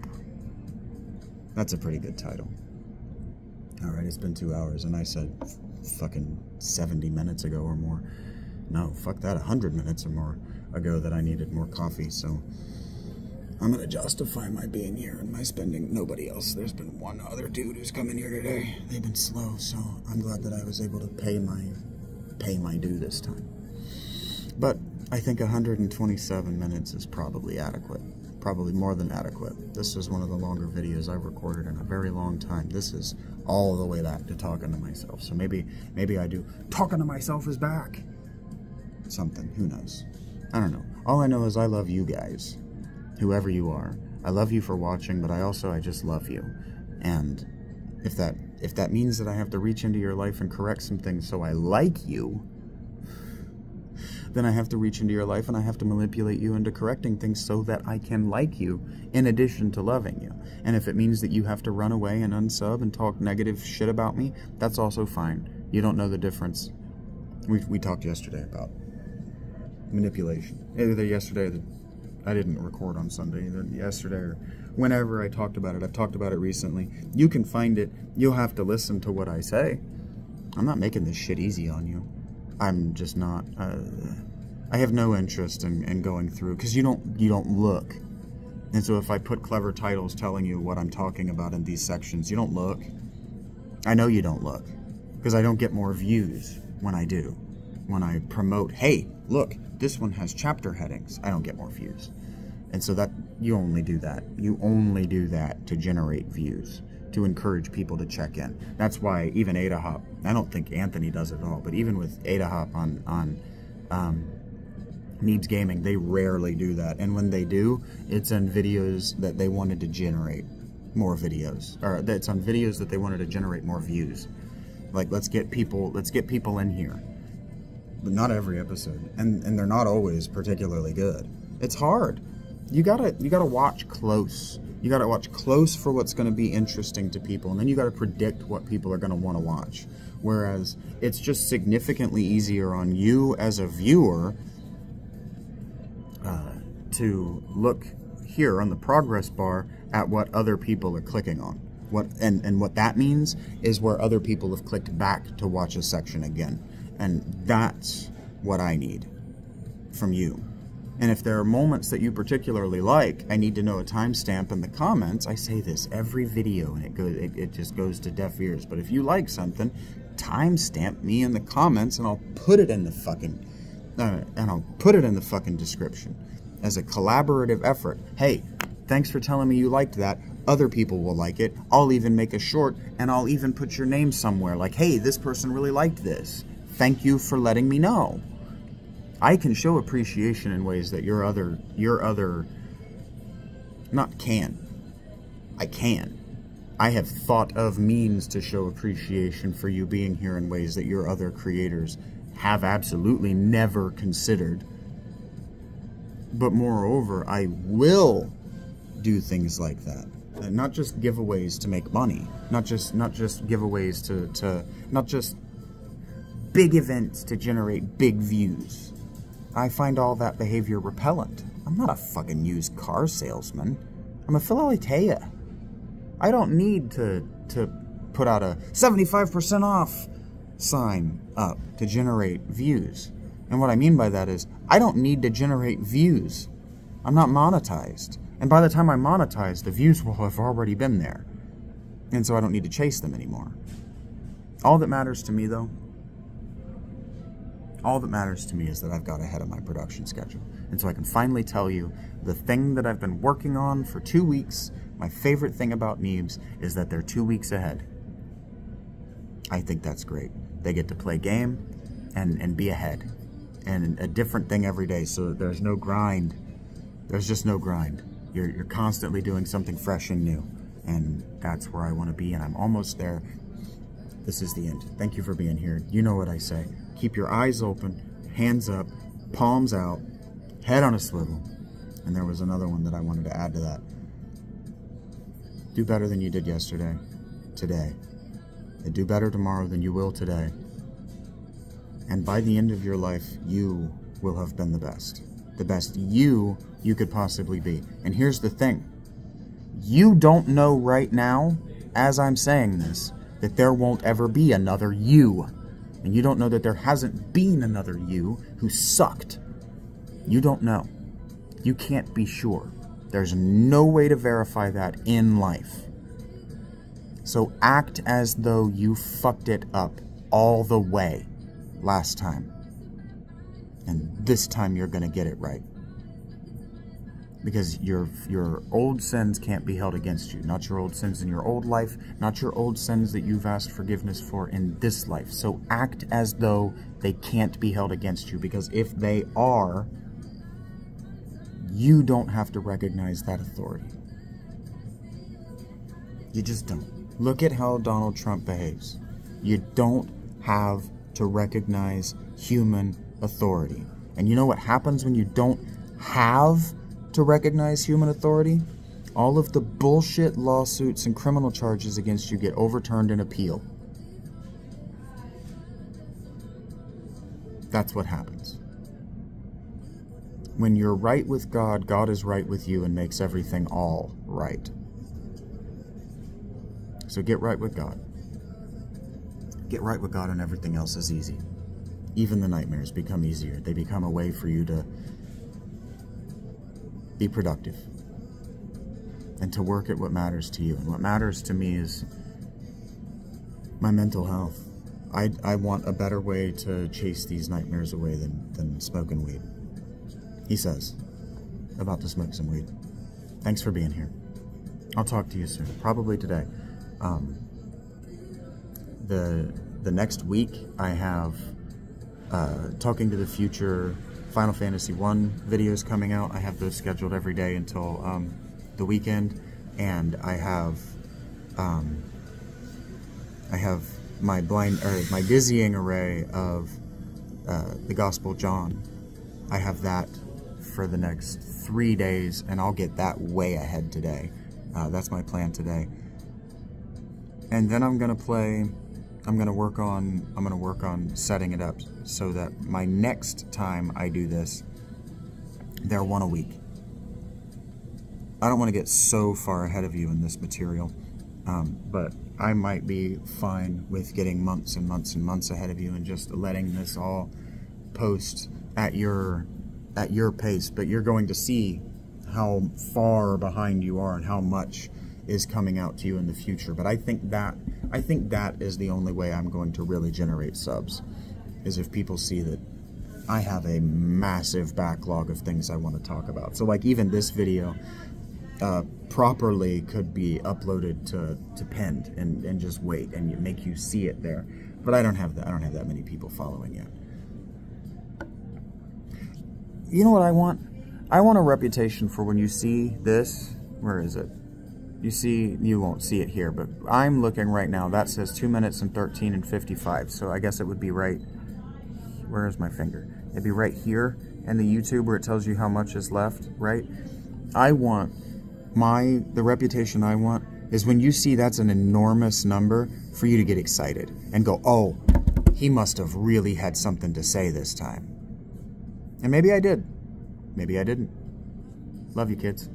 That's a pretty good title. Alright, it's been 2 hours and I said fucking 70 minutes ago or more. No, fuck that, 100 minutes or more ago that I needed more coffee, so I'm going to justify my being here and my spending nobody else. There's been one other dude who's come in here today. They've been slow, so I'm glad that I was able to pay my due this time. But I think 127 minutes is probably adequate. Probably more than adequate. This is one of the longer videos I've recorded in a very long time. This is all the way back to talking to myself. So maybe I do. Talking to myself is back. Something. Who knows? I don't know. All I know is I love you guys. Whoever you are. I love you for watching, but I just love you. And if that means that I have to reach into your life and correct some things so I like you, then I have to reach into your life and I have to manipulate you into correcting things so that I can like you in addition to loving you. And if it means that you have to run away and unsub and talk negative shit about me, that's also fine. You don't know the difference. We talked yesterday about manipulation. Either yesterday or I didn't record on Sunday, either yesterday or whenever I talked about it. I've talked about it recently. You can find it. You'll have to listen to what I say. I'm not making this shit easy on you. I'm just not. I have no interest in going through because you don't look. And so if I put clever titles telling you what I'm talking about in these sections, you don't look. I know you don't look because I don't get more views when I do. When I promote, hey, look, this one has chapter headings, I don't get more views. And so that you only do that. You only do that to generate views, to encourage people to check in. That's why even AdaHop, I don't think Anthony does it at all, but even with AdaHop on Neebs Gaming, they rarely do that. And when they do, it's on videos that they wanted to generate more videos. Or it's on videos that they wanted to generate more views. Like, let's get people in here. But not every episode. And they're not always particularly good. It's hard. You gotta watch close. You gotta watch close for what's gonna be interesting to people, and then you gotta predict what people are gonna want to watch. Whereas it's just significantly easier on you as a viewer to look here on the progress bar at what other people are clicking on. And what that means is where other people have clicked back to watch a section again. And that's what I need from you. And if there are moments that you particularly like, I need to know a timestamp in the comments. I say this every video, and it just goes to deaf ears. But if you like something, timestamp me in the comments, and I'll put it in the fucking description as a collaborative effort. Hey, thanks for telling me you liked that. Other people will like it. I'll even make a short, and I'll even put your name somewhere. Like, hey, this person really liked this. Thank you for letting me know. I can show appreciation in ways that I can. I have thought of means to show appreciation for you being here in ways that your other creators have absolutely never considered. But moreover, I will do things like that. And not just giveaways to make money. Not just giveaways to not just big events to generate big views. I find all that behavior repellent. I'm not a fucking used car salesman. I'm a Philaletea. I don't need to put out a 75% off sign up to generate views. And what I mean by that is, I don't need to generate views. I'm not monetized. And by the time I'm monetized, the views will have already been there. And so I don't need to chase them anymore. All that matters to me, though, all that matters to me is that I've got ahead of my production schedule. And so I can finally tell you the thing that I've been working on for 2 weeks. My favorite thing about Neebs is that they're 2 weeks ahead. I think that's great. They get to play game and be ahead. And a different thing every day, so there's no grind. There's just no grind. You're constantly doing something fresh and new. And that's where I want to be, and I'm almost there. This is the end. Thank you for being here. You know what I say. Keep your eyes open, hands up, palms out, head on a swivel. And there was another one that I wanted to add to that. Do better than you did yesterday, today. And do better tomorrow than you will today. And by the end of your life, you will have been the best you could possibly be. And here's the thing. You don't know right now, as I'm saying this, that there won't ever be another you. And you don't know that there hasn't been another you who sucked. You don't know. You can't be sure. There's no way to verify that in life. So act as though you fucked it up all the way last time. And this time you're going to get it right. Because your old sins can't be held against you. Not your old sins in your old life. Not your old sins that you've asked forgiveness for in this life. So act as though they can't be held against you. Because if they are, you don't have to recognize that authority. You just don't. Look at how Donald Trump behaves. You don't have to recognize human authority. And you know what happens when you don't have to recognize human authority? All of the bullshit lawsuits and criminal charges against you get overturned in appeal. That's what happens. When you're right with God, God is right with you and makes everything all right. So get right with God. Get right with God and everything else is easy. Even the nightmares become easier. They become a way for you to be productive and to work at what matters to you. And what matters to me is my mental health. I want a better way to chase these nightmares away than smoking weed. He says, about to smoke some weed. Thanks for being here. I'll talk to you soon, probably today. The next week I have Talking to the Future Final Fantasy 1 videos coming out. I have those scheduled every day until the weekend, and I have my dizzying array of the Gospel of John. I have that for the next 3 days, and I'll get that way ahead today. That's my plan today. And then I'm gonna work on setting it up so that my next time I do this, they're one a week. I don't want to get so far ahead of you in this material, but I might be fine with getting months and months and months ahead of you and just letting this all post at your pace. But you're going to see how far behind you are and how much is coming out to you in the future. But I think that is the only way I'm going to really generate subs, is if people see that I have a massive backlog of things I want to talk about. So like even this video properly could be uploaded to pinned and just wait and make you see it there. But I don't have that many people following yet. You know what I want? I want a reputation for when you see this. Where is it? You won't see it here, but I'm looking right now. That says 2 minutes and 13 and 55. So I guess it would be right. Where is my finger? It'd be right here in the YouTube where it tells you how much is left, right? I want the reputation I want is when you see that's an enormous number, for you to get excited and go, oh, he must have really had something to say this time. And maybe I did. Maybe I didn't. Love you, kids.